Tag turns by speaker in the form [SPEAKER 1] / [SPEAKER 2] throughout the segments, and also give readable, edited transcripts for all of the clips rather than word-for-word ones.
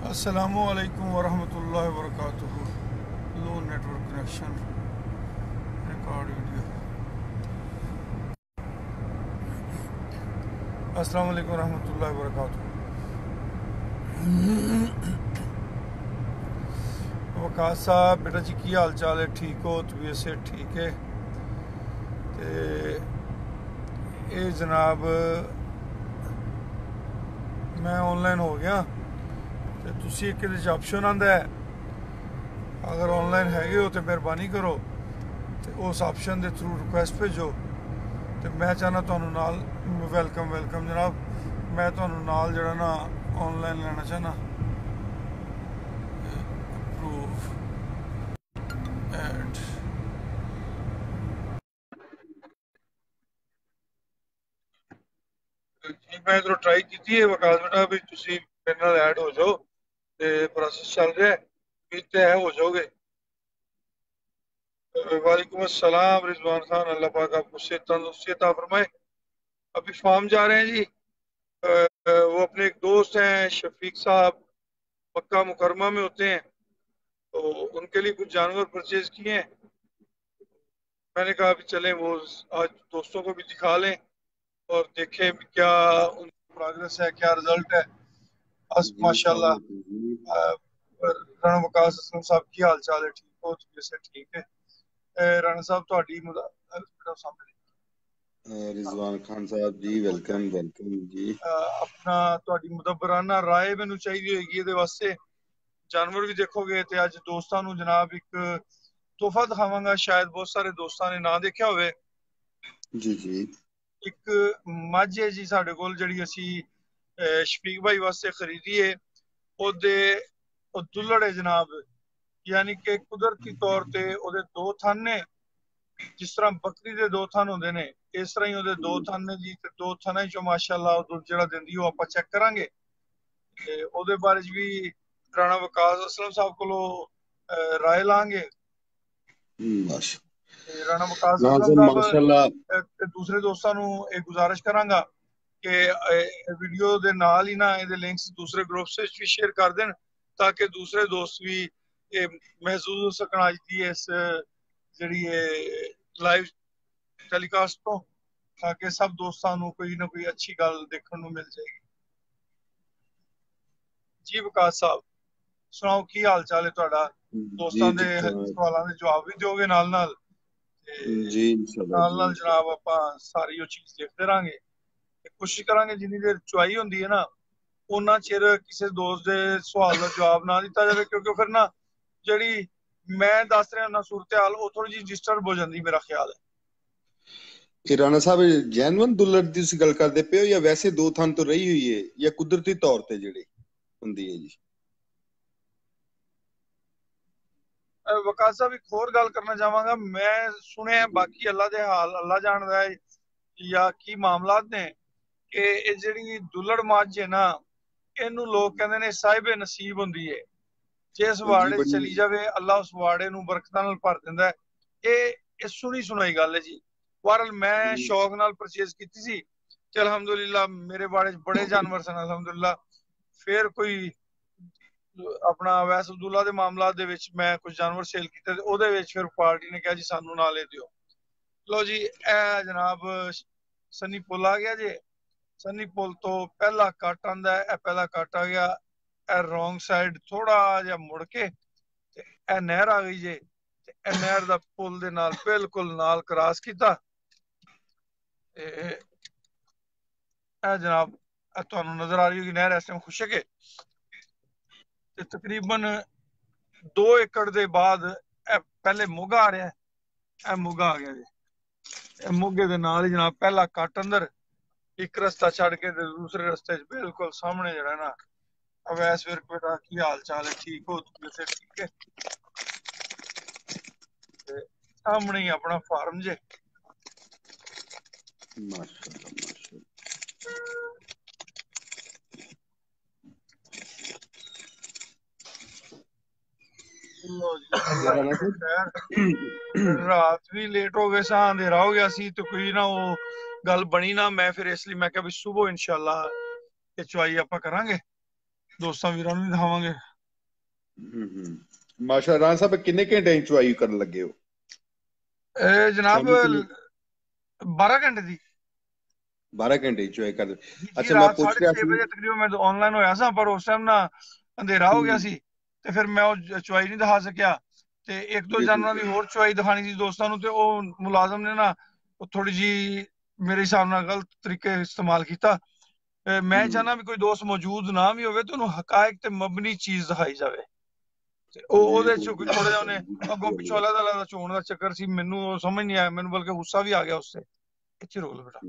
[SPEAKER 1] अस्सलामुअलैकुम वरहमतुल्लाहि वबरकातुहू। लो network connection record video. अस्सलामुअलैकुम वरहमतुल्लाहि वबरकातुहू। वकास साहब बेटा जी की हाल चाल है? ठीक हो? तबीयत से ठीक है? ते ये जनाब मैं ऑनलाइन हो गया ते तुसी एक ऑप्शन आंदा है, अगर ऑनलाइन हैगे हो तो मेहरबानी करो तो उस ऑप्शन के थ्रू रिक्वेस्ट भेजो। तो मैं चाहना तुहानू नाल वेलकम वेलकम जनाब, मैं तुहानू नाल जड़ा ना ऑनलाइन लेना चाहना। अप्रूव एड जी मैं इधरों ट्राई की है वकास बेटा भी तुसी मेरे नाल ऐड हो जाओ, ते प्रोसेस चल रहा है, भी तय हो जाओगे। वालेकुम अस्सलाम रिजवान खान, अल्लाह पाक आपको सेहत तंदुरुस्ती अता फरमाए। अभी फार्म जा रहे हैं जी। वो अपने एक दोस्त हैं शफीक साहब, मक्का मुकरमा में होते हैं, तो उनके लिए कुछ जानवर परचेज किए हैं। मैंने कहा अभी चलें वो आज दोस्तों को भी दिखा लें और देखें क्या उनकी प्रोग्रेस है, क्या रिजल्ट है। बस
[SPEAKER 2] जी
[SPEAKER 1] माशाल्लाह।
[SPEAKER 2] अस्सलाम वालेकुम जी।
[SPEAKER 1] राणा वकास असलम साहब की हाल चाल है? ठीक हो? जैसे ठीक है। राणा साहब ਤੁਹਾਡੀ ਸਾਹਮਣੇ
[SPEAKER 2] रिजवान खान साहब जी वेलकम वेलकम जी।
[SPEAKER 1] ਆਪਣਾ ਤੁਹਾਡੀ ਮੁਦੱਬਰਾਨਾ ਰਾਏ ਮੈਨੂੰ ਚਾਹੀਦੀ ਹੋਏਗੀ ਇਹਦੇ ਵਾਸਤੇ। ਜਾਨਵਰ ਵੀ ਦੇਖੋਗੇ ਤੇ ਅੱਜ ਦੋਸਤਾਂ ਨੂੰ ਜਨਾਬ ਇੱਕ ਤੋਹਫਾ ਦਿਖਾਵਾਂਗਾ, ਸ਼ਾਇਦ ਬਹੁਤ ਸਾਰੇ ਦੋਸਤਾਂ ਨੇ ਨਾ ਦੇਖਿਆ ਹੋਵੇ।
[SPEAKER 2] जी जी
[SPEAKER 1] ਇੱਕ ਮੱਝ ਹੈ ਜੀ ਸਾਡੇ ਕੋਲ ਜਿਹੜੀ ਅਸੀਂ ਸ਼ਫੀਕ ਭਾਈ ਵਾਸਤੇ ਖਰੀਦੀ ਹੈ। ਉਹਦੇ ਉਹ ਦੁੱਲੜ ਹੈ ਜਨਾਬ, ਯਾਨੀ ਕਿ ਕੁਦਰਤੀ ਤੌਰ ਤੇ ਉਹਦੇ ਦੋ ਥਣ ਨੇ। ਜਿਸ ਤਰ੍ਹਾਂ ਬੱਕਰੀ ਦੇ ਦੋ ਥਣ ਹੁੰਦੇ ਨੇ, ਇਸ ਤਰ੍ਹਾਂ ਹੀ ਉਹਦੇ ਦੋ ਥਣ ਨੇ ਜੀ। ਤੇ ਦੋ ਥਣਾਂ ਚੋਂ ਮਾਸ਼ਾਅੱਲਾ ਉਹ ਦੁੱਧ ਜਿਹੜਾ ਦਿੰਦੀ ਉਹ ਆਪਾਂ ਚੈੱਕ ਕਰਾਂਗੇ ਤੇ ਉਹਦੇ ਬਾਰੇ ਚ ਵੀ ਰਾਣਾ ਵਕਾਸ ਅਸਲਮ ਸਾਹਿਬ ਕੋਲੋਂ ਰਾਏ ਲਾਂਗੇ।
[SPEAKER 2] माशा
[SPEAKER 1] ਤੇ ਰਾਣਾ ਵਕਾਸ ਅਸਲਮ
[SPEAKER 2] नाज़िम
[SPEAKER 1] ਸਾਹਿਬ
[SPEAKER 2] माशाल्लाह।
[SPEAKER 1] ਤੇ ਦੂਸਰੇ ਦੋਸਤਾਂ ਨੂੰ ਇਹ ਗੁਜ਼ਾਰਿਸ਼ ਕਰਾਂਗਾ ਕਿ ਵੀਡੀਓ ਦੇ ਨਾਲ ਹੀ ਨਾ ਇਹਦੇ ਲਿੰਕਸ ਦੂਸਰੇ ਗਰੁੱਪਸ ਵਿੱਚ ਵੀ ਸ਼ੇਅਰ ਕਰ ਦੇਣ, ਤਾਂ ਕਿ ਦੂਸਰੇ ਦੋਸਤ ਵੀ ਇਹ ਮਹਿਸੂਸ ਹੋ ਸਕਣ ਅੱਜ ਦੀ ਇਸ ਜਿਹੜੀ ਇਹ ਲਾਈਵ ਟੈਲੀਕਾਸਟ ਤੋਂ, ਤਾਂ ਕਿ ਸਭ ਦੋਸਤਾਂ ਨੂੰ ਕੋਈ ਨਾ ਕੋਈ ਅੱਛੀ ਗੱਲ ਦੇਖਣ ਨੂੰ ਮਿਲ ਜਾਏਗੀ। ਜੀ ਵਿਕਾਸ ਸਾਹਿਬ ਸੁਣਾਓ ਕੀ ਹਾਲ ਚਾਲ ਹੈ ਤੁਹਾਡਾ?
[SPEAKER 2] जी
[SPEAKER 1] ਦੋਸਤਾਂ ਦੇ
[SPEAKER 2] ठीक ठाक
[SPEAKER 1] ਸਵਾਲਾਂ ਦੇ ਜਵਾਬ ਵੀ ਦਿਓਗੇ ਨਾਲ ਨਾਲ,
[SPEAKER 2] जी
[SPEAKER 1] ਤੇ
[SPEAKER 2] इंशाल्लाह
[SPEAKER 1] ਨਾਲ
[SPEAKER 2] जी
[SPEAKER 1] ਨਾਲ ਜਨਾਬ
[SPEAKER 2] इंशाल्लाह।
[SPEAKER 1] ਆਪਾਂ ਸਾਰੀ ਉਹ ਚੀਜ਼ ਦੇਖਦੇ ਰਾਂਗੇ ਤੇ ਕੋਸ਼ਿਸ਼ ਕਰਾਂਗੇ ਜਿੰਨੀ ਦੇਰ ਚੁਆਈ ਹੁੰਦੀ ਹੈ ਨਾ ਉਹਨਾਂ ਚਿਰ ਕਿਸੇ ਦੋਸਤ ਦੇ ਸਵਾਲ ਦਾ ਜਵਾਬ ਨਾ ਦਿੱਤਾ ਜਾਵੇ, ਕਿਉਂਕਿ ਫਿਰ ਨਾ ਜਿਹੜੀ ਮੈਂ ਦੱਸ ਰਿਹਾ ਨਾ ਸੂਰਤ ਹਾਲ ਉਹ ਥੋੜੀ ਜਿਹੀ ਡਿਸਟਰਬ ਹੋ ਜਾਂਦੀ ਮੇਰਾ ਖਿਆਲ ਹੈ।
[SPEAKER 2] ਇਹ ਰਾਣਾ ਸਾਹਿਬ ਜੈਨੂਅਨ ਦੁੱਲਰ ਦੀ ਤੁਸੀਂ ਗੱਲ ਕਰਦੇ ਪਏ ਹੋ ਜਾਂ ਵੈਸੇ ਦੋ ਥਾਂ ਤੋਂ ਰਹੀ ਹੋਈ ਹੈ ਜਾਂ ਕੁਦਰਤੀ ਤੌਰ ਤੇ ਜਿਹੜੀ ਹੁੰਦੀ ਹੈ ਜੀ?
[SPEAKER 1] ਵਕਾਸ ਸਾਹਿਬ ਇੱਕ ਹੋਰ ਗੱਲ ਕਰਨਾ ਚਾਹਾਂਗਾ। ਮੈਂ ਸੁਣਿਆ, ਬਾਕੀ ਅੱਲਾ ਦੇ ਹਾਲ ਅੱਲਾ ਜਾਣਦਾ ਹੈ ਜਾਂ ਕੀ ਮਾਮਲਾਤ ਨੇ, ਕਿ ਇਹ ਜਿਹੜੀ ਦੁੱਲੜ ਮੱਝ ਹੈ ਨਾ ਇਹਨੂੰ ਲੋਕ ਕਹਿੰਦੇ ਨੇ ਸਾਹਿਬੇ ਨਸੀਬ ਹੁੰਦੀ ਹੈ। ਜਿਸ
[SPEAKER 2] जी
[SPEAKER 1] ਵਾੜੇ 'ਚ
[SPEAKER 2] बड़ी
[SPEAKER 1] ਚਲੀ ਜਾਵੇ ਅੱਲਾ ਉਸ ਵਾੜੇ ਨੂੰ ਬਰਕਤਾਂ ਨਾਲ ਭਰ ਦਿੰਦਾ ਹੈ। ਇਹ ਸੁਣੀ ਸੁਣਾਈ ਗੱਲ ਹੈ ਜੀ। ਬਹਰਹਾਲ ਮੈਂ ਸ਼ੌਕ ਨਾਲ ਪਰਚੇਜ਼ ਕੀਤੀ ਸੀ ਤੇ ਅਲਹਮਦੁਲਿਲਾ ਮੇਰੇ ਵਾੜੇ 'ਚ ਬੜੇ ਜਾਨਵਰ ਸਨ ਅਲਹਮਦੁਲਿਲਾ। ਫਿਰ ਕੋਈ ਆਪਣਾ ਵੈਸ ਅਬਦੁੱਲਾ ਦੇ ਮਾਮਲਾ ਦੇ ਵਿੱਚ ਮੈਂ ਕੁਝ ਜਾਨਵਰ ਸੇਲ ਕੀਤੇ ਤੇ ਉਹਦੇ ਵਿੱਚ ਫਿਰ ਪਾਰਟੀ ਨੇ ਕਿਹਾ ਜੀ ਸਾਨੂੰ ਨਾਲ ਇਹ ਦਿਓ। ਲੋ ਜੀ ਇਹ ਜਨਾਬ ਸੰਨੀ ਪੁੱਲ ਆ ਗਿਆ ਜੇ। ਸੰਨੀ ਪੁੱਲ ਤੋਂ ਪਹਿਲਾ ਕੱਟ ਆਂਦਾ, ਇਹ ਪਹਿਲਾ ਕੱਟ ਆ ਗਿਆ। ਇਹ ਰੋਂਗ ਸਾਈਡ ਥੋੜਾ ਜਿਹਾ ਮੁੜ ਕੇ ਤੇ ਇਹ ਨਹਿਰ ਆ ਗਈ ਜੇ। ਤੇ ਇਹ ਨਹਿਰ ਦਾ ਪੁੱਲ ਦੇ ਨਾਲ ਬਿਲਕੁਲ ਨਾਲ ਕ੍ਰਾਸ ਕੀਤਾ ਤੇ ਇਹ ਜਨਾਬ ਇਹ ਤੁਹਾਨੂੰ ਨਜ਼ਰ ਆ ਰਹੀ ਹੋਗੀ ਨਹਿਰ ਇਸ ਟਾਈਮ ਖੁਸ਼ਕ ਹੈ। ਤੇ ਤਕਰੀਬਨ 2 ਏਕੜ ਦੇ ਬਾਅਦ ਇਹ ਪਹਿਲੇ ਮੋਗਾ ਆ ਰਿਹਾ, ਇਹ ਮੋਗਾ ਆ ਗਿਆ ਜੀ। ਇਹ ਮੋਗੇ ਦੇ ਨਾਲ ਹੀ ਜਨਾਬ ਪਹਿਲਾ ਕੱਟ ਅੰਦਰ, ਇੱਕ ਰਸਤਾ ਛੱਡ ਕੇ ਤੇ ਦੂਸਰੇ ਰਸਤੇ 'ਚ ਬਿਲਕੁਲ ਸਾਹਮਣੇ ਜਿਹੜਾ ਨਾ ਅਵੈਸ ਵਿਰਕ ਬੇਟਾ ਕੀ ਹਾਲ ਚਾਲ ਹੈ? ਠੀਕ ਹੋ? ਤੁਸੀਂ ਠੀਕ ਹੈ? ਤੇ ਸਾਹਮਣੇ ਹੀ ਆਪਣਾ ਫਾਰਮ ਜੇ।
[SPEAKER 2] माशाल्लाह माशाल्लाह।
[SPEAKER 1] ਲੋ ਜੀ
[SPEAKER 2] ये
[SPEAKER 1] ਅੱਲਾ
[SPEAKER 2] राणा
[SPEAKER 1] ਕਰੇ ਖੈਰ।
[SPEAKER 2] साहब
[SPEAKER 1] ਰਾਤ ਵੀ ਲੇਟ ਹੋ ਗਏ ਸਾਂ, ਅੰਧੇਰਾ ਹੋ ਗਿਆ ਸੀ ਤੇ ਕੋਈ ਨਾ ਉਹ ਗੱਲ ਬਣੀ ਨਾ। ਮੈਂ ਫਿਰ ਇਸ ਲਈ ਮੈਂ ਕਿਹਾ ਵੀ ਸਵੇਰ ਇਨਸ਼ਾਅੱਲਾ ਇਹ ਚੁਆਈ ਆਪਾਂ ਕਰਾਂਗੇ। ਦੋਸਤਾਂ ਵੀਰਾਂ ਨੂੰ ਵੀ ਦਿਖਾਵਾਂਗੇ।
[SPEAKER 2] ਮਾਸ਼ਾ ਰਾਣਾ ਸਾਹਿਬ ਕਿੰਨੇ ਘੰਟੇ ਚੁਆਈ ਕਰਨ ਲੱਗੇ ਹੋ?
[SPEAKER 1] ਇਹ ਜਨਾਬ
[SPEAKER 2] ਸ਼ਾਮੀ ਕਿੰਨੇ?
[SPEAKER 1] 12 ਘੰਟੇ ਦੀ
[SPEAKER 2] 12 ਘੰਟੇ ਚੁਆਈ ਕਰਦੇ?
[SPEAKER 1] ਜੀ।
[SPEAKER 2] ਅੱਛਾ, ਮੈਂ
[SPEAKER 1] ਰਾਤ
[SPEAKER 2] ਪੁੱਛ ਰਿਹਾ
[SPEAKER 1] 6:30
[SPEAKER 2] ਸੀ।
[SPEAKER 1] ਵਜੇ ਤਕਰੀਬਨ ਮੈਂ ਆਨਲਾਈਨ ਹੋਇਆ ਸਾਂ, ਪਰ ਉਸ ਟਾਈਮ ਨਾ ਅੰਧੇਰਾ ਹੋ ਗਿਆ ਸੀ ਤੇ ਫਿਰ ਮੈਂ ਉਹ ਚੁਆਈ ਨਹੀਂ ਦਿਖਾ ਸਕਿਆ। ਤੇ ਇੱਕ ਦੋ
[SPEAKER 2] ਜੀ ਜੀ
[SPEAKER 1] ਜਾਨਵਰਾਂ ਦੀ ਹੋਰ ਚੁਆਈ ਦਿਖਾਣੀ ਸੀ ਦੋਸਤਾਂ ਨੂੰ, ਤੇ ਉਹ ਮੁਲਾਜ਼ਮ ਨੇ ਨਾ ਉਹ ਥੋੜੀ ਜੀ ਮੇਰੇ ਹਿਸਾਬ ਨਾਲ ਗਲਤ ਤਰੀਕੇ ਇਸਤੇਮਾਲ ਕੀਤਾ। ਮੈਂ ਚਾਹਨਾ ਵੀ ਕੋਈ ਦੋਸਤ ਮੌਜੂਦ ਨਾ ਵੀ ਹੋਵੇ ਤੇ ਉਹਨੂੰ ਹਕਾਇਕ ਤੇ ਮਬਨੀ ਚੀਜ਼ ਦਿਖਾਈ ਜਾਵੇ। ਤੇ ਉਹਦੇ ਚ ਕੋਈ ਥੋੜਾ ਜਿਹਾ ਉਹਨੇ ਅੱਗੋਂ ਪਿੱਛੋਂ ਅਲੱਗ ਚੋਣ ਦਾ ਚੱਕਰ ਸੀ, ਮੈਨੂੰ ਉਹ ਸਮਝ ਨਹੀਂ ਆਇਆ, ਮੈਨੂੰ ਬਲਕਿ ਗੁੱਸਾ ਵੀ ਆ ਗਿਆ ਉਸ ਤੇ। ਇੱਥੇ ਰੋਕ ਲਓ ਬੇਟਾ।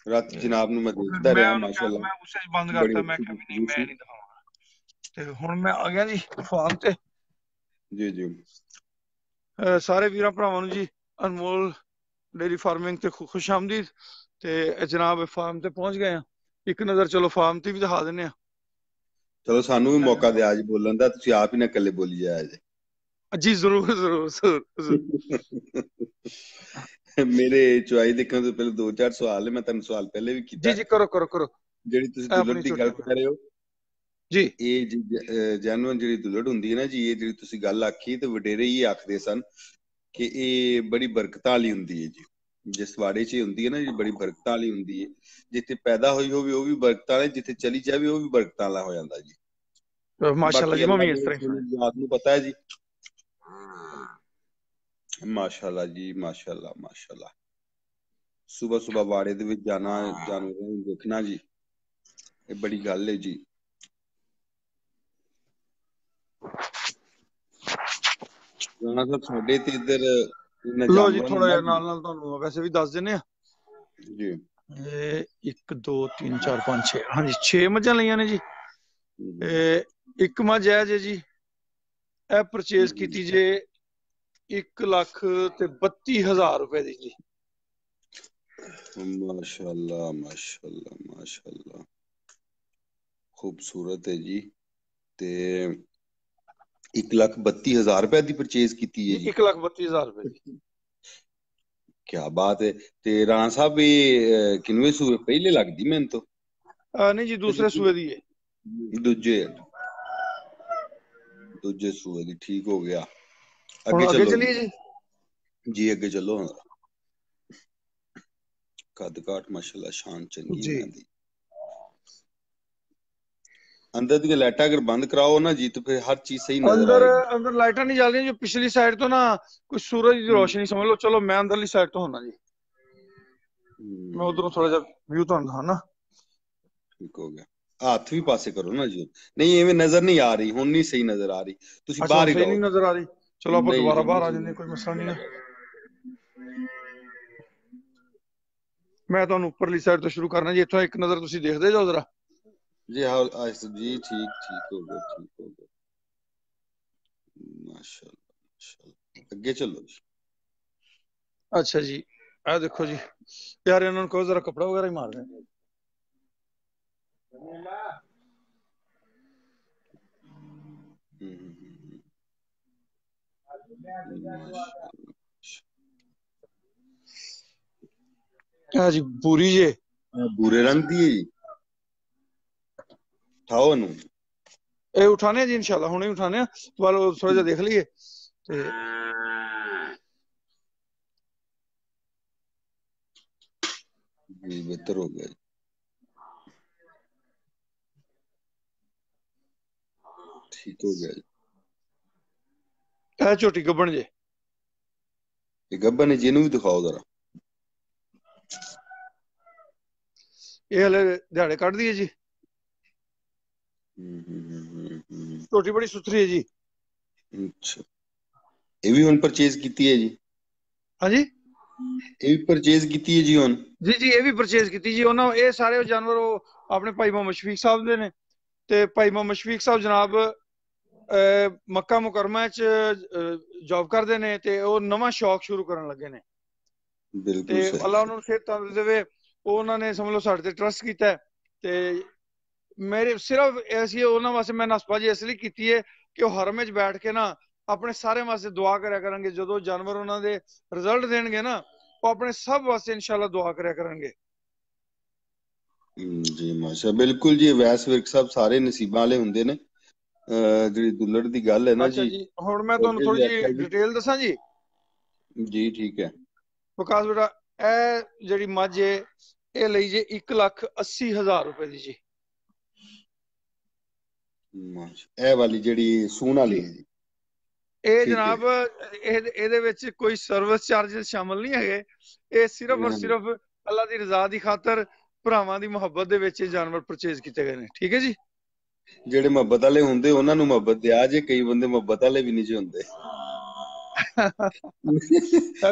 [SPEAKER 2] ਰਾਤ ਜਨਾਬ ਨੂੰ ਮੈਂ
[SPEAKER 1] ਉਹ ਫਿਰ
[SPEAKER 2] ਦੇਖਦਾ
[SPEAKER 1] ਮੈਂ
[SPEAKER 2] ਰਿਹਾ,
[SPEAKER 1] ਉਹਨੂੰ ਕਿਹਾ,
[SPEAKER 2] ਮਾਸ਼ਾਅੱਲਾ
[SPEAKER 1] ਮੈਂ ਗੁੱਸੇ 'ਚ ਬੰਦ
[SPEAKER 2] ਬੜੀ
[SPEAKER 1] ਕਰਤਾ, ਮੈਂ
[SPEAKER 2] ਅੱਛੀ
[SPEAKER 1] ਕਿਹਾ ਵੀ ਨਹੀਂ,
[SPEAKER 2] ਗੁਫ਼ਤਗੂ
[SPEAKER 1] ਮੈਂ
[SPEAKER 2] ਸੀ।
[SPEAKER 1] ਨਹੀਂ ਦਿਖਾਵਾਂਗਾ। ਤੇ ਹੁਣ ਮੈਂ ਆ ਗਿਆ ਜੀ ਫਾਰਮ ਤੇ।
[SPEAKER 2] ਜੀ ਜੀ।
[SPEAKER 1] ਸਾਰੇ ਵੀਰਾਂ ਭਰਾਵਾਂ ਨੂੰ ਜੀ ਅਨਮੋਲ ਡੇਰੀ ਫਾਰਮਿੰਗ ਤੇ ਖੁਸ਼ ਆਮਦੀਦ। ਤੇ ਜਨਾਬ ਫਾਰਮ ਤੇ ਪਹੁੰਚ ਗਏ ਆ, ਇੱਕ ਨਜ਼ਰ ਚਲੋ ਫਾਰਮ ਤੇ ਵੀ ਦਿਖਾ ਦਿੰਦੇ ਆ।
[SPEAKER 2] ਚਲੋ ਸਾਨੂੰ ਵੀ ਮੌਕਾ ਦਿਆ ਜੀ ਬੋਲਣ ਦਾ, ਤੁਸੀਂ ਆਪ ਹੀ ਨਾ ਇਕੱਲੇ ਬੋਲੀ ਜਾਇਆ ਜੀ।
[SPEAKER 1] ਜੀ ਜ਼ਰੂਰ ਜ਼ਰੂਰ ਜ਼ਰੂਰ।
[SPEAKER 2] ਮੇਰੇ ਚੁਆਈ ਦੇਖਣ ਤੋਂ ਪਹਿਲਾਂ 2-4 ਸਵਾਲ ਨੇ, ਮੈਂ ਤੁਹਾਨੂੰ ਸਵਾਲ ਪਹਿਲੇ ਵੀ
[SPEAKER 1] ਜੀ
[SPEAKER 2] ਕੀਤਾ।
[SPEAKER 1] ਜੀ ਕਰੋ ਕਰੋ ਕਰੋ।
[SPEAKER 2] ਜਿਹੜੀ ਤੁਸੀਂ ਦੁਲੜ
[SPEAKER 1] ਆਪਣੀ
[SPEAKER 2] ਦੀ
[SPEAKER 1] ਛੋਟੀ
[SPEAKER 2] ਗੱਲ ਕਰ ਰਹੇ ਹੋ,
[SPEAKER 1] ਜੀ
[SPEAKER 2] ਇਹ ਜੈਨੂਅਨ ਜਿਹੜੀ ਦੁਲੜ ਹੁੰਦੀ ਹੈ ਨਾ ਜੀ, ਇਹ ਜਿਹੜੀ ਤੁਸੀਂ ਗੱਲ ਆਖੀ ਤੇ ਵਡੇਰੇ ਹੀ ਆਖਦੇ ਸਨ ਕਿ ਇਹ ਬੜੀ ਬਰਕਤਾਂ ਵਾਲੀ ਹੁੰਦੀ ਹੈ ਜੀ। ਜਿਸ ਵਾੜੇ 'ਚ ਹੁੰਦੀ ਹੈ ਨਾ ਜੀ, ਬੜੀ ਬਰਕਤਾਂ ਵਾਲੀ ਹੁੰਦੀ ਹੈ। ਜਿੱਥੇ ਪੈਦਾ ਹੋਈ ਹੋਵੇ ਉਹ ਵੀ ਬਰਕਤਾਂ ਵਾਲੀ, ਜਿੱਥੇ ਚਲੀ ਜਾਵੇ ਉਹ ਵੀ ਬਰਕਤਾਂ ਵਾਲਾ ਹੋ ਜਾਂਦਾ ਜੀ।
[SPEAKER 1] ਮਾਸ਼ਾਅੱਲਾ
[SPEAKER 2] ਬਾਕੀ
[SPEAKER 1] ਜੀ, ਮੈਂ
[SPEAKER 2] ਅੱਲਾਹ
[SPEAKER 1] ਵੀ ਇਸ
[SPEAKER 2] ਦੇ
[SPEAKER 1] ਤਰ੍ਹਾਂ ਹੀ
[SPEAKER 2] ਜਾਤ ਨੂੰ ਪਤਾ ਹੈ ਜੀ। ਮਾਸ਼ਾਅੱਲਾ ਜੀ, ਮਾਸ਼ਾਅੱਲਾ ਮਾਸ਼ਾਅੱਲਾ। ਸੁਬਹ ਸੁਬਹ ਵਾੜੇ ਦੇ ਵਿੱਚ ਜਾਣਾ, ਜਾਨਵਰਾਂ ਨੂੰ ਦੇਖਣਾ ਜੀ, ਇਹ ਬੜੀ ਗੱਲ ਹੈ ਜੀ। ਰਾਣਾ ਸਾਹਿਬ ਸਾਡੇ ਤੇ ਇੱਧਰ ਇਹਨਾਂ
[SPEAKER 1] ਲੋ ਜੀ,
[SPEAKER 2] ਜਾਨਵਰਾਂ ਨੂੰ
[SPEAKER 1] ਥੋੜਾ
[SPEAKER 2] ਨਾ
[SPEAKER 1] ਜਿਹਾ ਨਾਲ ਨਾਲ ਤੁਹਾਨੂੰ ਵੈਸੇ ਵੀ ਦੱਸ ਦਿੰਨੇ ਆ
[SPEAKER 2] ਜੀ।
[SPEAKER 1] ਇਹ 1 2 3 4 5 6, ਹਾਂਜੀ 6 ਮੱਝਾਂ ਲਈਆਂ ਨੇ ਜੀ। ਇੱਕ ਮੱਝ ਹੈ ਜੀ, ਇਹ ਪਰਚੇਸ ਕੀਤੀ ਜੇ 1,32,000 ਰੁਪਏ ਦੀ ਜੀ।
[SPEAKER 2] ਮਾਸ਼ਾਅੱਲਾ ਮਾਸ਼ਾਅੱਲਾ ਮਾਸ਼ਾਅੱਲਾ, ਖੂਬਸੂਰਤ ਹੈ ਜੀ। ਤੇ 1,32,000 ਰੁਪਏ ਦੀ ਪਰਚੇਸ ਕੀਤੀ ਹੈ ਜੀ।
[SPEAKER 1] 1,32,000 ਰੁਪਏ ਦੀ।
[SPEAKER 2] ਕਿਆ ਬਾਤ ਹੈ। ਤੇ ਰਾਣਾ ਸਾਹਿਬ ਇਹ ਕਿੰਨਵੇਂ ਸੂਏ? ਪਹਿਲੇ ਲੱਗਦੀ ਮੈਨੂੰ ਤੋਂ।
[SPEAKER 1] ਨਹੀਂ ਜੀ, ਦੂਸਰੇ ਸੂਏ ਦੀ ਹੈ।
[SPEAKER 2] ਦੂਜੇ ਸੂਏ ਦੀ, ਠੀਕ ਹੋ ਗਿਆ।
[SPEAKER 1] ਹੁਣ ਅੱਗੇ
[SPEAKER 2] ਚਲੋ
[SPEAKER 1] ਚਲੀਏ ਜੀ।
[SPEAKER 2] ਜੀ ਅੱਗੇ ਚਲੋ। ਕੱਦ ਕਾਠ ਮਾਸ਼ਾਅੱਲਾ, ਸ਼ਾਨ ਚੰਗੀ ਇਹਨਾਂ ਦੀ। ਅੰਦਰ ਦੀਆਂ ਲਾਈਟਾਂ ਅਗਰ ਬੰਦ ਕਰਾਓ ਨਾ ਜੀ, तो फिर हर चीज सही नजर आएगी।
[SPEAKER 1] ਅੰਦਰ ਲਾਈਟਾਂ ਨਹੀਂ ਜਲ ਰਹੀਆਂ ਜੋ ਪਿਛਲੀ ਸਾਈਡ ਤੋਂ ਨਾ ਕੋਈ ਸੂਰਜ ਦੀ ਰੋਸ਼ਨੀ ਸਮਝ ਲਓ। ਚਲੋ ਮੈਂ ਅੰਦਰਲੀ ਸਾਈਡ ਤੋਂ ਹੁੰਨਾ ਜੀ, ਮੈਂ ਉਧਰੋਂ ਥੋੜਾ ਜਿਹਾ ਵਿਊ ਤੁਹਾਨੂੰ ਦਿਖਾਣਾ।
[SPEAKER 2] ਠੀਕ ਹੋ ਗਿਆ। ਹੱਥ ਵੀ ਪਾਸੇ ਕਰੋ ਨਾ ਜੀ। ਨਹੀਂ ਐਵੇਂ ਨਜ਼ਰ ਨਹੀਂ ਆ ਰਹੀ, ਹੁਣ ਨਹੀਂ ਸਹੀ ਨਜ਼ਰ ਆ ਰਹੀ, ਤੁਸੀਂ ਬਾਹਰ ਹੀ
[SPEAKER 1] ਸਹੀ
[SPEAKER 2] ਰਹੋ।
[SPEAKER 1] ਨਹੀਂ ਨਜ਼ਰ ਆ ਰਹੀ, ਚਲੋ ਆਪਾਂ
[SPEAKER 2] ਨਹੀਂ
[SPEAKER 1] ਦੁਬਾਰਾ
[SPEAKER 2] ਹੁਣ
[SPEAKER 1] ਬਾਹਰ ਆ
[SPEAKER 2] ਨਹੀਂ
[SPEAKER 1] ਜਾਂਦੇ, ਕੋਈ ਮਸਲਾ ਨਹੀਂ ਹੈ। ਮੈਂ ਤੁਹਾਨੂੰ ਉੱਪਰਲੀ ਸਾਈਡ ਤੋਂ ਸ਼ੁਰੂ ਕਰਨਾ ਜੀ। ਇੱਥੋਂ ਇੱਕ ਨਜ਼ਰ ਤੁਸੀਂ ਦੇਖਦੇ ਜਾਓ ਜ਼ਰਾ
[SPEAKER 2] जी। हाँ जी, ठीक ठीक हो गया, ठीक हो गया। माशाल्लाह माशाल्लाह, ਅੱਗੇ ਚਲੋ ਜੀ।
[SPEAKER 1] ਅੱਛਾ ਜੀ, ਆਹ ਦੇਖੋ ਜੀ ਯਾਰ, ਇਹਨਾਂ ਨੂੰ ਕਹੋ ਜ਼ਰਾ ਕੱਪੜਾ ਵਗੈਰਾ ਹੀ ਮਾਰ ਦੇਣ। ਆ ਜੀ ਪੂਰੀ ਜੇ
[SPEAKER 2] ਬੂਰੇ ਰੰਗ ਦੀ ਹੈ ਜੀ। ਉਠਾਓ ਇਹਨੂੰ।
[SPEAKER 1] ਇਹ ਉਠਾਣੇ ਜੀ ਇਨਸ਼ਾਅੱਲਾ, ਹੁਣੇ ਉਠਾਣੇ ਆ। ਵਾਲੋ ਥੋੜਾ ਜਿਹਾ ਦੇਖ ਲਈਏ ਤੇ
[SPEAKER 2] ਜੀ ਬਿਹਤਰ ਹੋ ਗਿਆ। ਠੀਕ ਹੋ ਗਿਆ ਜੀ।
[SPEAKER 1] ਇਹ ਝੋਟੀ ਗੱਬਣ ਜੇ।
[SPEAKER 2] ਇਹ ਗੱਬਨ ਹੈ ਜੀ, ਇਹਨੂੰ ਵੀ ਦਿਖਾਓ ਜ਼ਰਾ।
[SPEAKER 1] ਇਹ ਹਲੇ ਦਿਹਾੜੇ ਕੱਢਦੀ ਹੈ ਜੀ। ਝੋਟੀ ਬੜੀ ਸੁਥਰੀ ਹੈ ਜੀ।
[SPEAKER 2] ਅੱਛਾ, ਇਹ ਵੀ ਹੁਣ ਪਰਚੇਜ਼ ਕੀਤੀ ਹੈ ਜੀ?
[SPEAKER 1] ਹਾਂਜੀ,
[SPEAKER 2] ਇਹ ਵੀ ਪਰਚੇਜ਼ ਕੀਤੀ ਹੈ ਜੀ ਹੁਣ?
[SPEAKER 1] ਜੀ ਜੀ, ਇਹ ਵੀ ਪਰਚੇਜ਼ ਕੀਤੀ ਜੀ ਉਹਨਾਂ। ਇਹ ਸਾਰੇ ਜਾਨਵਰ ਉਹ ਆਪਣੇ ਭਾਈ ਮੁਹੰਮਦ ਸ਼ਫੀਕ ਸਾਹਿਬ ਦੇ ਨੇ। ਤੇ ਭਾਈ ਮੁਹੰਮਦ ਸ਼ਫੀਕ ਸਾਹਿਬ ਜਨਾਬ ਮੱਕਾ ਮੁਕਰਮਾ ਚ ਜੌਬ ਕਰਦੇ ਨੇ ਤੇ ਉਹ ਨਵਾਂ ਸ਼ੌਕ ਸ਼ੁਰੂ ਕਰਨ ਲੱਗੇ ਨੇ।
[SPEAKER 2] ਬਿਲਕੁਲ
[SPEAKER 1] ਤੇ
[SPEAKER 2] ਸਹੀ।
[SPEAKER 1] ਅੱਲਾ ਉਹਨਾਂ ਨੂੰ ਸਿਹਤ ਤੰਦਰੁਸਤੀ ਦੇਵੇ। ਉਹ ਉਹਨਾਂ ਨੇ ਸਮਝ ਲਓ ਸਾਡੇ ਤੇ ਟਰਸਟ ਕੀਤਾ ਤੇ ਮੇਰੇ ਸਿਰਫ ਐਸੀ ਉਹਨਾਂ ਵਾਸਤੇ ਮੈਂ ਨਸਬਾਜੀ ਇਸ ਲਈ ਕੀਤੀ ਹੈ ਕਿ ਉਹ ਹਰਮ ਵਿੱਚ ਬੈਠ ਕੇ ਨਾ ਆਪਣੇ ਸਾਰੇ ਵਾਸਤੇ ਦੁਆ ਕਰਿਆ ਕਰਾਂਗੇ। ਜਦੋਂ ਜਾਨਵਰ ਉਹਨਾਂ ਦੇ ਰਿਜ਼ਲਟ ਦੇਣਗੇ ਨਾ, ਉਹ ਆਪਣੇ ਸਭ ਵਾਸਤੇ ਇਨਸ਼ਾਅੱਲਾ ਦੁਆ ਕਰਿਆ ਕਰਨਗੇ।
[SPEAKER 2] ਜੀ ਮਾਸ਼ਾ, ਬਿਲਕੁਲ ਜੀ। ਵੈਸ ਵਿਰਕ ਸਾਹਿਬ ਸਾਰੇ ਨਸੀਬਾਂ ਵਾਲੇ ਹੁੰਦੇ ਨੇ। ਜਿਹੜੀ ਦੁੱਲੜ ਦੀ ਗੱਲ ਹੈ ਨਾ
[SPEAKER 1] ਅੱਛਾ
[SPEAKER 2] ਜੀ,
[SPEAKER 1] ਜੀ, ਹੁਣ ਮੈਂ ਤੁਹਾਨੂੰ ਥੋੜੀ ਜਿਹੀ ਡਿਟੇਲ ਦੱਸਾਂ ਜੀ।
[SPEAKER 2] ਜੀ ਠੀਕ ਹੈ।
[SPEAKER 1] ਵਿਕਾਸ ਬੇਟਾ, ਇਹ ਜਿਹੜੀ ਮੱਝ ਹੈ ਇਹ ਲਈ ਜੇ 1,80,000 ਰੁਪਏ ਦੀ ਜੀ।
[SPEAKER 2] ਇਹ ਵਾਲੀ ਜਿਹੜੀ ਸੂਣ ਵਾਲੀ ਹੈ ਜੀ।
[SPEAKER 1] ਇਹ ਜਨਾਬ ਇਹਦੇ ਵਿੱਚ ਕੋਈ ਸਰਵਿਸ ਚਾਰजेस ਸ਼ਾਮਲ ਨਹੀਂ ਹੈਗੇ। ਇਹ ਸਿਰਫ ਔਰ ਸਿਰਫ ਅੱਲਾ ਦੀ ਰਜ਼ਾ ਦੀ ਖਾਤਰ, ਭਰਾਵਾਂ ਦੀ ਮੁਹੱਬਤ ਦੇ ਵਿੱਚ ਜਾਨਵਰ ਪਰਚੇਜ਼ ਕੀਤੇ ਗਏ ਨੇ। ਠੀਕ ਹੈ ਜੀ।
[SPEAKER 2] ਜਿਹੜੇ ਮੁਹੱਬਤ ਵਾਲੇ ਹੁੰਦੇ ਉਹਨਾਂ ਨੂੰ ਮੁਹੱਬਤ ਦਿਆ ਜੇ, ਕਈ ਬੰਦੇ ਮੁਹੱਬਤ ਵਾਲੇ ਵੀ ਨਹੀਂ ਜੇ ਹੁੰਦੇ।
[SPEAKER 1] ਇਹ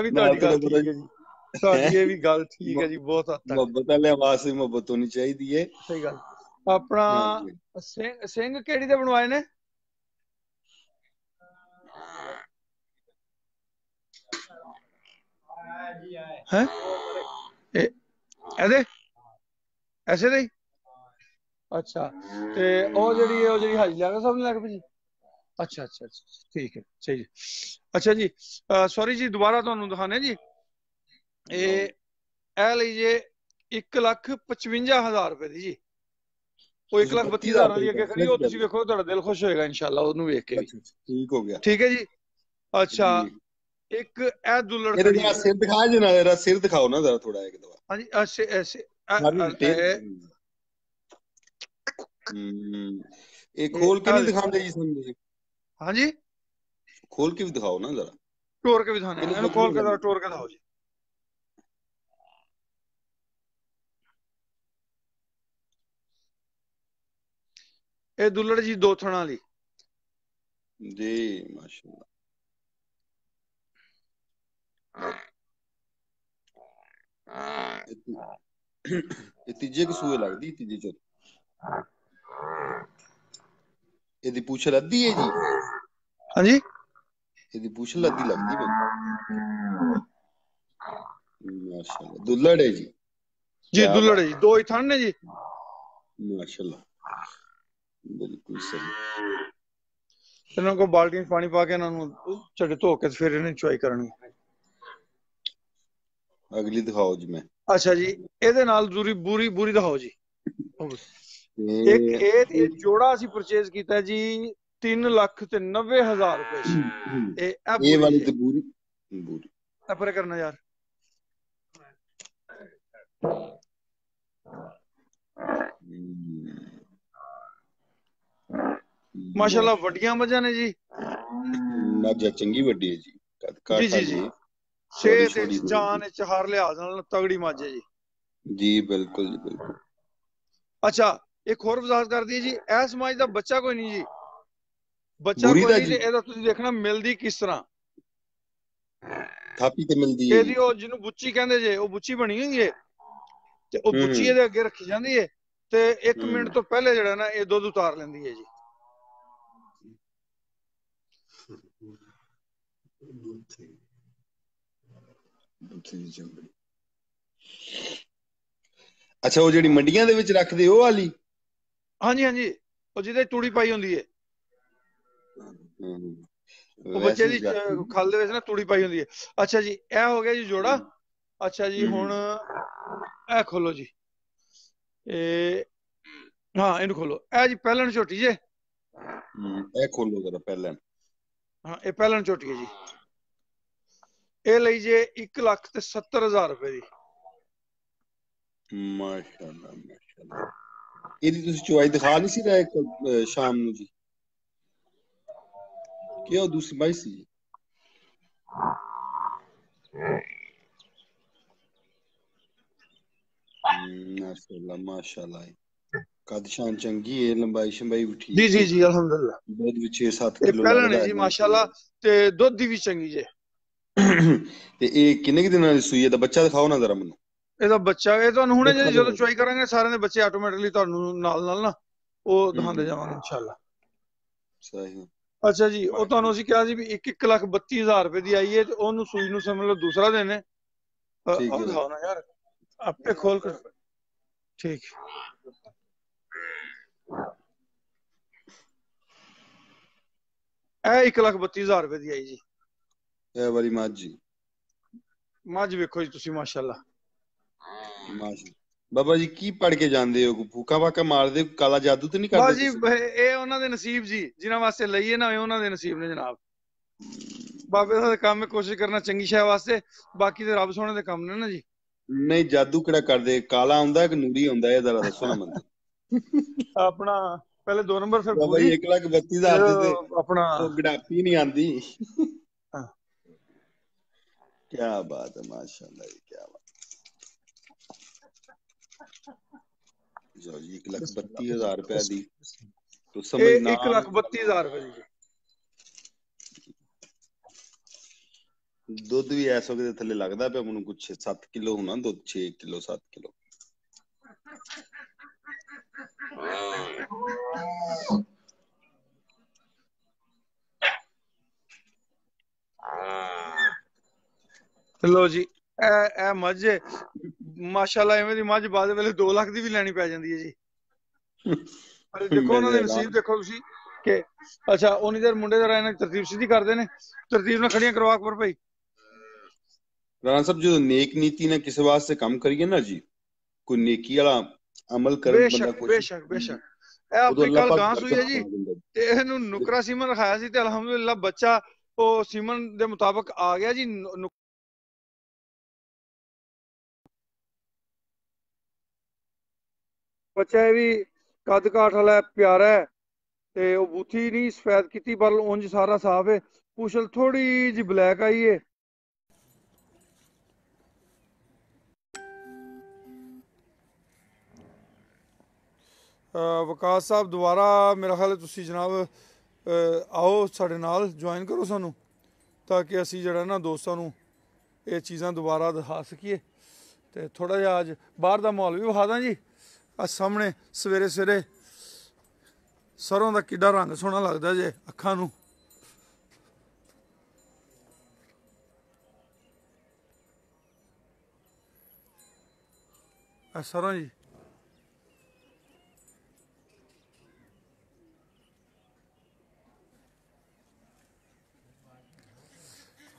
[SPEAKER 1] ਵੀ ਤੁਹਾਡੀ ਗੱਲ ਠੀਕ ਹੈ ਜੀ, ਤੁਹਾਡੀ ਇਹ ਵੀ ਗੱਲ ਠੀਕ ਹੈ ਜੀ, ਬਹੁਤ ਹੱਦ ਤੱਕ।
[SPEAKER 2] ਮੁਹੱਬਤ ਵਾਲੇ ਆਵਾਜ਼ ਦੀ ਮੁਹੱਬਤ ਹੋਣੀ ਚਾਹੀਦੀ ਹੈ।
[SPEAKER 1] ਸਹੀ ਗੱਲ। ਆਪਣਾ ਸਿੰਘ ਕਿਹੜੀ ਦੇ ਬਣਵਾਏ ਨੇ? ਹੈ ਇਹਦੇ ਐਸੇ ਦੇ। ਅੱਛਾ, ਤੇ ਉਹ ਜਿਹੜੀ ਹਾਜੀ ਲਿਆ ਸਭ ਨੇ ਲੱਗ ਪਈ ਜੀ। ਅੱਛਾ ਅੱਛਾ ਅੱਛਾ, ਠੀਕ ਹੈ, ਸਹੀ ਜੀ। ਅੱਛਾ ਜੀ, ਸੌਰੀ ਜੀ, ਦੁਬਾਰਾ ਤੁਹਾਨੂੰ ਦਿਖਾਣੇ ਜੀ। ਇਹ ਲਈ ਜੇ 1,55,000 ਰੁਪਏ ਦੀ ਜੀ। ਉਹ 1,32,000 ਵਾਲੀ ਅੱਗੇ ਖੜੀ, ਉਹ ਤੁਸੀਂ ਵੇਖੋ, ਤੁਹਾਡਾ ਦਿਲ ਖੁਸ਼ ਹੋਏਗਾ ਇਨਸ਼ਾਅੱਲਾ ਉਹਨੂੰ ਵੇਖ ਕੇ ਵੀ।
[SPEAKER 2] ਠੀਕ ਹੋ ਗਿਆ।
[SPEAKER 1] ਠੀਕ ਹੈ ਜੀ। ਅੱਛਾ, ਇੱਕ ਇਹ ਦੁੱਲੜ
[SPEAKER 2] ਖੜੀ ਹੈ। ਸਿਰ ਦਿਖਾ ਜੀ, ਨਾਲ ਇਹਦਾ ਸਿਰ ਦਿਖਾਓ ਨਾ ਜ਼ਰਾ ਥੋੜਾ ਇੱਕ ਦਫਾ।
[SPEAKER 1] ਹਾਂਜੀ,
[SPEAKER 2] ਇਹ ਖੋਲ ਕੇ ਨਹੀਂ ਦਿਖਾਉਂਦੇ ਜੀ ਸਾਨੂੰ ਤੁਸੀਂ?
[SPEAKER 1] ਹਾਂਜੀ,
[SPEAKER 2] ਖੋਲ ਕੇ ਵੀ ਦਿਖਾਓ ਨਾ ਜ਼ਰਾ।
[SPEAKER 1] ਟੋਰ ਕੇ ਵੀ ਦਿਖਾਣੇ, ਇਹਨੂੰ ਖੋਲ ਕੇ ਜ਼ਰਾ ਟੋਰ ਕੇ ਦਿਖਾਓ ਜੀ। ਇਹ ਦੁੱਲੜ ਜੀ ਦੋ ਥਣਾ ਵਾਲੀ
[SPEAKER 2] ਜੀ, ਮਾਸ਼ਾਅੱਲਾ। ਇਹ ਤੀਜੇ ਕਸੂਏ ਲੱਗਦੀ, ਤੀਜੇ ਚੌਥੇ। ਇਹਦੀ ਪੂਛ ਲੱਦੀ ਹੈ ਜੀ?
[SPEAKER 1] ਹਾਂਜੀ,
[SPEAKER 2] ਇਹਦੀ ਪੂਛ ਲੱਦੀ ਲੱਗਦੀ ਮੈਨੂੰ। ਮਾਸ਼ਾਅੱਲਾ, ਦੁੱਲੜ ਹੈ ਜੀ।
[SPEAKER 1] ਜੀ ਦੁੱਲੜ ਹੈ ਜੀ, ਦੋ ਹੀ ਥਣ ਨੇ ਜੀ।
[SPEAKER 2] ਮਾਸ਼ਾਅੱਲਾ, ਬਿਲਕੁਲ ਸਹੀ।
[SPEAKER 1] ਇਹਨਾਂ ਕੋਲ ਬਾਲਟੀ ਚ ਪਾਣੀ ਪਾ ਕੇ ਇਹਨਾਂ ਨੂੰ ਝੱਟ ਧੋ ਕੇ ਫਿਰ ਇਹਨੇ ਚੁਆਈ ਕਰਨੀ।
[SPEAKER 2] ਅਗਲੀ ਦਿਖਾਓ ਜੀ। ਮੈਂ
[SPEAKER 1] ਅੱਛਾ ਜੀ, ਇਹਦੇ ਨਾਲ ਬੂਰੀ ਦਿਖਾਓ ਜੀ। ਇੱਕ ਇਹ ਜੋੜਾ ਅਸੀਂ ਪਰਚੇਜ਼ ਕੀਤਾ ਜੀ 3,90,000 ਰੁਪਏ।
[SPEAKER 2] ਇਹ ਵਾਲੀ ਤੇ ਬੂਰੀ
[SPEAKER 1] ਪਰੇ ਕਰਨਾ ਯਾਰ। ਮਾਸ਼ਾਅੱਲਾ, ਵੱਡੀਆਂ ਮੱਝਾਂ ਨੇ ਜੀ।
[SPEAKER 2] ਮੱਝ ਚੰਗੀ ਵੱਡੀ ਹੈ ਜੀ।
[SPEAKER 1] ਜੀ ਜੀ ਜੀ, ਸਿਹਤ ਵਿੱਚ, ਜਾਨ ਵਿੱਚ, ਹਰ ਲਿਹਾਜ਼ ਨਾਲ ਤਗੜੀ ਮੱਝ ਹੈ ਜੀ।
[SPEAKER 2] ਜੀ ਬਿਲਕੁਲ ਜੀ, ਬਿਲਕੁਲ।
[SPEAKER 1] ਅੱਛਾ, ਇੱਕ ਹੋਰ ਵਜ਼ਾਹਤ ਕਰਦੀ ਹੈ ਜੀ, ਇਸ ਮੱਝ ਦਾ ਬੱਚਾ ਕੋਈ ਨਹੀਂ ਜੀ। ਬੱਚਾ ਕੋਈ ਨਹੀਂ, ਤੇ ਇਹਦਾ ਤੁਸੀਂ ਦੇਖਣਾ ਮਿਲਦੀ ਕਿਸ ਤਰ੍ਹਾਂ।
[SPEAKER 2] ਥਾਪੀ ਤੇ ਮਿਲਦੀ ਹੈ
[SPEAKER 1] ਇਹਦੀ, ਉਹ ਜਿਹਨੂੰ ਬੁੱਚੀ ਕਹਿੰਦੇ ਜੇ, ਉਹ ਬੁੱਚੀ ਬਣੀ ਹੋਈ ਹੈ, ਤੇ ਉਹ ਬੁੱਚੀ ਇਹਦੇ ਅੱਗੇ ਰੱਖੀ ਜਾਂਦੀ ਹੈ, ਤੇ 1 ਮਿੰਟ ਤੋਂ ਪਹਿਲੇ ਜਿਹੜਾ ਨਾ ਇਹ ਦੁੱਧ ਉਤਾਰ ਲੈਂਦੀ ਹੈ ਜੀ।
[SPEAKER 2] ਅੱਛਾ, ਉਹ ਜਿਹੜੀ ਮੰਡੀਆਂ ਦੇ ਵਿੱਚ ਰੱਖਦੇ ਉਹ ਵਾਲੀ?
[SPEAKER 1] ਹਾਂਜੀ ਹਾਂਜੀ, ਉਹ ਜਿਹਦੇ ਤੂੜੀ ਪਾਈ ਹੁੰਦੀ ਹੈ। ਉਹ ਬੱਚੇ ਦੀ ਖਲ ਦੇ ਵਿੱਚ ਨਾ ਤੂੜੀ ਪਾਈ ਹੁੰਦੀ ਹੈ। ਅੱਛਾ ਜੀ, ਇਹ ਹੋ ਗਿਆ ਜੀ ਜੋੜਾ। ਅੱਛਾ ਜੀ, ਹੁਣ ਇਹ ਖੋਲੋ ਜੀ। ਹਾਂ, ਇਹਨੂੰ ਖੋਲੋ। ਇਹ ਜੀ ਪਹਿਲਣ ਝੋਟੀ ਜੇ।
[SPEAKER 2] ਇਹ ਖੋਲੋ ਜਰਾ ਪਹਿਲਣ।
[SPEAKER 1] ਹਾਂ, ਇਹ ਪਹਿਲਣ ਝੋਟੀ ਹੈ ਜੀ। ਇਹ ਲਈ ਜੇ 1,70,000 ਰੁਪਏ ਦੀ।
[SPEAKER 2] ਮਾਸ਼ਾਅੱਲਾ, ਮਾਸ਼ਾਅੱਲਾ। ਇਹਦੀ ਤੁਸੀਂ ਚੁਆਈ ਦਿਖਾ ਨਹੀਂ ਸੀ ਰਹੇ ਸ਼ਾਮ ਨੂੰ ਜੀ? ਕੀ ਉਹ ਦੂਸਰੀ ਬਾਈ ਸੀ ਜੀ? ਮਾਸ਼ਾਅੱਲਾ, ਮਾਸ਼ਾਅੱਲਾ। ਕਦ ਸ਼ਾਨ ਚੰਗੀ ਹੈ, ਲੰਬਾਈ ਸ਼ੰਬਾਈ ਵੀ ਠੀਕ।
[SPEAKER 1] ਜੀ ਜੀ ਜੀ, ਅਲਹਮਦੁਲਿਲਾ।
[SPEAKER 2] ਦੁੱਧ ਵੀ 6-7 ਕਿਲੋ
[SPEAKER 1] ਲੱਗਦਾ
[SPEAKER 2] ਹੈ
[SPEAKER 1] ਜੀ ਮਾਸ਼ਾਅੱਲਾ, ਤੇ ਦੁੱਧ ਦੀ ਵੀ ਚੰਗੀ ਜੇ।
[SPEAKER 2] ਤੇ ਇਹ ਕਿੰਨੇ ਦਿਨਾਂ ਦੀ ਸੂਈ ਹੈ? ਦਾ ਬੱਚਾ ਦਿਖਾਓ ਨਾ ਜ਼ਰਾ ਮੈਨੂੰ।
[SPEAKER 1] ਇਹਦਾ ਬੱਚਾ, ਇਹ ਤੁਹਾਨੂੰ ਹੁਣੇ ਜਦੋਂ ਚੁਆਈ ਕਰਾਂਗੇ ਸਾਰਿਆਂ ਦੇ ਬੱਚੇ ਆਟੋਮੈਟਿਕਲੀ ਤੁਹਾਨੂੰ ਨਾਲ ਨਾ ਉਹ ਦਿਖਾਉਂਦੇ ਜਾਵਾਂਗੇ ਇਨਸ਼ਾਅੱਲਾ। ਸਹੀ। ਅੱਛਾ ਜੀ, ਉਹ ਤੁਹਾਨੂੰ ਅਸੀਂ ਕਿਹਾ ਸੀ ਵੀ 1,32,000 ਰੁਪਏ ਦੀ ਆਈ ਹੈ, ਤੇ ਉਹਨੂੰ ਸੂਈ ਨੂੰ ਸਮਝ ਲਓ ਦੂਸਰਾ ਦਿਨ ਹੈ। ਆਹ ਦਿਖਾਓ ਨਾ ਯਾਰ, ਆਪੇ ਖੋਲ ਕਰ। ਠੀਕ, ਇਹ 1,32,000 ਰੁਪਏ ਦੀ ਆਈ ਜੀ।
[SPEAKER 2] ਇਹ ਵਾਲੀ ਮੱਝ ਜੀ।
[SPEAKER 1] ਮੱਝ ਵੇਖੋ ਜੀ ਤੁਸੀਂ, ਮਾਸ਼ਾਅੱਲਾ।
[SPEAKER 2] ਬਾਬਾ ਜੀ ਕੀ ਪੜ ਕੇ ਜਾਂਦੇ ਹੋ? ਫੂਕਾ ਵਾਕਾ ਮਾਰਦੇ ਹੋ? ਕਾਲਾ ਜਾਦੂ ਤੇ ਨਹੀਂ ਕਰਦੇ
[SPEAKER 1] ਬਸ ਜੀ
[SPEAKER 2] ਤੁਸੀਂ?
[SPEAKER 1] ਇਹ ਉਹਨਾਂ ਦੇ ਨਸੀਬ ਜੀ, ਜਿਨ੍ਹਾਂ ਵਾਸਤੇ ਲਈਏ ਨਾ ਉਹਨਾਂ ਦੇ ਨਸੀਬ ਨੇ ਜਨਾਬ। ਬਾਬੇ ਦਾ ਕੰਮ ਹੈ ਕੋਸ਼ਿਸ਼ ਕਰਨਾ ਚੰਗੀ ਸ਼ੈ ਵਾਸਤੇ, ਬਾਕੀ ਤੇ ਰੱਬ ਸੋਹਣੇ ਦੇ ਕੰਮ ਨੇ ਨਾ ਜੀ।
[SPEAKER 2] ਨਹੀਂ ਜਾਦੂ ਕਿਹੜਾ ਕਰਦੇ? ਕਾਲਾ ਆਉਂਦਾ ਕਿ ਨੂਰੀ ਆਉਂਦਾ? ਇਹ ਜ਼ਰਾ ਦੱਸੋ ਨਾ ਮੈਨੂੰ।
[SPEAKER 1] ਆਪਣਾ ਪਹਿਲੇ 2 ਨੰਬਰ ਫਿਰ
[SPEAKER 2] ਬਾਬਾ
[SPEAKER 1] ਪੂਰੀ,
[SPEAKER 2] ਜੀ 1,32,000
[SPEAKER 1] ਫਿਰ
[SPEAKER 2] ਦੀ ਤੇ
[SPEAKER 1] ਆਪਣਾ
[SPEAKER 2] ਉਹ ਗੜਾਪੀ ਨਹੀਂ ਆਂਦੀ।
[SPEAKER 1] ਹਾਂ।
[SPEAKER 2] ਕੀ ਬਾਤ ਹੈ, ਮਾਸ਼ਾਅੱਲਾ ਜੀ, ਕੀ ਬਾਤ। ਜੋ ਜੀ 1,32,000 ਰੁਪਏ ਦੀ तो समझ
[SPEAKER 1] ਇਹ
[SPEAKER 2] ना
[SPEAKER 1] 1,32,000 ਰੁਪਏ ਦੀ ਜੀ।
[SPEAKER 2] ਦੁੱਧ ਵੀ ਇਸ ਵਕਤ ਥੱਲੇ ਲੱਗਦਾ ਪਿਆ ਮੈਨੂੰ ਕੁਛ 7 ਕਿਲੋ ਹੋਣਾ ਦੁੱਧ, 6 ਕਿਲੋ 7 ਕਿਲੋ।
[SPEAKER 1] ਲੋ ਜੀ ਇਹ ਮੱਝ ਮਾਸ਼ਾਅੱਲਾ ਐਵੇਂ ਦੀ ਮੱਝ ਬਾਅਦ ਵੇਲੇ 2 ਲੱਖ ਦੀ ਵੀ ਲੈਣੀ ਪੈ ਜਾਂਦੀ ਹੈ ਜੀ। ਪਰ ਦੇਖੋ ਉਹਨਾਂ ਦੇ ਨਸੀਬ ਦੇਖੋ ਤੁਸੀਂ ਕਿ ਅੱਛਾ ਉਨੀ ਦੇਰ ਮੁੰਡੇ ਦਾ ਇਹਨਾਂ ਤਰਤੀਬ ਸਿੱਧੀ ਕਰਦੇ ਨੇ, ਤਰਤੀਬ ਨਾਲ ਖੜੀਆਂ ਕਰਵਾ ਅਕਬਰ ਭਾਈ।
[SPEAKER 2] ਰਾਣਾ ਸਾਹਿਬ ਜਦੋਂ ਨੇਕ ਨੀਤੀ ਨਾਲ ਕਿਸੇ ਵਾਸਤੇ ਕੰਮ ਕਰੀਏ ਨਾ ਜੀ, ਕੋਈ ਨੇਕੀ ਵਾਲਾ ਅਮਲ ਕਰਨ ਬੰਦਾ
[SPEAKER 1] ਬੇਸ਼ੱਕ
[SPEAKER 2] ਕੋਸ਼ਿਸ਼
[SPEAKER 1] ਬੇਸ਼ੱਕ ਬੇਸ਼ੱਕ। ਇਹ ਆਪਣੀ
[SPEAKER 2] ਅੱਲਾਹ
[SPEAKER 1] ਕੱਲ
[SPEAKER 2] ਪਾਕ
[SPEAKER 1] ਗਾਂ ਸੂਈ ਹੈ
[SPEAKER 2] ਬਰਕਤ
[SPEAKER 1] ਜੀ,
[SPEAKER 2] ਪਾ ਦਿੰਦਾ।
[SPEAKER 1] ਤੇ ਇਹਨੂੰ ਨੁਕਰਾ ਸੀਮਨ ਰਖਾਇਆ ਸੀ ਤੇ ਅਲਹਮਦੁਲਿਲਾ ਬੱਚਾ ਉਹ ਸੀਮਨ ਦੇ ਮੁਤਾਬਕ ਆ ਗਿਆ ਜੀ। ਬੱਚਾ ਇਹ ਵੀ ਕੱਦ ਕਾਠ ਵਾਲਾ ਪਿਆਰਾ ਹੈ ਤੇ ਉਹ ਬੂਥੀ ਨਹੀਂ ਸਫੈਦ ਕੀਤੀ ਪਰ ਉਂਝ ਸਾਰਾ ਸਾਫ ਹੈ। ਪੁਛਲ ਥੋੜੀ ਜੀ ਬਲੈਕ ਆਈ ਹੈ। ਵਿਕਾਸ ਸਾਹਿਬ ਦੁਬਾਰਾ ਮੇਰਾ ਖਿਆਲ ਤੁਸੀਂ ਜਨਾਬ ਆਓ ਸਾਡੇ ਨਾਲ ਜੁਆਇਨ ਕਰੋ ਸਾਨੂੰ, ਤਾਂ ਕਿ ਅਸੀਂ ਜਿਹੜਾ ਨਾ ਦੋਸਤਾਂ ਨੂੰ ਇਹ ਚੀਜ਼ਾਂ ਦੁਬਾਰਾ ਦਿਖਾ ਸਕੀਏ। ਤੇ ਥੋੜਾ ਜਿਹਾ ਅੱਜ ਬਾਹਰ ਦਾ ਮਾਹੌਲ ਵੀ ਵਿਖਾ ਦਾਂ ਜੀ। ਆ ਸਾਹਮਣੇ ਸਵੇਰੇ ਸਵੇਰੇ ਸਰੋਂ ਦਾ ਕਿੱਡਾ ਰੰਗ ਸੋਹਣਾ ਲੱਗਦਾ ਜੇ ਅੱਖਾਂ ਨੂੰ। ਆ ਸਰੋਂ ਜੀ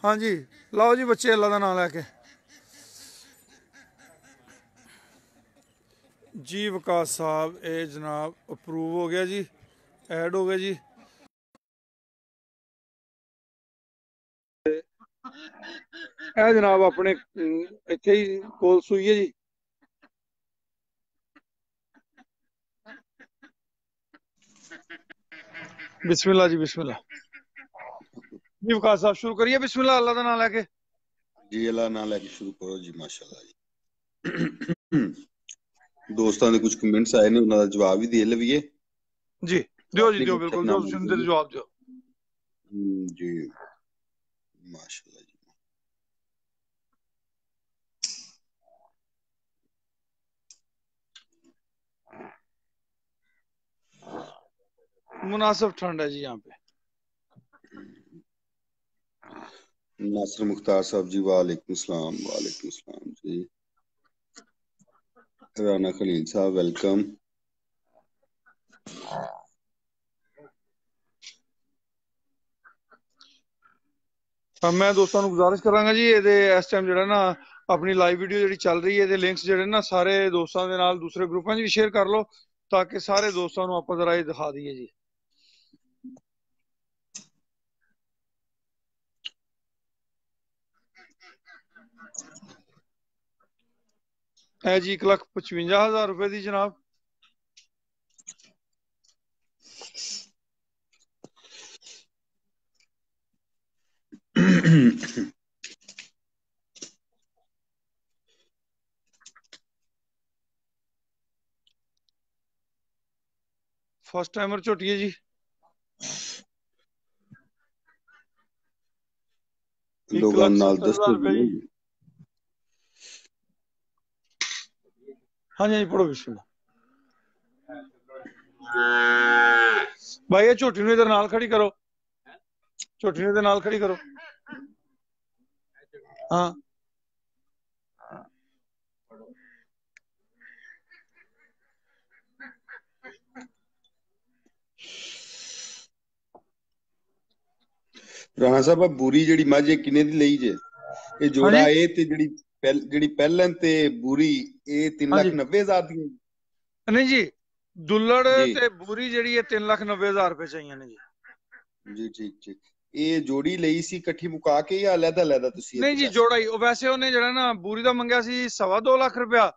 [SPEAKER 1] ਹਾਂਜੀ ਲਓ ਜੀ ਬੱਚੇ ਅੱਲਾ ਦਾ ਨਾਮ ਲੈ ਕੇ ਜੀ। ਵਿਕਾਸ ਸਾਹਿਬ ਇਹ ਜਨਾਬ ਅਪਰੂਵ ਹੋ ਗਿਆ ਜੀ, ਐਡ ਹੋ ਗਿਆ ਜੀ। ਇਹ ਜਨਾਬ ਆਪਣੇ ਇੱਥੇ ਹੀ ਕੋਲ ਸੂਈ ਹੈ ਜੀ। बिस्मिल्लाह जी बिस्मिल्लाह जी। विकास साहब शुरू करिए बिस्मिल्लाह अल्लाह का नाम लेके
[SPEAKER 2] जी। अल्लाह नाम लेके शुरू करो जी। माशाअल्लाह जी। ਦੋਸਤਾਂ ਦੇ ਕੁਝ ਕਮੈਂਟਸ ਆਏ ਨੇ, ਉਹਨਾਂ ਦਾ ਜਵਾਬ ਵੀ ਦੇ ਲਈਏ
[SPEAKER 1] ਜੀ। ਦਿਓ ਜੀ ਦਿਓ, ਬਿਲਕੁਲ ਦਿਓ, ਸੁਣਦੇ ਜਵਾਬ ਦਿਓ
[SPEAKER 2] ਜੀ। ਮਾਸ਼ਾਅल्लाह ਜੀ।
[SPEAKER 1] मुनासिब ठंड है जी यहाँ पे।
[SPEAKER 2] नासिर मुख्तार साहब जी वालेकुम सलाम। वालेकुम सलाम जी। राना खलील साहब वेलकम।
[SPEAKER 1] मैं दोस्तों को गुजारिश करांगा जी इस टाइम जो ना अपनी लाइव वीडियो जी चल रही है लिंक्स जो ना सारे दोस्तों के नाल दूसरे ग्रुपों भी शेयर कर लो ताकि सारे दोस्तों को आप जरा दिखा दीए जी। है जी 1,55,000 रुपए की जनाब। फर्स्ट टाइमर झोटी है जी।
[SPEAKER 2] लोगों नाल दस्तो जी।
[SPEAKER 1] हाँ जी पढ़ो बिस्मिल्लाह भाई। ये झोटी इधर नाल खड़ी करो, झोटी इधर नाल खड़ी करो। हाँ
[SPEAKER 2] ਰਾਣਾ ਸਾਹਿਬ ਬੂਰੀ ਜਿਹੜੀ ਮੱਝ ਕਿੰਨੇ ਦੀ ਲਈ ਜੇ? ਇਹ ਜੋੜਾ ਏ ਤੇ ਜਿਹੜੀ ਜਿਹੜੀ ਪਹਿਲਨ ਤੇ ਬੂਰੀ ਇਹ 3,90,000 ਦੀ
[SPEAKER 1] ਨਹੀਂ ਜੀ, ਦੁੱਲੜ
[SPEAKER 2] ਜੀ
[SPEAKER 1] ਤੇ ਬੂਰੀ ਜਿਹੜੀ ਹੈ 3,90,000 ਰੁਪਏ ਚਾਹੀਏ ਨੇ ਜੀ।
[SPEAKER 2] ਜੀ ਠੀਕ ਠੀਕ। ਇਹ ਜੋੜੀ ਲਈ ਸੀ ਇਕੱਠੀ ਮੁਕਾ ਕੇ ਜਾਂ ਅਲੱਗ-ਅਲੱਗ ਤੁਸੀਂ?
[SPEAKER 1] ਨਹੀਂ ਜੀ, ਜੋੜਾ ਹੀ। ਉਹ ਵੈਸੇ ਉਹਨੇ ਜਿਹੜਾ ਨਾ ਬੂਰੀ ਦਾ ਮੰਗਿਆ ਸੀ 2.25 ਲੱਖ ਰੁਪਇਆ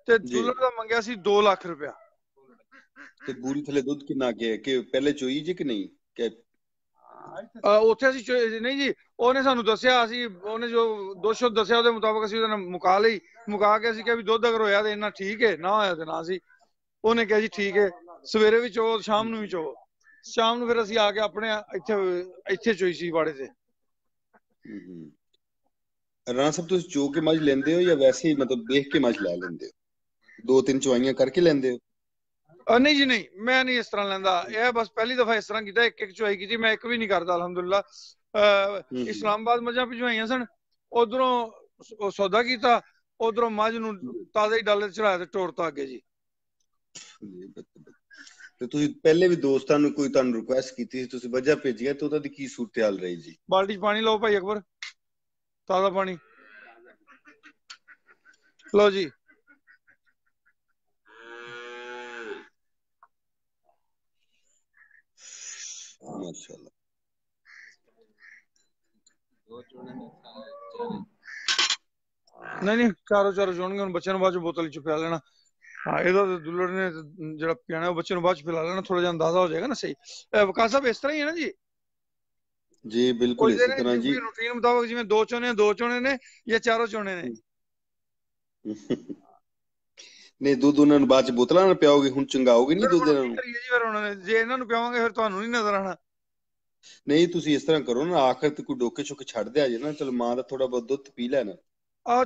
[SPEAKER 1] ਤੇ ਦੁੱਲੜ ਦਾ ਮੰਗਿਆ ਸੀ 2 ਲੱਖ ਰੁਪਇਆ।
[SPEAKER 2] ਤੇ ਬੂਰੀ ਥਲੇ ਦੁੱਧ ਕਿੰਨਾ ਗਿਆ ਕਿ ਪਹਿਲੇ ਚੋਈ ਜੀ ਕਿ ਨਹੀਂ ਕਿ
[SPEAKER 1] ਉੱਥੇ ਅਸੀਂ ਨਹੀਂ ਜੀ, ਉਹਨੇ ਸਾਨੂੰ ਦੱਸਿਆ, ਅਸੀਂ ਉਹਨੇ ਜੋ ਦੋਸ਼ੋ ਦੱਸਿਆ ਉਹਦੇ ਮੁਤਾਬਕ ਅਸੀਂ ਉਹਦੇ ਨਾਲ ਮੁਕਾ ਲਈ। ਮੁਕਾ ਕੇ ਅਸੀਂ ਕਿਹਾ ਵੀ ਦੁੱਧ ਅਗਰ ਹੋਇਆ ਤੇ ਇੰਨਾ ਠੀਕ ਹੈ, ਨਾ ਹੋਇਆ ਤੇ ਨਾ ਸੀ। ਉਹਨੇ ਕਿਹਾ ਜੀ ਠੀਕ ਹੈ, ਸਵੇਰੇ ਵੀ ਚੋ ਸ਼ਾਮ ਨੂੰ ਵੀ ਚੋ। ਸ਼ਾਮ ਨੂੰ ਫਿਰ ਅਸੀਂ ਆ ਕੇ ਆਪਣੇ ਇੱਥੇ ਚੋਈ ਸੀ ਵਾੜੇ ਤੇ।
[SPEAKER 2] ਰਾਣਾ ਸਾਹਿਬ ਤੁਸੀਂ ਚੋ ਕੇ ਮੱਝ ਲੈਂਦੇ ਹੋ ਜਾਂ ਵੈਸੇ ਹੀ ਮਤਲਬ ਦੇਖ ਕੇ ਮੱਝ ਲੈ ਲੈਂਦੇ ਹੋ? 2-3 ਚਵਾਈਆਂ ਕਰਕੇ ਲੈਂਦੇ ਹੋ?
[SPEAKER 1] ਨਹੀਂ ਜੀ ਨਹੀਂ, ਮੈਂ ਨਹੀਂ ਇਸ ਤਰ੍ਹਾਂ ਲੈਂਦਾ। ਇਹ ਬਸ ਪਹਿਲੀ ਦਫਾ ਇਸ ਤਰ੍ਹਾਂ ਕੀਤਾ, ਇੱਕ ਚੁਆਈ ਕੀਤੀ। ਮੈਂ ਇੱਕ ਵੀ ਨਹੀਂ ਕਰਦਾ ਅਲਹਮਦੁਲਿਲਾ। ਇਸਲਾਮਾਬਾਦ ਮੱਝਾਂ ਭਿਜਵਾਈਆਂ ਸਨ, ਉਧਰੋਂ ਸੌਦਾ ਕੀਤਾ, ਉਧਰੋਂ ਮੱਝ ਨੂੰ ਤਾਜ਼ਾ ਹੀ ਡਾਲੇ ਚੜਾਇਆ ਤੇ ਤੋੜਤਾ ਅੱਗੇ ਜੀ।
[SPEAKER 2] ਤੇ ਤੁਸੀਂ ਪਹਿਲੇ ਵੀ ਦੋਸਤਾਂ ਨੂੰ ਕੋਈ ਤੁਹਾਨੂੰ ਰਿਕੁਐਸਟ ਕੀਤੀ ਸੀ, ਤੁਸੀਂ ਵਜ੍ਹਾ ਭੇਜਿਆ ਤੇ ਉਹਦਾ ਦੀ ਕੀ ਸੂਰਤ-ਹਾਲ ਰਹੀ ਜੀ?
[SPEAKER 1] ਬਾਲਟੀ 'ਚ ਪਾਣੀ ਲਓ ਭਾਈ ਅਕਬਰ, ਤਾਜ਼ਾ ਪਾਣੀ ਲਓ ਜੀ।
[SPEAKER 2] ਮਾਸ਼ਾਅੱਲਾ।
[SPEAKER 1] ਨਹੀਂ ਚਾਰੋ ਚੋਣਗੇ। ਹੁਣ ਬੱਚਿਆਂ ਨੂੰ ਬਾਅਦ ਚ ਬੋਤਲ ਚ ਪਿਲਾ ਲੈਣਾ। ਹਾਂ, ਇਹਦਾ ਦੁੱਲੜ ਨੇ ਜਿਹੜਾ ਪਿਆਣਾ ਉਹ ਬੱਚੇ ਨੂੰ ਬਾਅਦ ਚ ਪਿਲਾ ਲੈਣਾ, ਥੋੜਾ ਜਿਹਾ ਅੰਦਾਜ਼ਾ ਹੋ ਜਾਏਗਾ ਨਾ ਸਹੀ। ਵਕਾਸ ਸਾਹਿਬ ਇਸ ਤਰ੍ਹਾਂ ਹੀ ਹੈ ਨਾ ਜੀ?
[SPEAKER 2] ਜੀ ਬਿਲਕੁਲ ਇਸੇ ਤਰ੍ਹਾਂ ਜੀ।
[SPEAKER 1] ਰੂਟੀਨ ਮੁਤਾਬਕ ਜਿਵੇਂ ਦੋ ਚੋਣੇ ਨੇ ਜਾਂ ਚਾਰੋਂ ਚੋਣੇ ਨੇ?
[SPEAKER 2] ਨਹੀਂ, ਦੁੱਧ ਉਹਨਾਂ ਨੂੰ ਬਾਅਦ ਚ ਬੋਤਲਾਂ ਨਾਲ ਪਿਆਓਗੇ, ਹੁਣ ਚੰਗਾਓਗੇ ਨਹੀਂ ਦੁੱਧ ਇਹਨਾਂ ਨੂੰ?
[SPEAKER 1] ਜੇ ਇਹਨਾਂ ਨੂੰ ਪਿਆਵਾਂਗੇ ਫਿਰ ਤੁਹਾਨੂੰ ਨਹੀਂ ਨਜ਼ਰ ਆਣਾ।
[SPEAKER 2] ਨਹੀਂ, ਤੁਸੀਂ ਇਸ ਤਰ੍ਹਾਂ ਕਰੋ ਨਾ, ਆਖਰ ਤੇ ਕੋਈ ਡੋਕੇ ਛੋਕੇ ਛੱਡ ਦਿਆ ਜੇ ਨਾ, ਚਲੋ ਮਾਂ ਦਾ ਥੋੜਾ ਬਹੁਤ ਦੁੱਧ ਪੀ ਲੈਣਾ।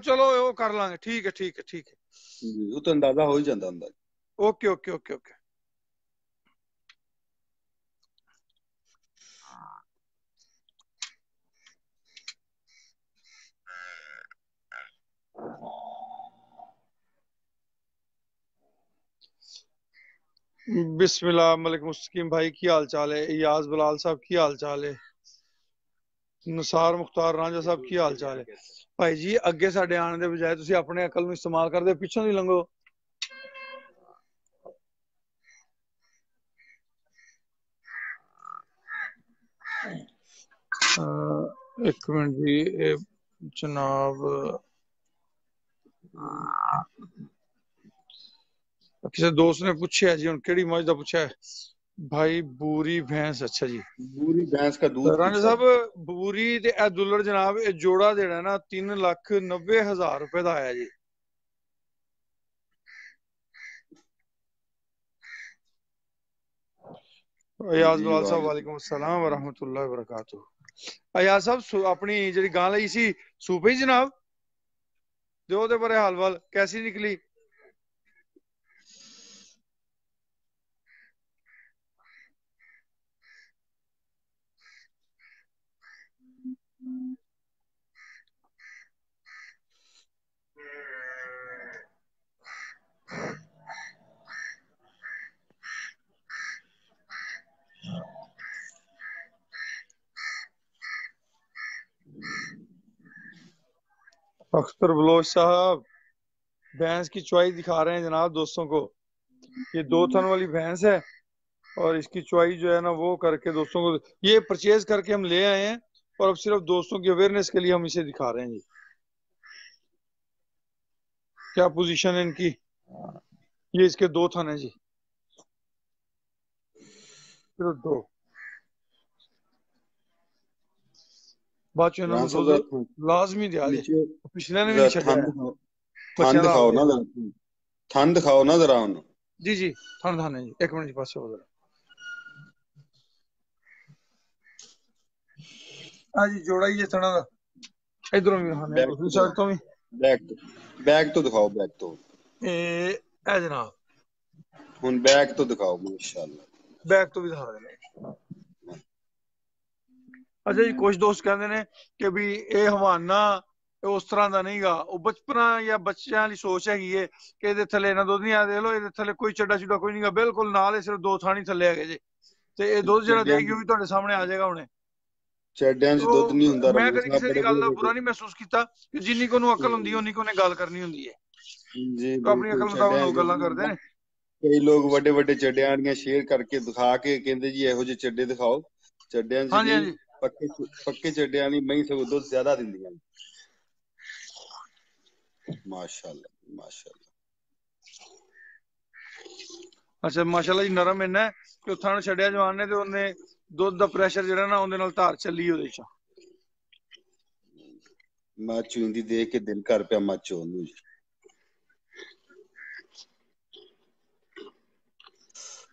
[SPEAKER 1] ਚਲੋ ਉਹ ਕਰ ਲਾਂਗੇ। ਠੀਕ ਹੈ ਠੀਕ ਹੈ ਠੀਕ ਹੈ
[SPEAKER 2] ਜੀ, ਉਹ ਤਾਂ ਅੰਦਾਜ਼ਾ ਹੋ ਹੀ ਜਾਂਦਾ ਹੁੰਦਾ।
[SPEAKER 1] Okay okay okay okay. बिस्मिल्लाह। मलिक मुस्तकीम भाई की हाल चाल है? इयाज बलाल साहब की हाल चाल है? नसार मुख्तार रांझा साहब की हाल चाल है? भाई जी अगे साडे आने दे बजाय तुसी अपने अकल नूं इस्तेमाल करदे पिछों दी लंघो। एक मिनट जी जनाब, किसी दोस्त ने पूछा जी, हम केड़ी मौज दा पूछा है भाई? बूरी भैंस। अच्छा जी,
[SPEAKER 2] बूरी भैंस का दूध।
[SPEAKER 1] राणा साहब बूरी ते ए दुल्लड़ जनाब ये जोड़ा जेड़ा ना 3,90,000 रुपए दा आया जी। अयाज बलाल साहब वालेकुम अस्सलाम व रहमतुल्लाहि व बरकातुहू। अयाज साहब अपनी जेड़ी गां लई सी सूप ही जनाब दे ओदे बारे हाल वाल कैसी निकली? अख्तर बलोच साहब भैंस की चुआई दिखा रहे हैं जनाब दोस्तों को। ये 2 थन वाली भैंस है और इसकी चुआई जो है ना वो करके दोस्तों को ये परचेज करके हम ले आए हैं और अब सिर्फ दोस्तों की अवेयरनेस के लिए हम इसे दिखा रहे हैं जी। क्या पोजीशन है इनकी? ये इसके 2 थन है जी, सिर्फ 2। बाचो लाजमी दिया पिछले ने भी छड्या।
[SPEAKER 2] थन दिखाओ ना, थन दिखाओ ना जरा उन्हें।
[SPEAKER 1] जी जी थन है जी, एक मिनट जी पास हो जरा। हाँ जी जोड़ा ही है थना दा। इधरों भी दिखाने दूसरी साइड तो भी।
[SPEAKER 2] बैक तो दिखाओ, बैक तो
[SPEAKER 1] ए जनाब
[SPEAKER 2] हुन बैक तो दिखाओ माशाल्लाह।
[SPEAKER 1] बैक तो भी दिखा देना। अच्छा जी, कुछ दोस्त कहते हैं कि भी ये हवाना उस तरह का नहीं गा, वो बचपना या बच्चों वाली सोच हैगी है कि ये थले इन्ना दुध नहीं आ, देख लो ये थले कोई चड्डा चुड्डा कोई नहीं गा, बिल्कुल नाल सिर्फ 2 थानी थले है जी। ते ये दुध जेड़ा देगी वो भी तुहाडे सामने आ जाएगा हुणे।
[SPEAKER 2] ਚੱਡਿਆਂ 'ਚ ਦੁੱਧ ਨਹੀਂ ਹੁੰਦਾ
[SPEAKER 1] ਮੈਂ
[SPEAKER 2] ਰਮਨ
[SPEAKER 1] ਕਦੇ
[SPEAKER 2] ਸਾਹਿਬ,
[SPEAKER 1] ਕਿਸੇ
[SPEAKER 2] ਬੜੇ
[SPEAKER 1] ਦੀ ਗੱਲ ਦਾ
[SPEAKER 2] ਬੜੇ
[SPEAKER 1] ਬੁਰਾ ਨਹੀਂ ਮਹਿਸੂਸ ਕੀਤਾ ਕਿ ਜਿੰਨੀ ਕੋ ਨੂੰ ਅਕਲ ਹੁੰਦੀ ਹੈ ਉਨੀ ਕੋ ਨੇ ਗੱਲ ਕਰਨੀ ਹੁੰਦੀ ਹੈ,
[SPEAKER 2] ਜੀ
[SPEAKER 1] तो अपनी
[SPEAKER 2] ਬਿਲਕੁਲ।
[SPEAKER 1] अकल मुताबिक
[SPEAKER 2] ਚੱਡਿਆਂ
[SPEAKER 1] लोग
[SPEAKER 2] 'ਚ
[SPEAKER 1] गल्लां
[SPEAKER 2] ਨਹੀਂ
[SPEAKER 1] करते
[SPEAKER 2] ਹੁੰਦਾ।
[SPEAKER 1] ने।
[SPEAKER 2] ਕਈ ਲੋਕ ਵੱਡੇ ਵੱਡੇ ਚੱਡਿਆਂ ਵਾਲੀਆਂ ਸ਼ੇਅਰ ਕਰਕੇ ਦਿਖਾ ਕੇ ਕਹਿੰਦੇ ਜੀ ਇਹੋ ਜਿਹੇ ਚੱਡੇ ਦਿਖਾਓ। ਚੱਡਿਆਂ 'ਚ
[SPEAKER 1] हाँ जी हाँ
[SPEAKER 2] ਨਹੀਂ,
[SPEAKER 1] जी।
[SPEAKER 2] ਪੱਕੇ ਪੱਕੇ ਚੱਡਿਆਂ ਵਾਲੀ ਮਹੀਂ ਸਗੋਂ ਦੁੱਧ ਜ਼ਿਆਦਾ ਦਿੰਦੀਆਂ ਨੇ। ਮਾਸ਼ਾਅੱਲਾ ਮਾਸ਼ਾਅੱਲਾ।
[SPEAKER 1] अच्छा माशाल्लाह जी, नरम इन्ना है कि ਉਹ ਥਣ ਛੱਡਿਆ ਜਵਾਨ ਨੇ ਤੇ ਉਹਨੇ ਦੁੱਧ ਦਾ ਪ੍ਰੈਸ਼ਰ ਜਿਹੜਾ ਨਾ ਉਹਦੇ ਨਾਲ ਧਾਰ ਚੱਲੀ ਉਹਦੇ ਚ।
[SPEAKER 2] ਮੱਝ ਚੂੰਦੀ ਦੇਖ ਕੇ ਦਿਲ ਕਰ ਪਿਆ ਮੱਝ ਚੋਣ ਨੂੰ ਜੀ।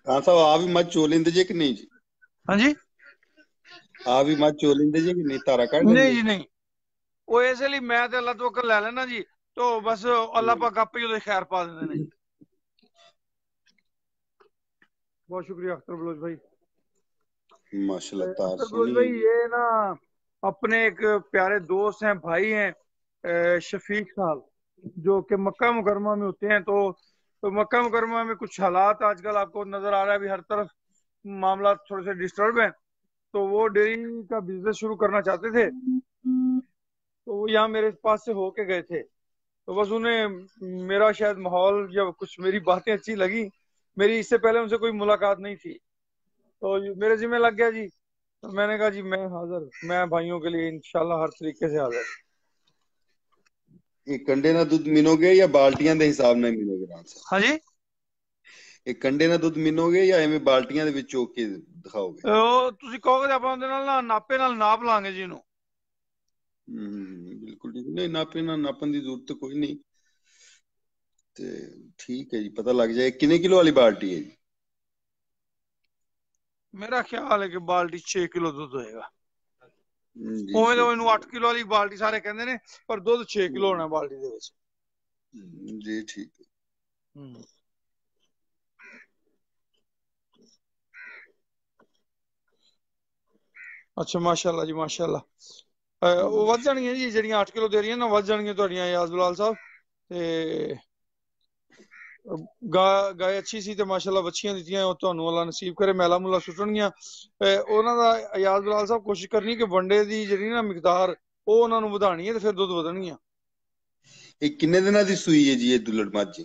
[SPEAKER 2] ਖਾਨ ਸਾਹਿਬ ਆ ਵੀ ਮੱਝ ਚੋ ਲੈਂਦੇ ਜੇ ਕਿ ਨਹੀਂ ਜੀ?
[SPEAKER 1] हाँ जी
[SPEAKER 2] ਆ ਵੀ ਮੱਝ ਚੋ ਲੈਂਦੇ ਜੇ ਕਿ ਨਹੀਂ, ਧਾਰਾ ਕੱਢ
[SPEAKER 1] नहीं
[SPEAKER 2] ਲੈਂਦੇ?
[SPEAKER 1] जी नहीं, वो ऐसे लिए मैं तो अल्लाह तवक्कल ले लेना जी, तो बस अल्लाह पाक आपे ही ਉਹਦੇ खैर पा देते हैं जी। बहुत शुक्रिया अख्तर बलोच भाई।
[SPEAKER 2] माशाल्लाह तार
[SPEAKER 1] अख्तर बलोच
[SPEAKER 2] सोनी है
[SPEAKER 1] भाई
[SPEAKER 2] जी।
[SPEAKER 1] ये ना अपने एक प्यारे दोस्त हैं, भाई हैं शफीक साहब, जो कि मक्का मुकरमा में होते हैं। तो मक्का मुकरमा में कुछ हालात आजकल आपको नजर आ रहा है, अभी हर तरफ मामला थोड़े से डिस्टर्ब है। तो वो डेयरी का बिजनेस शुरू करना चाहते थे, तो वो यहाँ मेरे पास से होके गए थे। तो बस उन्हें मेरा शायद माहौल या कुछ मेरी बातें अच्छी लगी, मेरी इससे पहले उनसे कोई मुलाकात नहीं थी, तो मेरे जिम्मे लग गया जी। तो मैंने कहा जी मैं हाजिर, मैं भाइयों के लिए इंशाल्लाह हर तरीके से हाजिर।
[SPEAKER 2] ਇਹ ਕੰਡੇ ਨਾਲ ਦੁੱਧ ਮਿਨੋਗੇ ਜਾਂ ਬਾਲਟੀਆਂ ਦੇ ਹਿਸਾਬ ਨਾਲ ਮਿਨੋਗੇ ਰਾਮ ਸਾਹਿਬ?
[SPEAKER 1] हाँ जी,
[SPEAKER 2] ਇਹ ਕੰਡੇ ਨਾਲ ਦੁੱਧ ਮਿਨੋਗੇ ਜਾਂ ਐਵੇਂ ਬਾਲਟੀਆਂ ਦੇ ਵਿੱਚ ਚੋਕ ਕੇ ਦਿਖਾਓਗੇ?
[SPEAKER 1] ਉਹ ਤੁਸੀਂ ਕਹੋਗੇ ਤਾਂ ਆਪਾਂ ਉਹਦੇ ਨਾਲ ਨਾ ਨਾਪੇ ਨਾਲ ਨਾਪ ਲਾਂਗੇ ਜੀ ਇਹਨੂੰ।
[SPEAKER 2] ਬਿਲਕੁਲ ਠੀਕ। ਨਹੀਂ ਨਾਪੇ ਨਾਲ ਨਾਪਣ ਦੀ ਜ਼ਰੂਰਤ ਕੋਈ ਨਹੀਂ, ਤੇ ਠੀਕ ਹੈ ਜੀ, ਪਤਾ ਲੱਗ ਜਾਏ। ਕਿੰਨੇ ਕਿਲੋ ਵਾਲੀ ਬਾਲਟੀ ਹੈ ਜੀ?
[SPEAKER 1] मेरा ख्याल है कि बाल्टी 6 किलो दुध होएगा।
[SPEAKER 2] ਜੀ
[SPEAKER 1] ਉਵੇਂ ਤਾਂ
[SPEAKER 2] 6
[SPEAKER 1] ਇਹਨੂੰ 8
[SPEAKER 2] ਕਿਲੋ
[SPEAKER 1] ਕਿਲੋ ਵਾਲੀ ਬਾਲਟੀ ਸਾਰੇ ਕਹਿੰਦੇ ਨੇ, ਪਰ ਦੁੱਧ 6 ਕਿਲੋ ਹੋਣਾ ਬਾਲਟੀ ਦੇ ਵਿੱਚ।
[SPEAKER 2] ਜੀ ਠੀਕ ਹੈ।
[SPEAKER 1] ਅੱਛਾ ਮਾਸ਼ਾਅੱਲਾ ਜੀ ਮਾਸ਼ਾਅੱਲਾ। ਉਹ ਵੱਧ ਜਾਣਗੀਆਂ ਜੀ ਜਿਹੜੀਆਂ 8 ਕਿਲੋ ਦੇ ਰਹੀਆਂ ਨਾ, ਵੱਧ ਜਾਣਗੀਆਂ ਤੁਹਾਡੀਆਂ ਯਾਦ ਬਲਾਲ ਸਾਹਿਬ। ਤੇ ਗਾय ਅੱਛੀ ਸੀ ਤੇ ਮਾਸ਼ਾਅੱਲਾ ਬੱਚੀਆਂ ਦਿੱਤੀਆਂ, ਉਹ ਤੁਹਾਨੂੰ ਅੱਲਾ ਨਸੀਬ ਕਰੇ, ਮੈਲਾ ਮੁਲਾ ਸੁੱਟਣਗੀਆਂ। ਉਹਨਾਂ ਦਾ ਯਾਦ ਬਲਾਲ ਸਾਹਿਬ ਕੋਸ਼ਿਸ਼ ਕਰਨੀ ਕਿ ਵੰਡੇ ਦੀ ਜਿਹੜੀ ਨਾ ਮਿਕਦਾਰ ਉਹ ਉਹਨਾਂ ਨੂੰ ਵਧਾਣੀ ਹੈ, ਤੇ ਫਿਰ ਦੁੱਧ ਵਧਣਗੀਆਂ।
[SPEAKER 2] ਇਹ ਕਿੰਨੇ ਦਿਨਾਂ ਦੀ ਸੂਈ ਹੈ ਜੀ ਇਹ ਦੁੱਲੜ ਮੱਝ?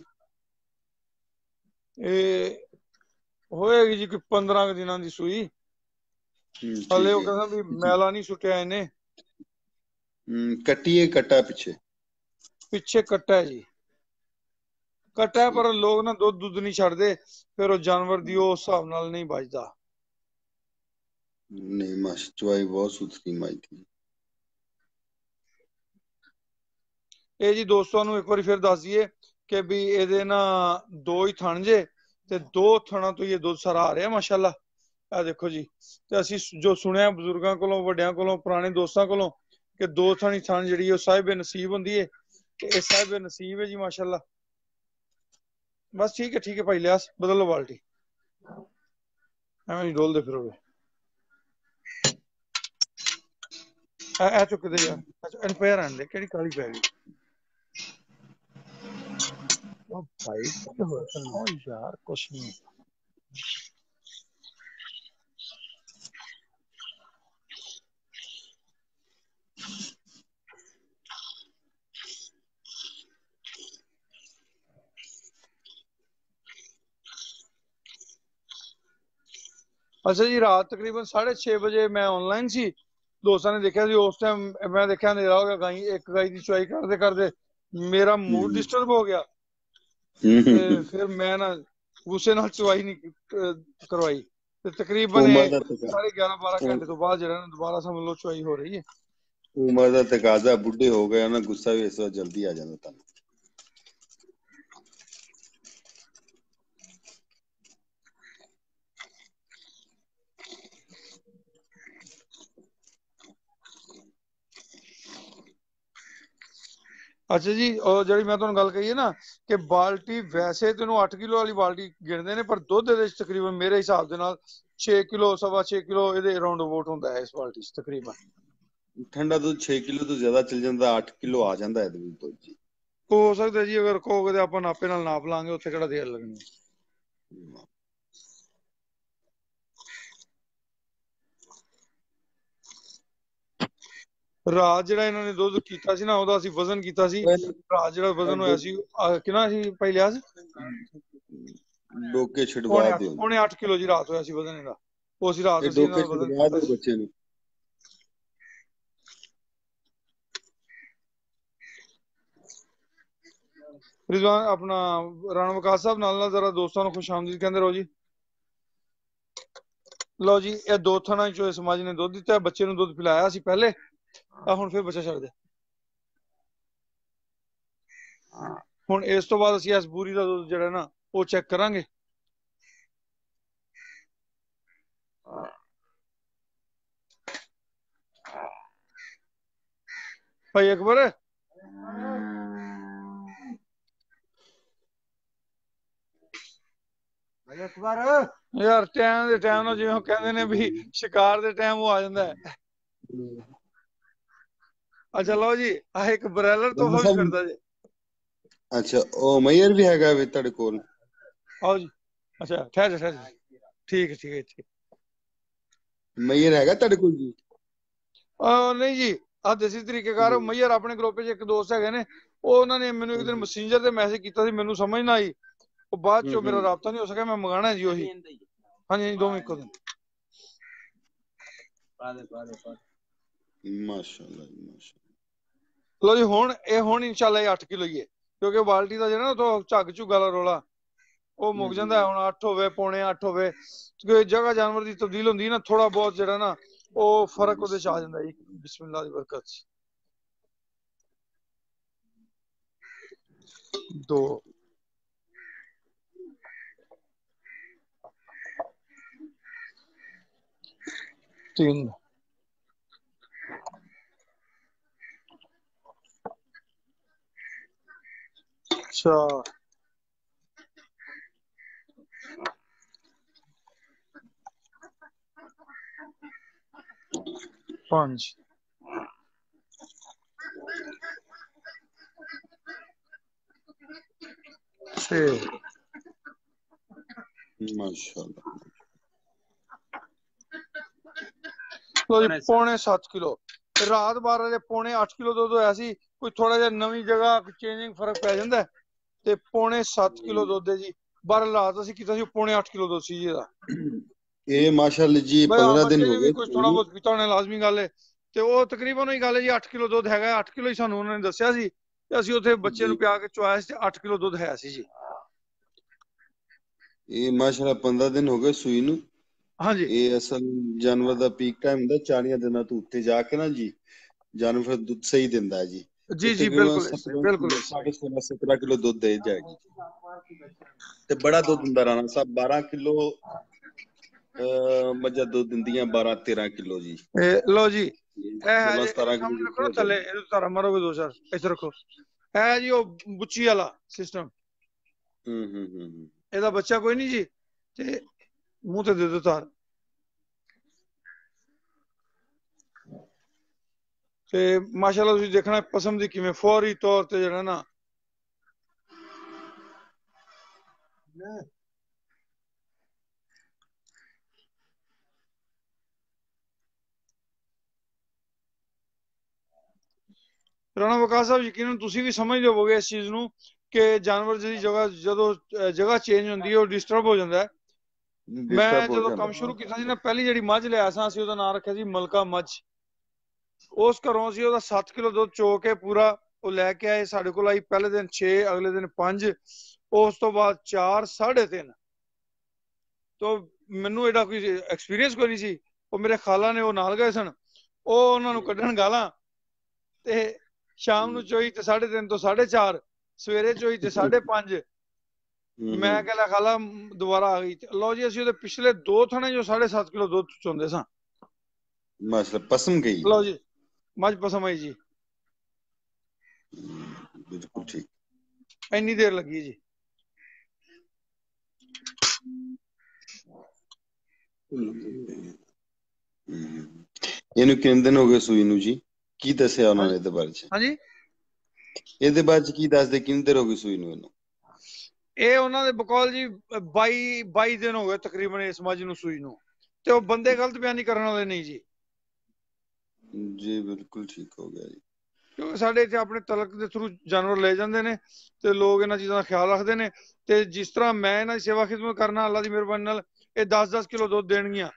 [SPEAKER 1] ਇਹ ਹੋਏਗੀ ਜੀ ਕੋਈ 15 ਦਿਨਾਂ ਦੀ ਸੂਈ। ਹਲੇ ਉਹ ਕਹਿੰਦਾ ਵੀ ਮੈਲਾ ਨਹੀਂ ਸੁੱਟਿਆ ਇਹਨੇ।
[SPEAKER 2] ਕੱਟੀ ਹੈ ਕੱਟਾ ਪਿੱਛੇ?
[SPEAKER 1] ਪਿੱਛੇ ਕੱਟਾ ਜੀ, ਕੱਟਾ, ਪਰ ਲੋਕ ਨਾ ਦੁੱਧ ਨਹੀਂ ਛੱਡਦੇ, ਫਿਰ ਉਹ ਜਾਨਵਰ ਦੀ ਉਹ ਹਿਸਾਬ ਨਾਲ ਨਹੀਂ ਬਚਦਾ।
[SPEAKER 2] ਨਹੀਂ ਮਾਸ਼ ਚਵਾਈ ਬਹੁਤ ਸੁਥਰੀ ਮੱਝ ਦੀ।
[SPEAKER 1] ਇਹ ਜੀ ਦੋਸਤਾਂ ਨੂੰ ਇੱਕ ਵਾਰੀ ਫਿਰ ਦੱਸ ਦਈਏ ਕਿ ਵੀ ਇਹਦੇ ਨਾ 2 ਹੀ ਥਣ ਜੇ, ਤੇ 2 ਥਣਾਂ ਤੋਂ ਇਹ ਦੁੱਧ ਸਾਰਾ ਆ ਰਿਹਾ ਮਾਸ਼ਾਅੱਲਾ। ਇਹ ਦੇਖੋ ਜੀ, ਤੇ ਅਸੀਂ ਜੋ ਸੁਣਿਆ ਬਜ਼ੁਰਗਾਂ ਕੋਲੋਂ, ਵੱਡਿਆਂ ਕੋਲੋਂ, ਪੁਰਾਣੇ ਦੋਸਤਾਂ ਕੋਲੋਂ ਕਿ 2 ਥਣੀ ਥਣ ਜਿਹੜੀ ਉਹ ਸਾਹਿਬ ਨਸੀਬ ਹੁੰਦੀ ਹੈ, ਤੇ ਇਹ ਸਾਹਿਬ ਨਸੀਬ ਹੈ ਜੀ ਮਾਸ਼ਾਅੱਲਾ। बस ठीक है भाई लियास, बदल लो बाल्टी, एवें डोलते फिरोगे। ए चुक दे यार, अच्छा इन पे रहने दे, केड़ी काली पै गई। ओ भाई क्या हो रहा है यार, कुछ नहीं। अच्छा जी, रात तकरीबन 6:30 बजे मैं ऑनलाइन सी, दोस्तों ने देखा जी, उस टाइम मैं देखा अंधेरा हो गया, गाई एक गाई की चुआई करते करते मेरा मूड डिस्टर्ब हो गया, ते फिर मैं ना गुस्से नाल चुआई नहीं करवाई, ते तकरीबन 11:30-12 घंटे तो बाद जो दोबारा समझ लो चुआई हो रही है।
[SPEAKER 2] ਉਮਰ ਦਾ ਤਕਾਜ਼ਾ, ਬੁੱਢੇ ਹੋ ਗਏ ਨਾ, ਗੁੱਸਾ ਵੀ ਇਸ ਵਾਰ ਜਲਦੀ ਆ ਜਾਂਦਾ ਤੁਹਾਨੂੰ।
[SPEAKER 1] अच्छा जी, और जी मैं तुहानू गल कही है ना कि बाल्टी वैसे तेन 8 किलो वाली बाल्टी गिनते हैं, पर दुध तकरीबन मेरे हिसाब के 6 किलो 6.25 किलो ये राउंड अबाउट होंदा है इस बाल्टी तकरीबन।
[SPEAKER 2] ठंडा दूध 6 किलो तो ज्यादा चल जाता, 8 किलो आ जाता है दूध जी।
[SPEAKER 1] हो सकता है जी, अगर कहोगे तो आप नापे नाल नाप लांगे, उत्थे किहड़ा देर लगनी। ਰਾਤ ਜਿਹੜਾ ਇਹਨਾਂ ਨੇ ਦੁੱਧ ਕੀਤਾ ਸੀ ਨਾ, ਉਹਦਾ ਅਸੀਂ ਵਜ਼ਨ ਕੀਤਾ ਸੀ। ਰਾਤ ਜਿਹੜਾ ਵਜ਼ਨ ਹੋਇਆ ਸੀ ਕਿੰਨਾ ਸੀ ਭਾਈ ਲਿਆਜ਼?
[SPEAKER 2] ਡੋਕੇ ਛਡਵਾ ਦਿਓ।
[SPEAKER 1] ਪੌਣੇ 8 ਕਿਲੋ ਜੀ ਰਾਤ ਹੋਇਆ ਸੀ ਵਜ਼ਨ ਇਹਦਾ। ਉਹ ਅਸੀਂ ਰਾਤ ਅਸੀਂ
[SPEAKER 2] ਡੋਕੇ
[SPEAKER 1] ਇਹਨਾਂ ਦਾ ਵਜ਼ਨ
[SPEAKER 2] ਛਡਵਾ
[SPEAKER 1] ਕੀਤਾ
[SPEAKER 2] ਦਿਓ
[SPEAKER 1] ਸੀ।
[SPEAKER 2] ਬੱਚੇ ਨੂੰ।
[SPEAKER 1] ਰਿਜ਼ਵਾਨ ਆਪਣਾ ਰਾਣਾ ਵਕਾਸ ਸਾਹਿਬ ਨਾਲ ਜ਼ਰਾ ਦੋਸਤਾਂ ਨੂੰ ਖੁਸ਼ ਆਮਦੀਦ ਕਹਿੰਦੇ ਰਹੋ ਜੀ। ਲਓ ਜੀ, ਇਹ 2 ਥਣਾ ਚੋਂ ਇਸ ਮੱਝ ਨੇ ਦੁੱਧ ਦਿੱਤਾ। ਬੱਚੇ ਨੂੰ ਦੁੱਧ ਪਿਲਾਇਆ ਸੀ ਪਹਿਲੇ, ਹੁਣ ਫਿਰ ਬੱਚਾ ਛੱਡ ਦੇ। ਹੁਣ ਇਸ ਤੋਂ ਬਾਅਦ ਅਸੀਂ ਇਸ ਬੂਰੀ ਦਾ ਦੁੱਧ ਜਿਹੜਾ ਨਾ ਉਹ ਚੈੱਕ ਕਰਾਂਗੇ। ਭਾਈ ਅਕਬਰ ਯਾਰ ਟਾਈਮ ਦੇ ਟਾਈਮ ਨਾਲ ਜਿਵੇਂ ਕਹਿੰਦੇ ਨੇ ਵੀ ਸ਼ਿਕਾਰ ਦੇ ਟਾਈਮ ਉਹ ਆ ਜਾਂਦਾ ਹੈ। ਅੱਛਾ ਲਓ ਜੀ, ਆਹ ਇੱਕ ਬਰੈਲਰ ਤੋਹਫਾ ਵੀ ਕਰਦਾ ਜੀ।
[SPEAKER 2] ਅੱਛਾ, ਉਹ ਮਈਰ ਵੀ ਹੈਗਾ ਵੀ ਤੁਹਾਡੇ ਕੋਲ?
[SPEAKER 1] ਆਓ ਜੀ। ਅੱਛਾ ਠਹਿਰ ਜਾ ਠੀਕ ਹੈ ਠੀਕ ਹੈ ਠੀਕ।
[SPEAKER 2] ਮਈਰ ਹੈਗਾ ਤੁਹਾਡੇ ਕੋਲ ਜੀ?
[SPEAKER 1] ਨਹੀਂ ਜੀ, ਆਹ ਦੇਸੀ ਤਰੀਕੇਕਾਰ ਮਈਰ ਆਪਣੇ ਗਰੁੱਪ 'ਚ ਇੱਕ ਦੋਸਤ ਹੈਗੇ ਨੇ, ਉਹ ਉਹਨਾਂ ਨੇ ਮੈਨੂੰ ਇੱਕ ਦਿਨ ਮੈਸੇਂਜਰ ਤੇ ਮੈਸੇਜ ਕੀਤਾ ਸੀ, ਮੈਨੂੰ ਸਮਝ ਨਾ ਆਈ, ਉਹ ਬਾਅਦ ਚੋਂ ਮੇਰਾ ਰਾਬਤਾ ਨਹੀਂ ਹੋ ਸਕਿਆ। ਮੈਂ ਮੰਗਾਣਾ ਜੀ ਉਹੀ। ਹਾਂਜੀ ਦੋਵੇਂ ਇੱਕੋ ਦਿਨ।
[SPEAKER 2] ਮਾਸ਼ਾਅੱਲਾ ਮਾਸ਼ਾਅੱਲਾ।
[SPEAKER 1] ਲੋ ਜੀ, ਹੁਣ ਇਨਸ਼ਾਅੱਲਾ ਇਹ 8 ਕਿਲੋ ਹੀ ਹੈ, ਕਿਉਂਕਿ ਬਾਲਟੀ ਦਾ ਜਿਹੜਾ ਨਾ ਝੱਗ ਝੁੱਗਾ ਵਾਲਾ ਰੋਲਾ ਉਹ ਮੁੱਕ ਜਾਂਦਾ। ਹੁਣ 8 ਹੋਵੇ, ਪੌਣੇ 8 ਹੋਵੇ, ਕਿਉਂਕਿ ਜਗ੍ਹਾ ਜਾਨਵਰ ਦੀ ਤਬਦੀਲ ਹੁੰਦੀ ਨਾ, ਥੋੜਾ ਬਹੁਤ ਜਿਹੜਾ ਨਾ ਉਹ ਫਰਕ ਉਹਦੇ 'ਚ ਆ ਜਾਂਦਾ ਜੀ। ਬਿਸਮਿल्लाह ਦੀ ਬਰਕਤ। 2 3 4 5 6
[SPEAKER 2] ਮਾਸ਼ਾਅੱਲਾ।
[SPEAKER 1] ਲੋ ਜੀ, ਪੌਣੇ 7 ਕਿਲੋ। ਰਾਤ 12 ਦੇ ਪੌਣੇ 8 ਕਿਲੋ ਦੁੱਧ ਹੋਇਆ ਸੀ। ਕੋਈ ਥੋੜਾ ਜਿਹਾ ਨਵੀਂ ਜਗ੍ਹਾ ਚੇਂਜਿੰਗ ਫਰਕ ਪੈ ਜਾਂਦਾ ਤੇ ਪੌਣੇ 7 ਕਿਲੋ ਦੁੱਧ ਹੈ ਜੀ। 12 ਰਾਤ ਅਸੀਂ ਕੀਤਾ ਸੀ, ਪੌਣੇ 8 ਕਿਲੋ ਦੁੱਧ ਸੀ ਜੀ ਇਹਦਾ।
[SPEAKER 2] ਇਹ ਮਾਸ਼ਾਅੱਲਾ ਜੀ 15 ਦਿਨ ਹੋ ਗਏ।
[SPEAKER 1] ਕੁਝ ਥੋੜਾ ਬਹੁਤ ਪੀਤਾ ਹੋਣਾ, ਲਾਜ਼ਮੀ ਗੱਲ ਹੈ। ਤੇ ਉਹ ਤਕਰੀਬਨ ਉਹੀ ਗੱਲ ਹੈ ਜੀ, 8 ਕਿਲੋ ਦੁੱਧ ਹੈਗਾ। 8 ਕਿਲੋ ਹੀ ਸਾਨੂੰ ਉਹਨਾਂ ਨੇ ਦੱਸਿਆ ਸੀ ਤੇ ਅਸੀਂ ਉੱਥੇ ਬੱਚੇ ਨੂੰ ਪਿਆ ਕੇ ਚੁਆਇਆ ਸੀ ਤੇ 8 ਕਿਲੋ ਦੁੱਧ ਹੈ ਸੀ ਜੀ।
[SPEAKER 2] ਇਹ ਮਾਸ਼ਾਅੱਲਾ 15 ਦਿਨ ਹੋ ਗਏ ਸੂਈ ਨੂੰ।
[SPEAKER 1] ਹਾਂਜੀ,
[SPEAKER 2] ਇਹ ਅਸਲ ਜਾਨਵਰ ਦਾ ਪੀਕ ਟਾਈਮ ਹੁੰਦਾ 40 ਦਿਨਾਂ ਤੋਂ ਉੱਤੇ ਜਾ ਕੇ ਨਾ ਜੀ, ਜਾਨਵਰ ਦੁੱਧ ਸਹੀ ਦਿੰਦਾ ਹੈ ਜੀ।
[SPEAKER 1] ਜੀ ਜੀ ਬਿਲਕੁਲ ਬਿਲकुल।
[SPEAKER 2] 17 ਕਿਲੋ ਦੁੱਧ ਦੇ ਜਾਏਗੀ ਤੇ ਬੜਾ ਦੁੱਧ ਹੁੰਦਾ ਰਾਣਾ ਸਾਹਿਬ। 12 ਕਿਲੋ ਮੱਝਾਂ ਦੁੱਧ ਦਿੰਦੀਆਂ, 12-13 ਕਿਲੋ ਜੀ।
[SPEAKER 1] ਲੋ ਜੀ,
[SPEAKER 2] ਇਹ 17 ਕਿਲੋ
[SPEAKER 1] ਰੱਖੋ ਥੱਲੇ, ਇਹ ਤਾਰਾ ਮਾਰੋਗੇ 2 ਚਾਰ ਇੱਥੇ ਰੱਖੋ। ਇਹ ਜੀ ਉਹ ਬੁੱਚੀ ਵਾਲਾ ਸਿਸਟਮ। ਇਹਦਾ ਬੱਚਾ ਕੋਈ ਨਹੀਂ ਜੀ, ਤੇ ਮੂੰਹ ਤੇ ਦੇ ਦਿਓ ਤਾਰ। ਤੇ ਮਾਸ਼ਾਅੱਲਾ ਤੁਸੀਂ ਦੇਖਣਾ ਪਸੰਦ ਦੀ ਕਿਵੇਂ ਫੌਰੀ ਤੌਰ ਤੇ ਜਿਹੜਾ ਨਾ ਰਾਣਾ ਵਕਾਸ ਸਾਹਿਬ, ਯਕੀਨਨ ਤੁਸੀਂ ਵੀ ਸਮਝਦੇ ਹੋਵੋਗੇ ਇਸ ਚੀਜ਼ ਨੂੰ ਕਿ ਜਾਨਵਰ ਦੀ ਜਗ੍ਹਾ ਜਦੋਂ ਜਗ੍ਹਾ ਚੇਂਜ ਹੁੰਦੀ ਹੈ ਉਹ ਡਿਸਟਰਬ ਹੋ ਜਾਂਦਾ ਹੈ। ਮੈਂ ਜਦੋਂ ਕੰਮ ਸ਼ੁਰੂ ਕੀਤਾ ਸੀ ਨਾ, ਪਹਿਲੀ ਜਿਹੜੀ ਮੱਝ ਲਿਆ ਸਾਂ ਅਸੀਂ ਉਹਦਾ ਨਾਮ ਰੱਖਿਆ ਸੀ ਮਲਕਾ ਮੱਝ। ਉਸ ਘਰੋਂ ਅਸੀਂ ਉਹਦਾ 7 ਕਿਲੋ ਦੁੱਧ ਚੋ ਕੇ ਪੂਰਾ ਉਹ ਲੈ ਕੇ ਆਏ। ਸਾਡੇ ਕੋਲ ਆਈ ਪਹਿਲੇ ਦਿਨ 6, ਅਗਲੇ ਦਿਨ 5, ਉਸ ਤੋਂ ਬਾਅਦ 4, 3.5। ਤੋਂ ਮੈਨੂੰ ਇਹਦਾ ਕੋਈ ਐਕਸਪੀਰੀਅੰਸ ਕੋਈ ਨਹੀਂ ਸੀ। ਉਹ ਮੇਰੇ ਖਾਲਾ ਨੇ ਉਹ ਨਾਲ ਗਏ ਸਨ, ਉਹ ਉਹਨਾਂ ਨੂੰ ਕੱਢਣ ਗਾਲਾਂ, ਤੇ ਸ਼ਾਮ ਨੂੰ ਚੋਈ ਤੇ 3.5 ਤੋਂ 4.5, ਸਵੇਰੇ ਚੋਈ ਤੇ 5.5। ਮੈਂ ਕਹਿੰਦਾ ਖਾਲਾ ਦੁਬਾਰਾ ਆ ਗਈ। ਲਓ ਜੀ, ਅਸੀਂ ਉਹਦੇ ਪਿਛਲੇ 2 ਥਣੇ ਜੋ 7.5 ਕਿਲੋ ਦੁੱਧ ਚੋਂਦੇ ਸਾਂ।
[SPEAKER 2] ਮਤਲਬ ਪਸਮ ਗਈ।
[SPEAKER 1] ਲਓ ਜੀ, ਮੱਝ ਪਸਮ ਆਈ ਜੀ।
[SPEAKER 2] ਬਿਲਕੁਲ ਠੀਕ।
[SPEAKER 1] ਇੰਨੀ ਦੇਰ ਲੱਗੀ ਜੀ।
[SPEAKER 2] ਇਹਨੂੰ ਕਿੰਨੇ ਦਿਨ ਹੋ ਗਏ ਸੂਈ ਨੂੰ ਜੀ? ਕੀ ਦੱਸਿਆ ਉਹਨਾਂ ਨੇ ਇਹਦੇ ਬਾਰੇ ਚ?
[SPEAKER 1] ਹਾਂਜੀ,
[SPEAKER 2] ਇਹਦੇ ਬਾਰੇ ਚ ਕੀ ਦੱਸਦੇ, ਕਿੰਨੀ ਦੇਰ ਹੋ ਗਈ ਸੂਈ ਨੂੰ ਇਹਨੂੰ?
[SPEAKER 1] ਇਹ ਉਹਨਾਂ ਦੇ ਬਕੌਲ ਜੀ 22 ਦਿਨ ਹੋ ਗਏ ਤਕਰੀਬਨ ਇਸ ਮੱਝ ਨੂੰ ਸੂਈ ਨੂੰ। ਤੇ ਉਹ ਬੰਦੇ ਗਲਤ ਬਿਆਨੀ ਕਰਨ ਵਾਲੇ ਨਹੀਂ ਜੀ।
[SPEAKER 2] ਜੀ ਬਿਲਕੁਲ ਠੀਕ ਹੋ ਗਿਆ ਜੀ।
[SPEAKER 1] ਕਿਉਂਕਿ ਸਾਡੇ ਇੱਥੇ ਆਪਣੇ ਤਲਕ ਦੇ ਥਰੂ ਜਾਨਵਰ ਲੈ ਜਾਂਦੇ ਨੇ ਤੇ ਲੋਕ ਇਹਨਾਂ ਚੀਜ਼ਾਂ ਦਾ ਖਿਆਲ ਰੱਖਦੇ ਨੇ। ਤੇ ਜਿਸ ਤਰ੍ਹਾਂ ਮੈਂ ਇਹਨਾਂ ਦੀ ਸੇਵਾ ਖਿਦਮਤ ਕਰਨਾ, ਅੱਲਾ ਦੀ ਮਿਹਰਬਾਨੀ ਨਾਲ ਇਹ 10-10 ਕਿਲੋ ਦੁੱਧ ਦੇਣਗੀਆਂ।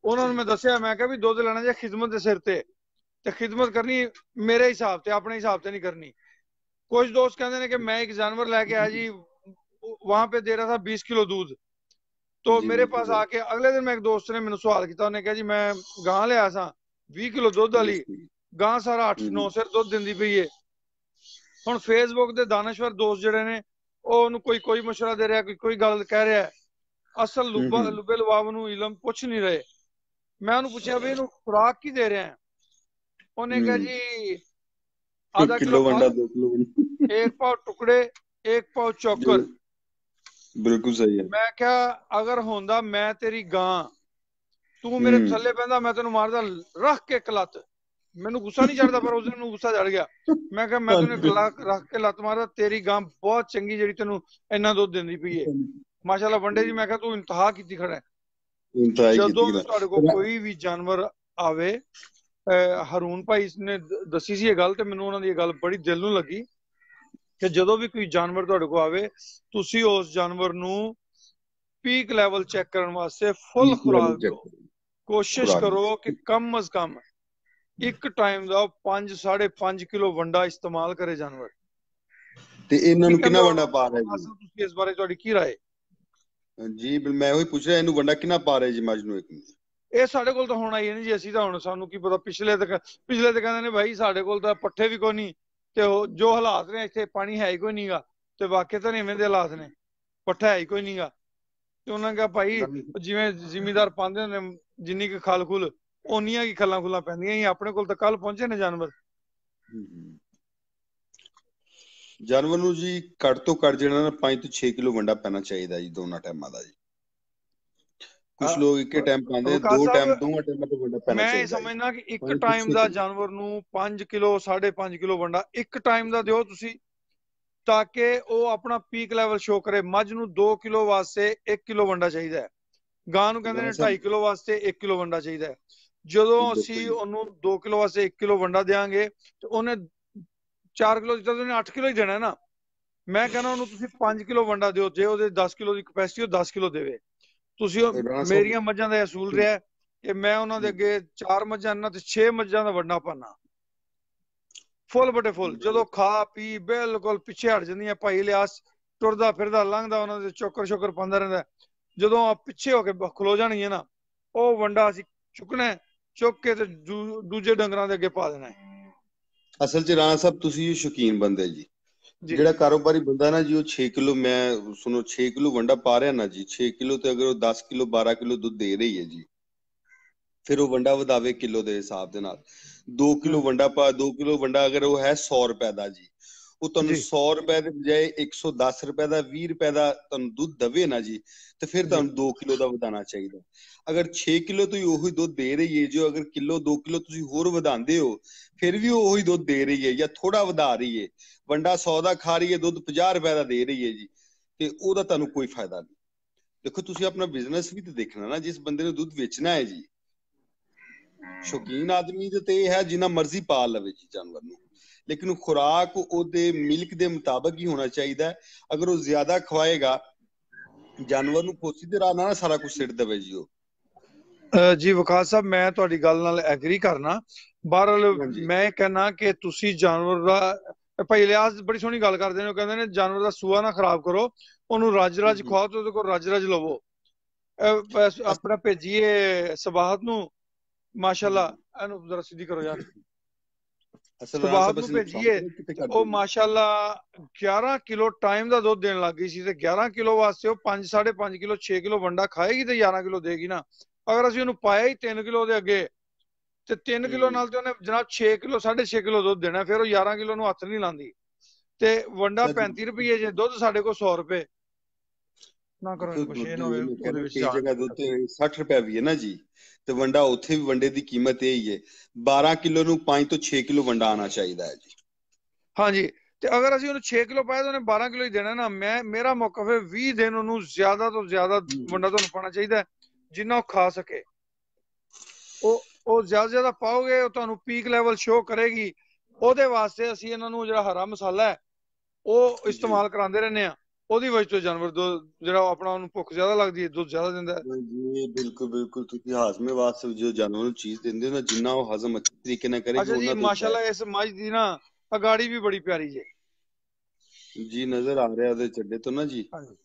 [SPEAKER 1] ਉਹਨਾਂ ਨੂੰ ਮੈਂ ਦੱਸਿਆ, ਮੈਂ ਕਿਹਾ ਵੀ ਦੁੱਧ ਲੈਣਾ ਜੇ ਖਿਦਮਤ ਦੇ ਸਿਰ ਤੇ ਖਿਦਮਤ ਕਰਨੀ ਮੇਰੇ ਹਿਸਾਬ ਤੇ, ਆਪਣੇ ਹਿਸਾਬ ਤੇ ਨਹੀਂ ਕਰਨੀ। कुछ दोस्त कहते हैं कि मैं एक जानवर लेके आया जी, वहां पे दे रहा था 20 किलो दूध। तो
[SPEAKER 2] जी
[SPEAKER 1] मेरे पास
[SPEAKER 2] बिल्कुल
[SPEAKER 1] आके अगले दिन मैं एक दोस्त ने मैंने सवाल किया, उन्हें कहा जी मैं गां लिया सा 20 किलो दुध वाली, गां सारा 8-9 सिर दुध दिंदी पई है। ਹੁਣ ਫੇਸਬੁੱਕ ਦੇ ਦਾਨਸ਼ਵਰ ਦੋਸਤ ਜਿਹੜੇ ਨੇ ਉਹ ਉਹਨੂੰ ਕੋਈ ਮਸ਼ਵਰਾ ਦੇ ਰਿਹਾ, ਕੋਈ ਗੱਲ ਕਹਿ ਰਿਹਾ, ਅਸਲ ਲੁਬੇ ਲੁਬਾਬ ਨੂੰ ਇਲਮ ਪੁੱਛ ਨਹੀਂ ਰਹੇ। ਮੈਂ ਉਹਨੂੰ ਪੁੱਛਿਆ ਵੀ ਇਹਨੂੰ ਖੁਰਾਕ ਕੀ ਦੇ ਰਿਹਾ? ਉਹਨੇ ਕਿਹਾ ਜੀ आधा किलो
[SPEAKER 2] किलो वंडा
[SPEAKER 1] खल,
[SPEAKER 2] 2 किलो
[SPEAKER 1] 1 पाव टुकड़े, 1 पाव चौकर।
[SPEAKER 2] बिल्कुल सही है।
[SPEAKER 1] मैं क्या अगर होंदा मैं तेरी गां, तू मेरे थल्ले पैंदा, मैं तेन मारदा रख के एक लत। मैनू गुस्सा नहीं चढ़ता, पर उस दिन गुस्सा चढ़ गया। मैं क्या मैं तेन रख के लत मारदा, तेरी गां बहुत चंगी जेड़ी तेनू इन्ना दुध दिंदी पई है माशाअल्लाह। वंडे जी मैं क्या तू इंतहा कीती खड़ा है। जदों भी तुहाडे कोल कोई भी जानवर आवे, ਹਰੂਨ ਭਾਈ ਨੇ ਦੱਸੀ ਸੀ ਇਹ ਗੱਲ, ਤੇ ਮੈਨੂੰ ਉਹਨਾਂ ਦੀ ਇਹ ਗੱਲ ਬੜੀ ਦਿਲ ਨੂੰ ਲੱਗੀ ਕਿ ਜਦੋਂ ਵੀ ਕੋਈ ਜਾਨਵਰ ਤੁਹਾਡੇ ਕੋਲ ਆਵੇ, ਤੁਸੀਂ ਉਸ ਜਾਨਵਰ ਨੂੰ ਪੀਕ ਲੈਵਲ ਚੈੱਕ ਕਰਨ ਵਾਸਤੇ ਫੁੱਲ ਖੁਰਾਕ ਦਿਓ। ਕੋਸ਼ਿਸ਼ ਕਰੋ ਕਿ ਕਮ ਅਜ਼ ਕਮ ਇੱਕ ਟਾਈਮ ਦਾ 5-5.5 ਕਿਲੋ ਵੰਡਾ ਇਸਤੇਮਾਲ ਕਰੇ ਜਾਨਵਰ।
[SPEAKER 2] ਤੇ ਇਹਨਾਂ ਨੂੰ ਕਿੰਨਾ ਵੰਡਾ ਪਾ ਰਹੇ ਜੀ?
[SPEAKER 1] ਤੁਸੀਂ ਇਸ ਬਾਰੇ ਤੁਹਾਡੀ ਕੀ ਰਾਏ?
[SPEAKER 2] ਜੀ ਮੈਂ ਉਹੀ ਪੁੱਛ ਰਿਹਾ, ਇਹਨੂੰ ਵੰਡਾ ਕਿੰਨਾ ਪਾ ਰਹੇ ਜੀ ਮੱਝ ਨੂੰ ਇੱਕ?
[SPEAKER 1] ਇਹ ਸਾਡੇ ਕੋਲ ਤਾਂ ਹੁਣ ਆਈ ਨਹੀਂ ਜੀ, ਅਸੀਂ ਤਾਂ ਹੁਣ ਸਾਨੂੰ ਕੀ ਪਤਾ। ਪਿਛਲੇ ਤੇ ਕਹਿੰਦੇ ਨੇ ਭਾਈ ਸਾਡੇ ਕੋਲ ਤਾਂ ਪੱਠੇ ਵੀ ਕੋਈ ਨਹੀਂ, ਤੇ ਜੋ ਹਾਲਾਤ ਨੇ ਇੱਥੇ ਪਾਣੀ ਹੈ ਹੀ ਕੋਈ ਨਹੀਂਗਾ, ਤੇ ਵਾਕਿਆ ਤਾਂ ਇਵੇਂ ਦੇ ਹਾਲਾਤ ਨੇ, ਪੱਠਾ ਹੈ ਹੀ ਕੋਈ ਨਹੀਂਗਾ। ਤੇ ਉਹਨਾਂ ਨੇ ਕਿਹਾ ਭਾਈ ਜਿਵੇਂ ਜ਼ਿਮੀਦਾਰ ਪਾਉਂਦੇ ਹੁੰਦੇ ਜਿੰਨੀ ਕੁ ਖਲ ਖੁਲ ਓਨੀਆਂ ਕੀ ਖੱਲਾਂ ਖੁੱਲਾਂ ਪੈਂਦੀਆਂ ਹੀ, ਆਪਣੇ ਕੋਲ ਤਾਂ ਕੱਲ ਪਹੁੰਚੇ ਨੇ ਜਾਨਵਰ।
[SPEAKER 2] ਜਾਨਵਰ ਨੂੰ ਜੀ ਘੱਟ ਤੋਂ ਘੱਟ ਜਿਹੜਾ ਨਾ 5 ਤੋਂ 6 ਕਿਲੋ ਵੰਡਾ ਪੈਣਾ ਚਾਹੀਦਾ ਜੀ, ਦੋਨਾਂ ਟਾਈਮਾਂ ਦਾ ਜੀ। ਕੁਝ ਲੋਕ ਇੱਕੇ ਟਾਈਮ ਪਾਉਂਦੇ, ਦੋਵਾਂ ਟਾਈਮਾਂ ਤੋਂ ਵੰਡਾ ਪੈਣਾ ਚਾਹੀਦਾ।
[SPEAKER 1] ਮੈਂ ਸਮਝਣਾ ਕਿ ਇੱਕ ਟਾਈਮ ਦਾ ਜਾਨਵਰ ਨੂੰ 5 ਕਿਲੋ 5.5 ਕਿਲੋ ਵੰਡਾ ਇੱਕ ਟਾਈਮ ਦਾ ਦਿਓ ਤੁਸੀਂ, ਤਾਂ ਕਿ ਉਹ ਆਪਣਾ ਪੀਕ ਲੈਵਲ ਸ਼ੋ ਕਰੇ। ਮੱਝ ਨੂੰ 2 ਕਿਲੋ ਵਾਸਤੇ 1 ਕਿਲੋ ਵੰਡਾ ਚਾਹੀਦਾ ਹੈ, ਗਾਂ ਨੂੰ ਕਹਿੰਦੇ ਨੇ 2.5 ਕਿਲੋ ਵਾਸਤੇ 1 ਕਿਲੋ ਵੰਡਾ ਚਾਹੀਦਾ ਹੈ। ਜਦੋਂ ਅਸੀਂ ਉਹਨੂੰ 2 ਕਿਲੋ ਵਾਸਤੇ 1 ਕਿਲੋ ਵੰਡਾ ਦੇਵਾਂਗੇ ਤੇ ਉਹਨੇ 4 ਕਿਲੋ ਦਿੱਤਾ, ਉਹਨੇ 8 ਕਿਲੋ ਹੀ ਦੇਣਾ ਨਾ। ਮੈਂ ਕਹਿੰਦਾ ਉਹਨੂੰ ਤੁਸੀਂ 5 ਕਿਲੋ ਵੰਡਾ ਦਿਓ, ਜੇ ਉਹਦੇ 10 ਕਿਲੋ ਦੀ ਕਪੈਸਿਟੀ ਉਹ 10 ਕਿਲੋ ਦੇਵੇ। ਤੁਸੀਂ ਮੇਰੀਆਂ ਮੱਝਾਂ ਦਾ ਅਸੂਲ ਰਿਹਾ ਕਿ ਮੈਂ ਉਹਨਾਂ ਦੇ ਅੱਗੇ 4 ਮੱਝਾਂ ਇਹਨਾਂ ਤੇ 6 ਮੱਝਾਂ ਦਾ ਵੰਡਾ ਪਾਣਾ ਫੁੱਲ ਬਟੇ ਫੁੱਲ। ਜਦੋਂ ਖਾ ਪੀ ਬਿਲਕੁਲ ਪਿੱਛੇ ਹਟ ਜਾਂਦੀਆਂ, ਭਾਈ ਲਿਆਸ ਟੁਰਦਾ ਫਿਰਦਾ ਲੰਘਦਾ ਉਹਨਾਂ ਦੇ ਚੋਕਰ ਪਾਉਂਦਾ ਰਹਿੰਦਾ, ਜਦੋਂ ਆ ਪਿੱਛੇ ਹੋ ਕੇ ਖਲੋ ਜਾਣਗੀਆਂ ਨਾ, ਉਹ ਵੰਡਾ ਅਸੀਂ ਚੁੱਕਣਾ, ਚੁੱਕ ਕੇ ਤੇ ਦੂਜੇ ਡੰਗਰਾਂ ਦੇ ਅੱਗੇ ਪਾ ਦੇਣਾ ਹੈ।
[SPEAKER 2] ਅਸਲ 'ਚ ਰਾਣਾ ਸਾਹਿਬ ਤੁਸੀਂ ਸ਼ੌਕੀਨ ਬੰਦੇ ਜੀ। ਜਿਹੜਾ ਕਾਰੋਬਾਰੀ ਬੰਦਾ ਨਾ ਜੀ, ਉਹ 6 ਕਿਲੋ, ਮੈਂ ਸੁਣੋ 6 ਕਿਲੋ ਵੰਡਾ ਪਾ ਰਿਹਾ ਨਾ ਜੀ, 6 ਕਿਲੋ ਤੇ ਅਗਰ ਉਹ 10 ਕਿਲੋ 12 ਕਿਲੋ ਦੁੱਧ ਦੇ ਰਹੀ ਹੈ ਜੀ, ਫਿਰ ਉਹ ਵੰਡਾ ਵਧਾਵੇ ਕਿਲੋ ਦੇ ਹਿਸਾਬ ਦੇ ਨਾਲ। 2 ਕਿਲੋ ਵੰਡਾ 2 ਕਿਲੋ ਵੰਡਾ ਅਗਰ ਉਹ ਹੈ 100 ਰੁਪਏ ਦਾ ਜੀ, ਉਹ ਤੁਹਾਨੂੰ 100 ਰੁਪਏ ਦੇ ਬਜਾਏ 110 ਰੁਪਏ ਦਾ 20 ਰੁਪਏ ਦਾ ਤੁਹਾਨੂੰ ਦੁੱਧ ਦਵੇ ਨਾ ਜੀ, ਤੇ ਫਿਰ ਤੁਹਾਨੂੰ 2 ਕਿਲੋ ਦਾ ਵਧਾਉਣਾ ਚਾਹੀਦਾ। ਅਗਰ 6 ਕਿਲੋ ਤੋਂ ਹੀ ਉਹੀ ਦੁੱਧ ਦੇ ਰਹੀ ਹੈ, ਜੋ ਅਗਰ ਕਿਲੋ 2 ਕਿਲੋ ਤੁਸੀਂ ਹੋਰ ਵਧਾਉਂਦੇ ਹੋ, ਫਿਰ ਵੀ ਉਹ ਉਹੀ ਦੁੱਧ ਦੇ ਰਹੀ ਹੈ ਜਾਂ ਥੋੜਾ ਵਧਾ ਰਹੀ ਹੈ। ਵੰਡਾ 100 ਦਾ ਖਾ ਰਹੀ ਹੈ, ਦੁੱਧ 50 ਰੁਪਏ ਦਾ ਦੇ ਰਹੀ ਹੈ ਜੀ, ਤੇ ਉਹਦਾ ਤੁਹਾਨੂੰ ਕੋਈ ਫਾਇਦਾ ਨਹੀਂ। ਦੇਖੋ ਤੁਸੀਂ ਆਪਣਾ ਬਿਜ਼ਨਸ ਵੀ ਤਾਂ ਦੇਖਣਾ ਨਾ, ਜਿਸ ਬੰਦੇ ਨੂੰ ਦੁੱਧ ਵੇਚਣਾ ਹੈ ਜੀ। ਸ਼ੌਕੀਨ ਆਦਮੀ ਦੇ ਤੇ ਇਹ ਹੈ ਜਿੰਨਾ ਮਰਜ਼ੀ ਪਾਲ ਲਵੇ ਜੀ ਜਾਨਵਰ ਨੂੰ, ਲੇਕਿਨ ਖੁਰਾਕ ਉਹਦੇ ਮਿਲਕ ਦੇ ਮੁਤਾਬਕ ਹੀ ਹੋਣਾ ਚਾਹੀਦਾ ਹੈ। ਅਗਰ ਉਹ ਜ਼ਿਆਦਾ ਖਵਾਏਗਾ ਜਾਨਵਰ ਨੂੰ, ਪੋਸੀ ਦੇ ਰਾਹ ਨਾਲ ਸਾਰਾ ਕੁਝ ਸਿੱਟ ਦੇਵੇ ਜੀ ਉਹ।
[SPEAKER 1] ਜੀ ਵਕਾਸ ਸਾਹਿਬ, ਮੈਂ ਤੁਹਾਡੀ ਗੱਲ ਨਾਲ ਐਗਰੀ ਕਰਨਾ। ਬਹਰਹਾਲ ਮੈਂ ਕਹਿਣਾ ਕਿ ਤੁਸੀਂ ਜਾਨਵਰ ਦਾ, ਭਾਈ ਇਲਿਆਸ ਬੜੀ ਸੋਹਣੀ ਗੱਲ ਕਰਦੇ ਨੇ, ਉਹ ਕਹਿੰਦੇ ਨੇ ਜਾਨਵਰ ਦਾ ਸੂਆ ਨਾ ਖਰਾਬ ਕਰੋ, ਉਹਨੂੰ ਰੱਜ ਖਵਾਓ ਤੇ ਉਹਦੇ ਕੋਲ ਰੱਜ ਲਵੋ। ਆਪਣਾ ਭੇਜੀਏ ਸਬਾਹਤ ਨੂੰ, ਮਾਸ਼ਾਅੱਲਾ, ਇਹਨੂੰ ਜ਼ਰਾ ਸਿੱਧੀ ਕਰੋ ਯਾਰ, ਸਬਾਹਤ ਨੂੰ ਭੇਜੀਏ, ਉਹ ਮਾਸ਼ਾਅੱਲਾ 11 ਕਿਲੋ ਟਾਈਮ ਦਾ ਦੁੱਧ ਦੇਣ ਲੱਗ ਗਈ ਸੀ, ਤੇ 11 ਕਿਲੋ ਵਾਸਤੇ ਉਹ 5 5.5 ਕਿਲੋ 6 ਕਿਲੋ ਵੰਡਾ ਖਾਏਗੀ ਤੇ 11 ਕਿਲੋ ਦੇਗੀ ਨਾ। ਅਗਰ ਅਸੀਂ ਉਹਨੂੰ ਪਾਇਆ ਹੀ 3 ਕਿਲੋ ਦੇ ਅੱਗੇ, ਤੇ 3 ਕਿਲੋ ਨਾਲ ਤੇ ਉਹਨੇ ਜਨਾਬ 6 ਕਿਲੋ 6.5 ਕਿਲੋ ਦੁੱਧ ਦੇਣਾ, ਫਿਰ ਉਹ 11 ਕਿਲੋ ਨੂੰ ਹੱਥ ਨਹੀਂ ਲਾਉਂਦੀ। ਤੇ ਵੰਡਾ 35 ਰੁਪਏ ਜੇ ਦੁੱਧ ਸਾਡੇ ਕੋਲ 100 ਰੁਪਏ ਨਾ ਕਰੋ।
[SPEAKER 2] ਕਈ ਜਗ੍ਹਾ ਦੁੱਧ 60 ਰੁਪਏ ਵੀ ਹੈ ਨਾ ਜੀ, ਤੇ ਵੰਡਾ ਉੱਥੇ ਵੀ ਵੰਡੇ ਦੀ ਕੀਮਤ ਇਹ ਹੀ ਹੈ। 12 ਕਿਲੋ ਨੂੰ 5 ਤੋਂ 6 ਕਿਲੋ ਵੰਡਾ ਆਉਣਾ ਚਾਹੀਦਾ ਹੈ ਜੀ।
[SPEAKER 1] ਹਾਂਜੀ, ਤੇ ਅਗਰ ਅਸੀਂ ਉਹਨੂੰ 6 ਕਿਲੋ ਪਾਇਆ ਤਾਂ ਉਹਨੇ 12 ਕਿਲੋ ਹੀ ਦੇਣਾ ਨਾ। ਮੇਰਾ ਮੌਕਫ ਹੈ 20 ਦਿਨ ਉਹਨੂੰ ਜ਼ਿਆਦਾ ਤੋਂ ਜ਼ਿਆਦਾ ਵੰਡਾ ਤੁਹਾਨੂੰ ਪਾਉਣਾ ਚਾਹੀਦਾ, ਜਿੰਨਾ ਉਹ ਖਾ ਸਕੇ। ਉਹ ਉਹ ਜ਼ਿਆਦਾ ਪਾਓਗੇ ਉਹ ਤੁਹਾਨੂੰ ਪੀਕ ਲੈਵਲ ਸ਼ੋ ਕਰੇਗੀ। ਉਹਦੇ ਵਾਸਤੇ ਅਸੀਂ ਇਹਨਾਂ ਨੂੰ ਜਿਹੜਾ ਹਰਾ ਮਸਾਲਾ ਹੈ ਉਹ ਇਸਤੇਮਾਲ ਕਰਾਉਂਦੇ ਰਹਿੰਦੇ ਆ। ਉਹਦੀ ਵਜ੍ਹਾ ਤੋਂ ਜਾਨਵਰ ਜਿਹੜਾ ਆਪਣਾ ਉਹਨੂੰ ਭੁੱਖ ਜ਼ਿਆਦਾ ਲੱਗਦੀ ਹੈ, ਦੁੱਧ ਜ਼ਿਆਦਾ ਦਿੰਦਾ ਹੈ
[SPEAKER 2] ਜੀ। ਬਿਲਕੁਲ ਬਿਲकुल ਤੁਸੀਂ ਹਾਜ਼ਮੇ ਵਾਸਤੇ ਜੋ ਜਾਨਵਰ ਨੂੰ ਚੀਜ਼ ਦਿੰਦੇ ਹੋ ਨਾ, ਜਿੰਨਾ ਉਹ ਹਜ਼ਮ ਅੱਛੇ ਤਰੀਕੇ ਨਾਲ ਕਰੇਗੀ
[SPEAKER 1] ਅੱਛਾ ਜੀ,
[SPEAKER 2] ਉਹਨਾਂ ਦੁੱਧ
[SPEAKER 1] ਮਾਸ਼ਾਅੱਲਾ ਇਸ ਮੱਝ ਦੀ ਨਾ ਅਗਾੜੀ ਵੀ ਬੜੀ ਪਿਆਰੀ ਜੇ
[SPEAKER 2] ਜੀ ਨਜ਼ਰ ਆ ਰਿਹਾ ਉਹਦੇ ਚੱਡੇ ਤੋਂ ਨਾ ਜੀ।
[SPEAKER 1] ਹਾਂਜੀ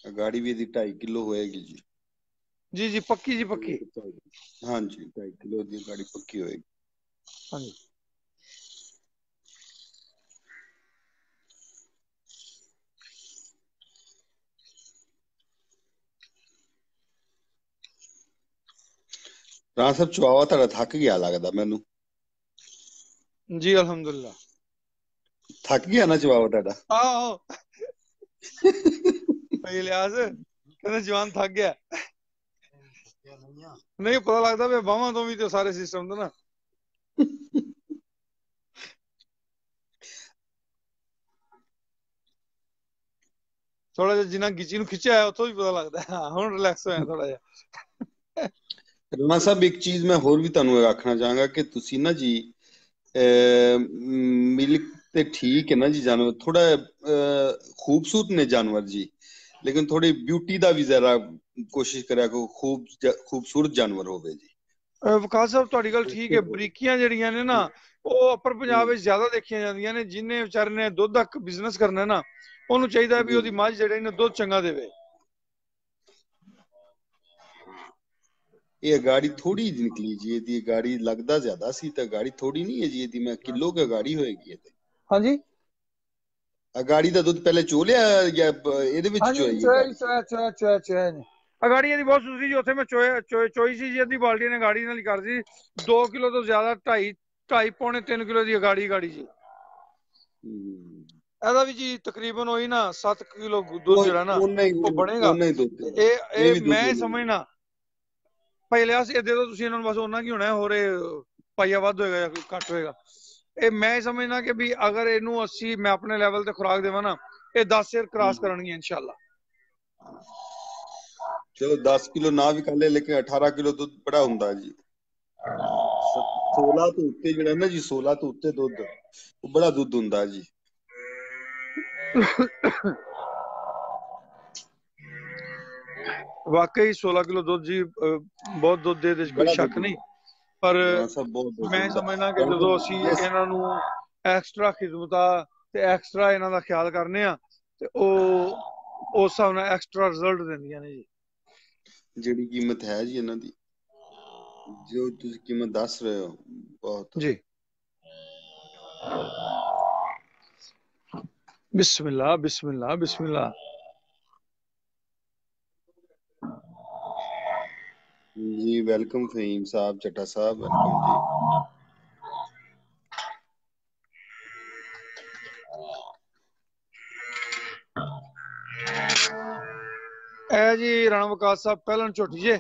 [SPEAKER 2] ਅਗਾੜੀ ਵੀ ਇਹਦੀ 2.5 ਕਿਲੋ ਹੋਏਗੀ ਜੀ।
[SPEAKER 1] ਜੀ ਜੀ ਪੱਕੀ ਜੀ ਪੱਕੀ।
[SPEAKER 2] ਹਾਂਜੀ 2.5 ਕਿਲੋ ਦੀ ਅਗਾੜੀ ਪੱਕੀ ਹੋਏਗੀ।
[SPEAKER 1] ਹਾਂਜੀ
[SPEAKER 2] ਰਾਣਾ ਸਾਹਿਬ ਚੁਆਵਾ ਤੁਹਾਡਾ ਥੱਕ ਗਿਆ ਲੱਗਦਾ ਮੈਨੂੰ।
[SPEAKER 1] ਜੀ ਅਲਹਮਦੁਲਿਲਾ।
[SPEAKER 2] ਥੱਕ ਗਿਆ ਨਾ ਚੁਆਵਾ ਤੁਹਾਡਾ?
[SPEAKER 1] ਆਹੋ ਭਾਈ ਇਲਿਆਸ ਕਹਿੰਦੇ ਜਵਾਨ ਥੱਕ ਗਿਆ। ਨਹੀਂ ਪਤਾ ਲੱਗਦਾ ਵੀ ਬਾਹਾਂ ਤੋਂ ਵੀ ਤੇ ਸਾਰੇ ਸਿਸਟਮ ਤੋਂ ਨਾ। ਥੋੜਾ ਜਿਹਾ ਜਿੰਨਾ ਗਿੱਚੀ ਨੂੰ ਖਿੱਚਿਆ ਉੱਥੋਂ ਵੀ ਪਤਾ ਲੱਗਦਾ। ਹਾਂ ਹੁਣ ਰਿਲੈਕਸ ਹੋਇਆ ਥੋੜਾ ਜਿਹਾ।
[SPEAKER 2] ਰਾਣਾ ਸਾਹਿਬ ਇੱਕ ਚੀਜ਼ ਮੈਂ ਹੋਰ ਵੀ ਤੁਹਾਨੂੰ ਆਖਣਾ ਚਾਹਾਂਗਾ ਕਿ ਤੁਸੀਂ ਨਾ ਜੀ ਮਿਲਕ ਤੇ ਠੀਕ ਹੈ ਨਾ ਜੀ, ਜਾਨਵਰ ਥੋੜਾ ਖੂਬਸੂਰਤ ਨੇ ਜਾਨਵਰ ਜੀ, ਲੇਕਿਨ ਥੋੜੀ ਬਿਊਟੀ ਦਾ ਵੀ ਜ਼ਰਾ ਕੋਸ਼ਿਸ਼ ਕਰਿਆ ਕੋ ਖੂਬਸੂਰਤ ਜਾਨਵਰ ਹੋਵੇ ਜੀ।
[SPEAKER 1] ਵਿਕਾਸ ਸਾਹਿਬ ਤੁਹਾਡੀ ਗੱਲ ਠੀਕ ਹੈ। ਬਰੀਕੀਆਂ ਜਿਹੜੀਆਂ ਨੇ ਨਾ ਉਹ ਅੱਪਰ ਪੰਜਾਬ ਵਿੱਚ ਜ਼ਿਆਦਾ ਦੇਖੀਆਂ ਜਾਂਦੀਆਂ ਨੇ। ਜਿੰਨੇ ਵਿਚਾਰੇ ਨੇ ਦੁੱਧ ਦਾ ਬਿਜ਼ਨਸ ਕਰਨਾ ਨਾ ਉਹਨੂੰ ਚਾਹੀਦਾ ਵੀ ਉਹਦੀ ਮੱਝ ਜਿਹੜੇ ਨੇ ਦੁੱਧ ਚੰਗਾ ਦੇਵੇ।
[SPEAKER 2] ਇਹ ਗਾੜੀ ਥੋੜੀ ਨਿਕਲੀ ਜੀ, ਇਹਦੀ ਗਾੜੀ ਲੱਗਦਾ ਜ਼ਿਆਦਾ ਸੀ ਤਾਂ ਗਾੜੀ ਥੋੜੀ ਨਹੀਂ ਹੈ ਜੀ ਇਹਦੀ। ਮੈਂ ਕਿਲੋ ਕੇ ਗਾੜੀ ਹੋਏਗੀ ਇਹਦੇ।
[SPEAKER 1] ਹਾਂਜੀ
[SPEAKER 2] ਅਗਾੜੀ ਦਾ ਦੁੱਧ ਪਹਿਲੇ ਚੋ ਲਿਆ ਜਾਂ ਇਹਦੇ ਵਿੱਚ ਚੋਈ ਹੈ?
[SPEAKER 1] ਅਗਾੜੀ ਇਹਦੀ ਬਹੁਤ ਸੁਸੀ ਜੀ। ਉੱਥੇ ਮੈਂ ਚੋਈ ਸੀ ਜੀ, ਅੱਧੀ ਬਾਲਟੀ ਨੇ ਗਾੜੀ ਨਾਲ ਹੀ ਕਰਦੀ। 2 ਕਿਲੋ ਤੋਂ ਜ਼ਿਆਦਾ 2.5 ਪੌਣੇ 3 ਕਿਲੋ ਦੀ ਗਾੜੀ ਜੀ। ਇਹਦਾ ਵੀ ਜੀ ਤਕਰੀਬਨ ਹੋਈ ਨਾ 7 ਕਿਲੋ ਦੁੱਧ ਜਿਹੜਾ ਨਾ ਉਹ ਬਣੇਗਾ। ਇਹ ਮੈਂ ਸਮਝਣਾ ਭਾਈ ਇਲਿਆਸ ਇਹ ਦੇ ਦੋ ਤੁਸੀਂ ਇਹਨਾਂ ਨੂੰ, ਬਸ ਉਹਨਾਂ ਕੀ ਹੋਣਾ, ਹੋਰ ਪਾਈਆ ਵੱਧ ਹੋਏਗਾ ਜਾਂ ਘੱਟ ਹੋਏਗਾ। ਇਹ ਮੈਂ ਸਮਝਣਾ ਕਿ ਵੀ ਅਗਰ ਇਹਨੂੰ ਮੈਂ ਆਪਣੇ ਲੈਵਲ ਤੇ ਖੁਰਾਕ ਦੇਵਾਂ ਨਾ ਇਹ 10 ਸਿਰ ਕ੍ਰਾਸ ਕਰਨਗੀਆਂ ਇਨਸ਼ਾਅੱਲਾ।
[SPEAKER 2] ਚਲੋ 10 ਕਿਲੋ ਨਾ ਵੀ ਕਰ ਲੈ, ਲੇਕਿਨ 18 ਕਿਲੋ ਦੁੱਧ ਬੜਾ ਹੁੰਦਾ ਜੀ। 16 ਤੋਂ ਉੱਤੇ ਜਿਹੜਾ ਨਾ ਜੀ, 16 ਤੋਂ ਉੱਤੇ ਦੁੱਧ ਉਹ ਬੜਾ ਦੁੱਧ ਹੁੰਦਾ ਜੀ।
[SPEAKER 1] ਵਾਕਈ 16 ਕਿਲੋ ਦੁੱਧ ਜੀ ਬਹੁਤ ਦੁੱਧ ਦੇ ਵਿੱਚ ਕੋਈ ਸ਼ੱਕ ਨਹੀਂ। ਪਰ ਮੈਂ ਸਮਝਦਾ ਕਿ ਜਦੋਂ ਅਸੀਂ ਇਹਨਾਂ ਨੂੰ ਐਕਸਟਰਾ ਖਿਦਮਤਾਂ ਤੇ ਐਕਸਟਰਾ ਇਹਨਾਂ ਦਾ ਖਿਆਲ ਕਰਨੇ ਆ ਤੇ ਉਹ ਉਸ ਹਿਸਾਬ ਨਾਲ ਐਕਸਟਰਾ ਰਿਜ਼ਲਟ ਦਿੰਦੀਆਂ ਨੇ ਜੀ।
[SPEAKER 2] ਜਿਹੜੀ ਕੀਮਤ ਹੈ ਜੀ ਇਹਨਾਂ ਦੀ, ਜੋ ਤੁਸੀਂ ਕੀਮਤ ਦੱਸ ਰਹੇ ਹੋ ਬਹੁਤ
[SPEAKER 1] ਜੀ। ਬਿਸਮਿल्लाह बिस्मिल्लाह बिस्मिल्लाह।
[SPEAKER 2] जी वेलकम फहीम साहब, चट्टा साहब वेलकम जी।
[SPEAKER 1] ਇਹ ਜੀ ਰਾਣਾ ਵਿਕਾਸ ਸਾਹਿਬ ਪਹਿਲਾਂ ਝੋਟੀ ਜੇ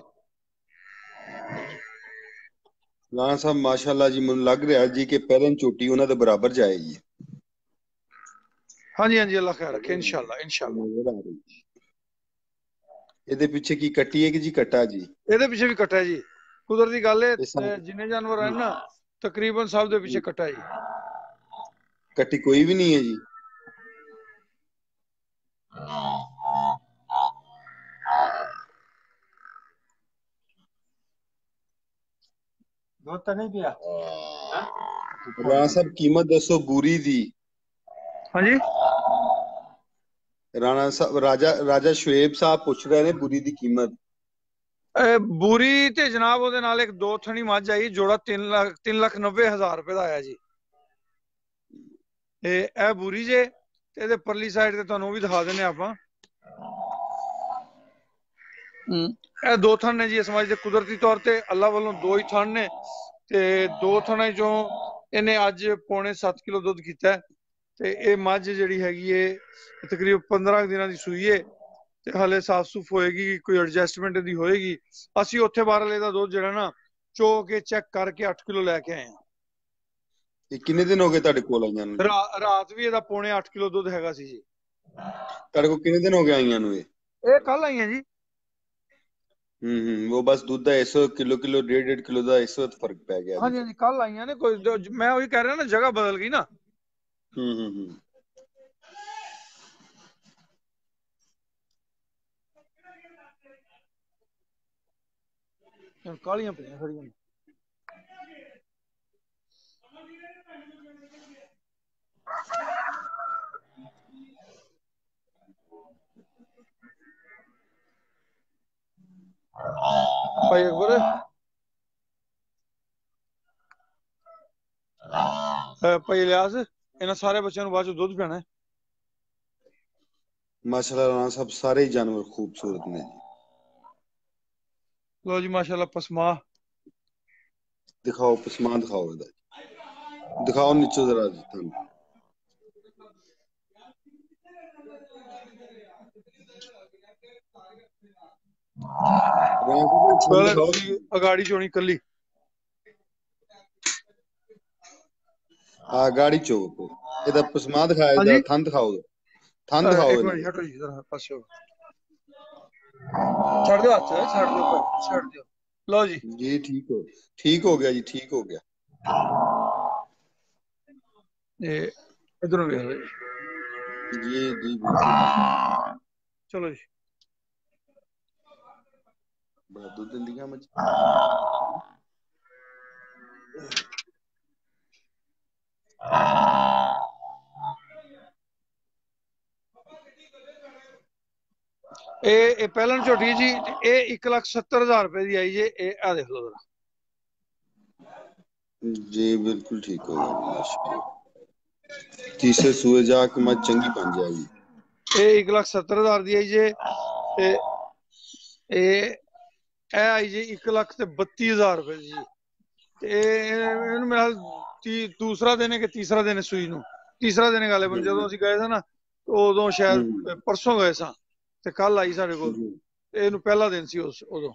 [SPEAKER 2] ਰਾਣਾ ਸਾਹਿਬ ਮਾਸ਼ਾਅੱਲਾ ਜੀ, ਮੈਨੂੰ ਲੱਗ ਰਿਹਾ ਜੀ ਕਿ ਪਹਿਲਾਂ ਝੋਟੀ ਉਹਨਾਂ ਦੇ ਬਰਾਬਰ ਜਾਏਗੀ।
[SPEAKER 1] ਹਾਂਜੀ ਹਾਂਜੀ ਅੱਲਾਹ ਖੈਰ ਰੱਖੇ ਇਨਸ਼ਾਅੱਲਾ ਇਨਸ਼ਾਅੱਲਾ।
[SPEAKER 2] ਇਹਦੇ ਪਿੱਛੇ ਕੀ ਕੱਟੀ ਹੈ ਕਿ ਜੀ ਕੱਟਾ ਜੀ?
[SPEAKER 1] ਇਹਦੇ ਪਿੱਛੇ ਵੀ ਕੱਟਾ ਜੀ, ਕੁਦਰਤੀ ਗੱਲ ਹੈ। ਜਿੰਨੇ ਜਾਨਵਰ ਹਨ ਨਾ ਤਕਰੀਬਨ ਸਭ ਦੇ ਪਿੱਛੇ ਕੱਟਾ ਜੀ।
[SPEAKER 2] ਕੱਟੀ ਕੋਈ ਵੀ ਨਹੀਂ ਹੈ ਜੀ?
[SPEAKER 1] ਦੁੱਧ ਤਾਂ ਨਹੀਂ ਪਿਆ।
[SPEAKER 2] ਰਾਣਾ ਸਾਹਿਬ ਕੀਮਤ ਦੱਸੋ ਬੂਰੀ ਦੀ।
[SPEAKER 1] ਹਾਂਜੀ
[SPEAKER 2] ਰਾਣਾ ਸਾਹਿਬ ਰਾਜਾ ਸ਼ੁਏਬ ਸਾਹਿਬ ਪੁੱਛ ਰਹੇ ਨੇ ਬੂਰੀ ਦੀ ਕੀਮਤ।
[SPEAKER 1] ਬੂਰੀ ਤੇ ਜਨਾਬ ਉਹਦੇ ਨਾਲ ਇੱਕ 2 ਥਣੀ ਮੱਝ ਆਈ, ਜੋੜਾ 3,90,000 ਰੁਪਏ ਦਾ ਆਇਆ ਜੀ। ਇਹ ਬੂਰੀ ਜੇ ਤੇ ਇਹਦੇ ਪਰਲੀ ਸਾਈਡ ਤੇ ਤੁਹਾਨੂੰ ਉਹ ਵੀ ਦਿਖਾ ਦਿੰਨੇ ਆਪਾਂ। ਇਹ 2 ਥਣ ਨੇ ਜੀ ਇਸ ਮੱਝ ਦੇ। ਕੁਦਰਤੀ ਤੌਰ ਤੇ ਅੱਲਾਹ ਵੱਲੋਂ 2 ਹੀ ਥਣ ਨੇ ਤੇ 2 ਥਣਾਂ ਚੋਂ ਇਹਨੇ ਅੱਜ ਪੌਣੇ 7 ਕਿਲੋ ਦੁੱਧ ਕੀਤਾ ਤੇ ਇਹ ਮੱਝ ਜਿਹੜੀ ਹੈਗੀ ਏ ਤਕਰੀਬਨ 15 ਦਿਨਾਂ ਦੀ ਸੂਈ ਏ ਤੇ ਹਲੇ ਸਾਫ ਸੁਫ ਹੋਏਗੀ, ਕੋਈ ਐਡਜਸਟਮੈਂਟ ਇਹਦੀ ਹੋਏਗੀ। ਅਸੀਂ ਉੱਥੇ ਬਾਹਰਲੇ ਦਾ ਦੁੱਧ ਜਿਹੜਾ ਨਾ ਚੋ ਕੇ ਚੈੱਕ ਕਰਕੇ 8 ਕਿਲੋ ਲੈ ਕੇ ਆਏ ਆ।
[SPEAKER 2] ਇਹ ਕਿੰਨੇ ਦਿਨ ਹੋ ਗਏ ਤੁਹਾਡੇ ਕੋਲ ਆਈਆਂ ਨੂੰ?
[SPEAKER 1] ਰਾਤ ਵੀ ਇਹਦਾ ਪੌਣੇ 8 ਕਿਲੋ ਦੁੱਧ ਹੈਗਾ ਸੀ ਜੀ।
[SPEAKER 2] ਤੁਹਾਡੇ ਕੋਲ ਕਿੰਨੇ ਦਿਨ ਹੋ ਗਏ ਆਈਆਂ ਨੂੰ? ਇਹ
[SPEAKER 1] ਕੱਲ ਆਈਆਂ ਜੀ।
[SPEAKER 2] वो बस ਦੁੱਧ ਦਾ ਇਸ ਵਕਤ ਕਿਲੋ 1.5 ਕਿਲੋ ਦਾ ਇਸ ਵਕਤ ਫਰਕ ਪੈ ਗਿਆ ਜੀ।
[SPEAKER 1] ਹਾਂਜੀ ਹਾਂਜੀ, ਕੱਲ ਆਈਆਂ ਨੇ ਕੋਈ, ਮੈਂ ਉਹੀ ਕਹਿ ਰਿਹਾ ਨਾ, ਜਗ੍ਹਾ ਬਦਲ ਗਈ ਨਾ।
[SPEAKER 2] ਹੂੰ
[SPEAKER 1] ਕਾਲੀਆਂ ਪਈਆਂ ਖੜੀਆਂ। ਭਾਈ ਅਕਬਰ, ਭਾਈ ਇਲਿਆਸ, ਇਹਨਾਂ ਸਾਰੇ ਬੱਚਿਆਂ ਨੂੰ ਬਾਅਦ ਚ ਦੁੱਧ ਪਿਆਣਾ।
[SPEAKER 2] ਮਾਸ਼ਾਅੱਲਾ ਰਾਣਾ ਸਾਹਿਬ, ਸਾਰੇ ਹੀ ਜਾਨਵਰ ਖੂਬਸੂਰਤ ਨੇ ਜੀ।
[SPEAKER 1] ਲੋ ਜੀ ਮਾਸ਼ਾਅੱਲਾ, ਪਸਮਾ
[SPEAKER 2] ਦਿਖਾਓ, ਪਸਮਾ ਦਿਖਾਓ, ਇਹਦਾ ਦਿਖਾਓ ਨੀਚੇ ਜ਼ਰਾ ਤੁਹਾਨੂੰ।
[SPEAKER 1] ਅਗਾੜੀ ਚੋਣੀ ਕੱਲੀ
[SPEAKER 2] ਆ ਗਾੜੀ ਚੋਕ, ਇਹਦਾ ਪਸਮਾ ਦਿਖਾਇਆ, ਇਹਦਾ ਥਣ ਦਿਖਾਓ, ਥਣ ਦਿਖਾਓ।
[SPEAKER 1] ਇੱਕ ਮਿੰਟ ਹਟੋ ਜੀ ਜਰਾ ਪਾਸੇ, ਛੱਡ ਦਿਓ ਹੱਥ, ਛੱਡ ਦਿਓ, ਛੱਡ ਦਿਓ। ਲਓ ਜੀ
[SPEAKER 2] ਜੀ, ਠੀਕ ਹੋ ਗਿਆ ਜੀ, ਠੀਕ ਹੋ ਗਿਆ।
[SPEAKER 1] ਇਹ ਇਧਰੋਂ ਵੇਖ ਲਓ
[SPEAKER 2] ਜੀ ਜੀ,
[SPEAKER 1] ਚਲੋ ਜੀ।
[SPEAKER 2] ਬੜਾ ਦੁੱਧ ਦਿੰਦੀਆਂ ਮੱਝ।
[SPEAKER 1] ਇਹ ਪਹਿਲਾਂ ਝੋਟੀ ਜੀ, ਇਹ 1,70,000 ਰੁਪਏ ਦੀ ਆਈ ਜੇ। ਇਹ ਆ ਦੇਖ ਲਓ ਜਰਾ
[SPEAKER 2] ਜੀ, ਬਿਲਕੁਲ ਠੀਕ ਹੋ ਗਿਆ ਮਾਸ਼ਾਅੱਲਾ। ਤੀਸਰੇ ਸੂਏ ਜਾ ਕੇ ਮੱਝ ਚੰਗੀ ਬਣ ਜਾਏਗੀ। ਇਹ
[SPEAKER 1] 1,70,000 ਦੀ ਆਈ ਜੇ, ਤੇ ਇਹ ਆਈ ਜੀ 1,32,000 ਰੁਪਏ ਦੀ ਜੀ। ਤੇ ਇਹਨੂੰ ਮੇਰਾ ਦੂਸਰਾ ਦਿਨ ਹੈ ਕਿ ਤੀਸਰਾ ਦਿਨ ਸੂਈ ਨੂੰ, ਤੀਸਰਾ ਦਿਨ ਗੱਲ ਹੈ। ਜਦੋਂ ਅਸੀਂ ਗਏ ਸਾਂ ਨਾ, ਉਦੋਂ ਸ਼ਾਇਦ ਪਰਸੋਂ ਗਏ ਸਾਂ, ਤੇ ਕੱਲ ਆਈ ਸਾਡੇ ਕੋਲ। ਇਹਨੂੰ ਪਹਿਲਾ ਦਿਨ ਸੀ ਉਦੋਂ।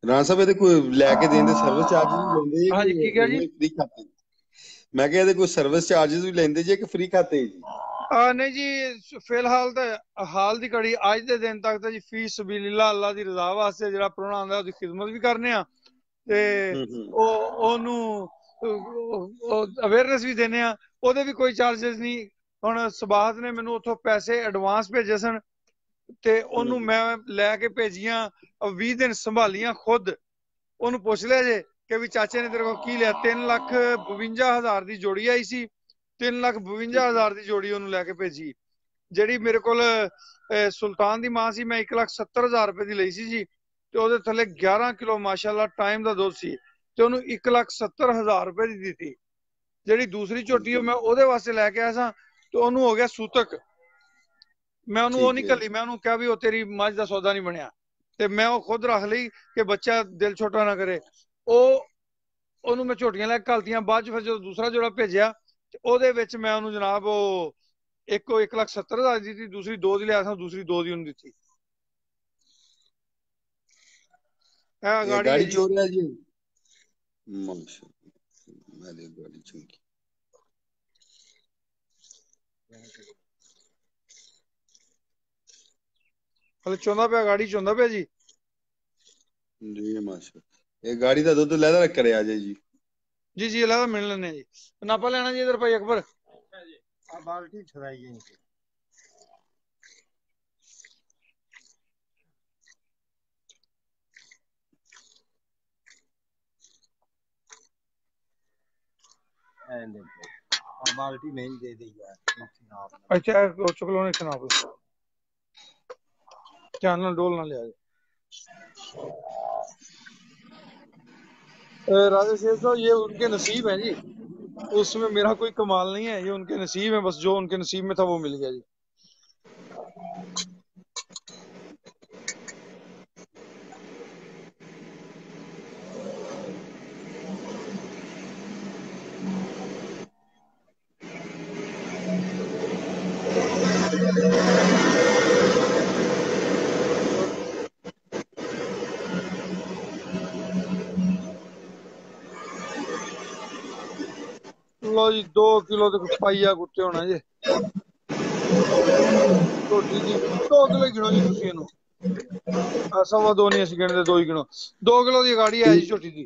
[SPEAKER 2] ਰਾਣਾ ਸਾਹਿਬ, ਇਹਦੇ ਕੋਈ ਲੈ ਕੇ ਦੇਣ ਦੇ ਸਰਵਿਸ ਚਾਰजेस ਵੀ ਲੈਂਦੇ ਜੀ?
[SPEAKER 1] ਹਾਂਜੀ, ਕੀ ਕਿਹਾ ਜੀ?
[SPEAKER 2] ਫ੍ਰੀ ਖਾਤੇ? ਮੈਂ ਕਿਹਾ ਇਹਦੇ ਕੋਈ ਸਰਵਿਸ ਚਾਰजेस ਵੀ ਲੈਂਦੇ ਜੀ ਕਿ ਫ੍ਰੀ ਖਾਤੇ ਜੀ?
[SPEAKER 1] ਨਹੀਂ ਜੀ, ਫਿਲਹਾਲ ਤਾਂ ਹਾਲ ਦੀ ਘੜੀ ਅੱਜ ਦੇ ਦਿਨ ਤੱਕ ਤਾਂ ਜੀ ਫੀਸ ਸਬੀਲਿਲ੍ਲਾਹ, ਅੱਲਾ ਦੀ ਰਜ਼ਾ ਵਾਸਤੇ ਜਿਹੜਾ ਪ੍ਰਾਹੁਣਾ ਆਉਂਦਾ ਉਹਦੀ ਖਿਦਮਤ ਵੀ ਕਰਨੇ ਆ, ਤੇ ਉਹਨੂੰ ਅਵੇਅਰਨੈਸ ਵੀ ਦਿੰਦੇ ਆ। ਉਹਦੇ ਵੀ ਕੋਈ ਚਾਰजेस ਨਹੀਂ। ਹੁਣ ਸਬਾਹਤ ਨੇ ਮੈਨੂੰ ਉੱਥੋਂ ਪੈਸੇ ਐਡਵਾਂਸ ਭੇਜੇ ਸਨ, ਤੇ ਉਹਨੂੰ ਮੈਂ ਲੈ ਕੇ ਭੇਜੀਆਂ, 20 ਦਿਨ ਸੰਭਾਲੀਆਂ ਖੁਦ। ਉਹਨੂੰ ਪੁੱਛ ਲਿਆ ਜੇ ਕਿ ਵੀ ਚਾਚੇ ਨੇ ਤੇਰੇ ਕੋਲ ਕੀ ਲਿਆ। 3,52,000 ਦੀ ਜੋੜੀ ਆਈ ਸੀ, 3,52,000 ਦੀ ਜੋੜੀ ਉਹਨੂੰ ਲੈ ਕੇ ਭੇਜੀ। ਜਿਹੜੀ ਮੇਰੇ ਕੋਲ ਸੁਲਤਾਨ ਦੀ ਮਾਂ ਸੀ, ਮੈਂ 1,70,000 ਰੁਪਏ ਦੀ ਲਈ ਸੀ ਜੀ, ਤੇ ਉਹਦੇ ਥੱਲੇ 11 ਕਿਲੋ ਮਾਸ਼ਾਅੱਲਾ ਟਾਈਮ ਦਾ ਦੁੱਧ ਸੀ, ਤੇ ਉਹਨੂੰ 1,70,000 ਰੁਪਏ ਦੀ ਦਿੱਤੀ। ਜਿਹੜੀ ਦੂਸਰੀ ਝੋਟੀ ਮੈਂ ਉਹਦੇ ਵਾਸਤੇ ਲੈ ਕੇ ਆਇਆ ਸਾਂ, ਤੇ ਉਹਨੂੰ ਹੋ ਗਿਆ ਸੂਤਕ। ਮੈਂ ਉਹਨੂੰ ਉਹ ਨਹੀਂ ਘੱਲੀ, ਮੈਂ ਉਹਨੂੰ ਕਿਹਾ ਵੀ ਉਹ ਤੇਰੀ ਮੱਝ ਦਾ ਸੌਦਾ ਨਹੀਂ ਬਣਿਆ, ਤੇ ਮੈਂ ਉਹ ਖੁਦ ਰੱਖ ਲਈ ਕਿ ਬੱਚਾ ਦਿਲ ਛੋਟਾ ਨਾ ਕਰੇ। ਉਹਨੂੰ ਮੈਂ ਝੋਟੀਆਂ ਲੈ ਕੇ ਘਲਤੀਆਂ। ਬਾਅਦ ਚ ਫਿਰ ਜਦੋਂ ਦੂਸਰਾ ਜੋੜਾ ਭੇਜਿਆ, ਤੇ ਉਹਦੇ ਵਿੱਚ ਮੈਂ ਉਹਨੂੰ ਜਨਾਬ ਉਹ 1,70,000 ਦੀ ਦਿੱਤੀ, ਦੂਸਰੀ 2 ਦੀ ਲਿਆ ਸਾਂ, ਦੂਸਰੀ 2 ਦੀ ਉਹਨੂੰ ਦਿੱਤੀ।
[SPEAKER 2] ਗਾੜੀ ਚੋਰ ਰਿਹਾ ਜੀ ਮਾਸ਼ਾਅੱਲਾ, ਮੈਂ ਗਾੜੀ ਚੰਗੀ।
[SPEAKER 1] ਹਲੇ ਚੋਂਦਾ ਪਿਆ, ਗਾੜੀ ਚੋਂਦਾ ਪਿਆ ਜੀ।
[SPEAKER 2] ਜੀ ਮਾਸ਼ਾਅੱਲਾ, ਇਹ ਗਾੜੀ ਦਾ ਦੁੱਧ ਲੈਦਾ ਕਰਿਆ ਜੇ ਜੀ।
[SPEAKER 1] जी जी, अल्लाह मिल लेने जी। नापा लेना जी इधर भाई अकबर।
[SPEAKER 3] बाल्टी छुड़ाइए इनकी। बाल्टी में ही दे दी यार।
[SPEAKER 1] अच्छा, चुकलो ने नाप लो, ध्यान ना डोल ना ले आए। राजा शेख साहब, ये उनके नसीब है जी, उसमें मेरा कोई कमाल नहीं है। ये उनके नसीब है, बस जो उनके नसीब में था वो मिल गया जी। लो जी 2 किलो तो पाइया कुत्ते होना जी छोटी जी 2 किलो ही गिनो जी तुसी इहनू 2.25 नहीं असीं गिनदे 2 ही गिनो 2 किलो दी गाड़ी है जी छोटी दी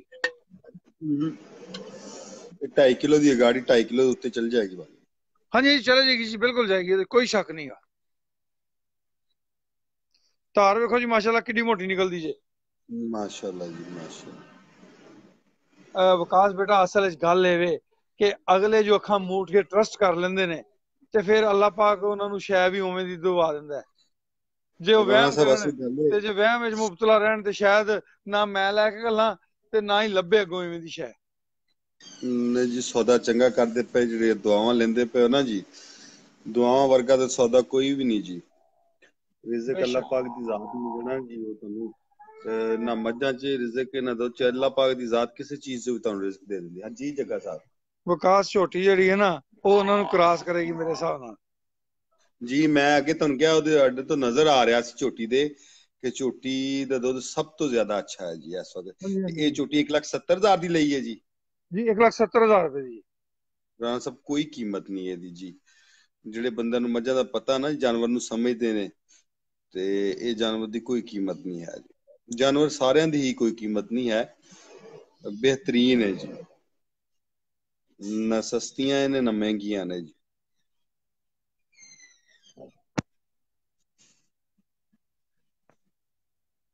[SPEAKER 2] 2.5 किलो की गाड़ी 2.5 किलो के उत्ते चल जाएगी बाकी।
[SPEAKER 1] हाँ जी चले जाएगी जी बिल्कुल जाएगी कोई शक नहीं है धार वेखो जी माशाल्लाह किड्डी मोटी निकलदी जे
[SPEAKER 2] माशाल्लाह जी माशाल्लाह।
[SPEAKER 1] विकास बेटा असल च गल एवे कि अगले जो अखां मूट के ट्रस्ट कर लेंदे ने ते फिर अल्लाह पाक उन्हां नूं शै भी उवें दी दवा दिंदा है जे ਉਹ
[SPEAKER 2] ਰਾਣਾ
[SPEAKER 1] ਵਹਿਮ
[SPEAKER 2] ਸਾਹਿਬ
[SPEAKER 1] ਕਰਨ
[SPEAKER 2] ਅਸਲ ਗੱਲ
[SPEAKER 1] ਤੇ ਜੇ ਵਹਿਮ ਵਿੱਚ ਮੁਬਤਲਾ ਰਹਿਣ ਤੇ ਸ਼ਾਇਦ ਨਾ ਮੈਂ ਲੈ ਕੇ ਗੱਲਾਂ ਤੇ ਨਾ ਹੀ ਲੱਭੇ ਅੱਗੋਂ ਇਵੇਂ ਦੀ ਸ਼ੈ
[SPEAKER 2] ਨੇ ਜੀ ਸੌਦਾ ਚੰਗਾ ਕਰਦੇ ਪਏ ਜਿਹੜੇ ਦੁਆਵਾਂ ਲੈਂਦੇ ਪਏ ਹੋ ਨਾ ਜੀ ਦੁਆਵਾਂ ਵਰਗਾ ਤਾਂ ਸੌਦਾ ਕੋਈ ਵੀ ਨਹੀਂ ਜੀ ਰਿਜ਼ਕ ਅੱਲਾਹ ਪਾਕ ਦੀ ਜ਼ਾਤ ਨੂੰ ਦੇਣਾ ਜੀ ਉਹ ਤੁਹਾਨੂੰ ਨਾ ਮੱਝਾਂ 'ਚ ਰਿਜ਼ਕ ਨਾ ਦੋ ਚ ਅੱਲਾਹ ਪਾਕ ਦੀ ਜ਼ਾਤ ਕਿਸੇ ਚੀਜ਼ 'ਚ ਵੀ ਤੁਹਾਨੂੰ ਰਿਜ਼ਕ ਦੇ ਦਿੰਦੀ ਹਾਂ ਜੀ ਜੱਗਾ ਸਾਹਿਬ
[SPEAKER 1] ਵਿਕਾਸ ਝੋਟੀ ਜਿਹੜੀ ਹੈ ਨਾ ਉਹ ਉਹਨਾਂ ਨੂੰ ਕ੍ਰਾਸ ਕਰੇਗੀ ਮੇਰੇ ਹਿਸਾਬ ਨਾਲ
[SPEAKER 2] ਜੀ ਮੈਂ ਅੱਗੇ ਤੁਹਾਨੂੰ ਕਿਹਾ ਉਹਦੇ ਅੱਡੇ ਤੋਂ ਨਜ਼ਰ ਆ ਰਿਹਾ ਸੀ ਝੋਟੀ ਦੇ ਕਿ ਝੋਟੀ ਦਾ ਦੁੱਧ ਸਭ ਤੋਂ ਜ਼ਿਆਦਾ ਅੱਛਾ ਹੈ ਜੀ ਇਸ ਵਕਤ ਇਹ ਝੋਟੀ 1,70,000 ਦੀ ਲਈ ਹੈ ਜੀ
[SPEAKER 1] ਜੀ 1,70,000 ਰੁਪਏ ਦੀ
[SPEAKER 2] ਰਾਣਾ ਸਾਹਿਬ ਕੋਈ ਕੀਮਤ ਨਹੀਂ ਇਹਦੀ ਜੀ ਜਿਹੜੇ ਬੰਦਿਆਂ ਨੂੰ ਮੱਝਾਂ ਦਾ ਪਤਾ ਨਾ ਜਾਨਵਰ ਨੂੰ ਸਮਝਦੇ ਨੇ ਤੇ ਇਹ ਜਾਨਵਰ ਦੀ ਕੋਈ ਕੀਮਤ ਨਹੀਂ ਹੈ ਜੀ ਜਾਨਵਰ ਸਾਰਿਆਂ ਦੀ ਹੀ ਕੋਈ ਕੀਮਤ ਨਹੀਂ ਹੈ ਬਿਹਤਰੀਨ ਹੈ ਜੀ ਨਾ ਸਸਤੀਆਂ ਨੇ ਨਾ ਮਹਿੰਗੀਆਂ ਨੇ ਜੀ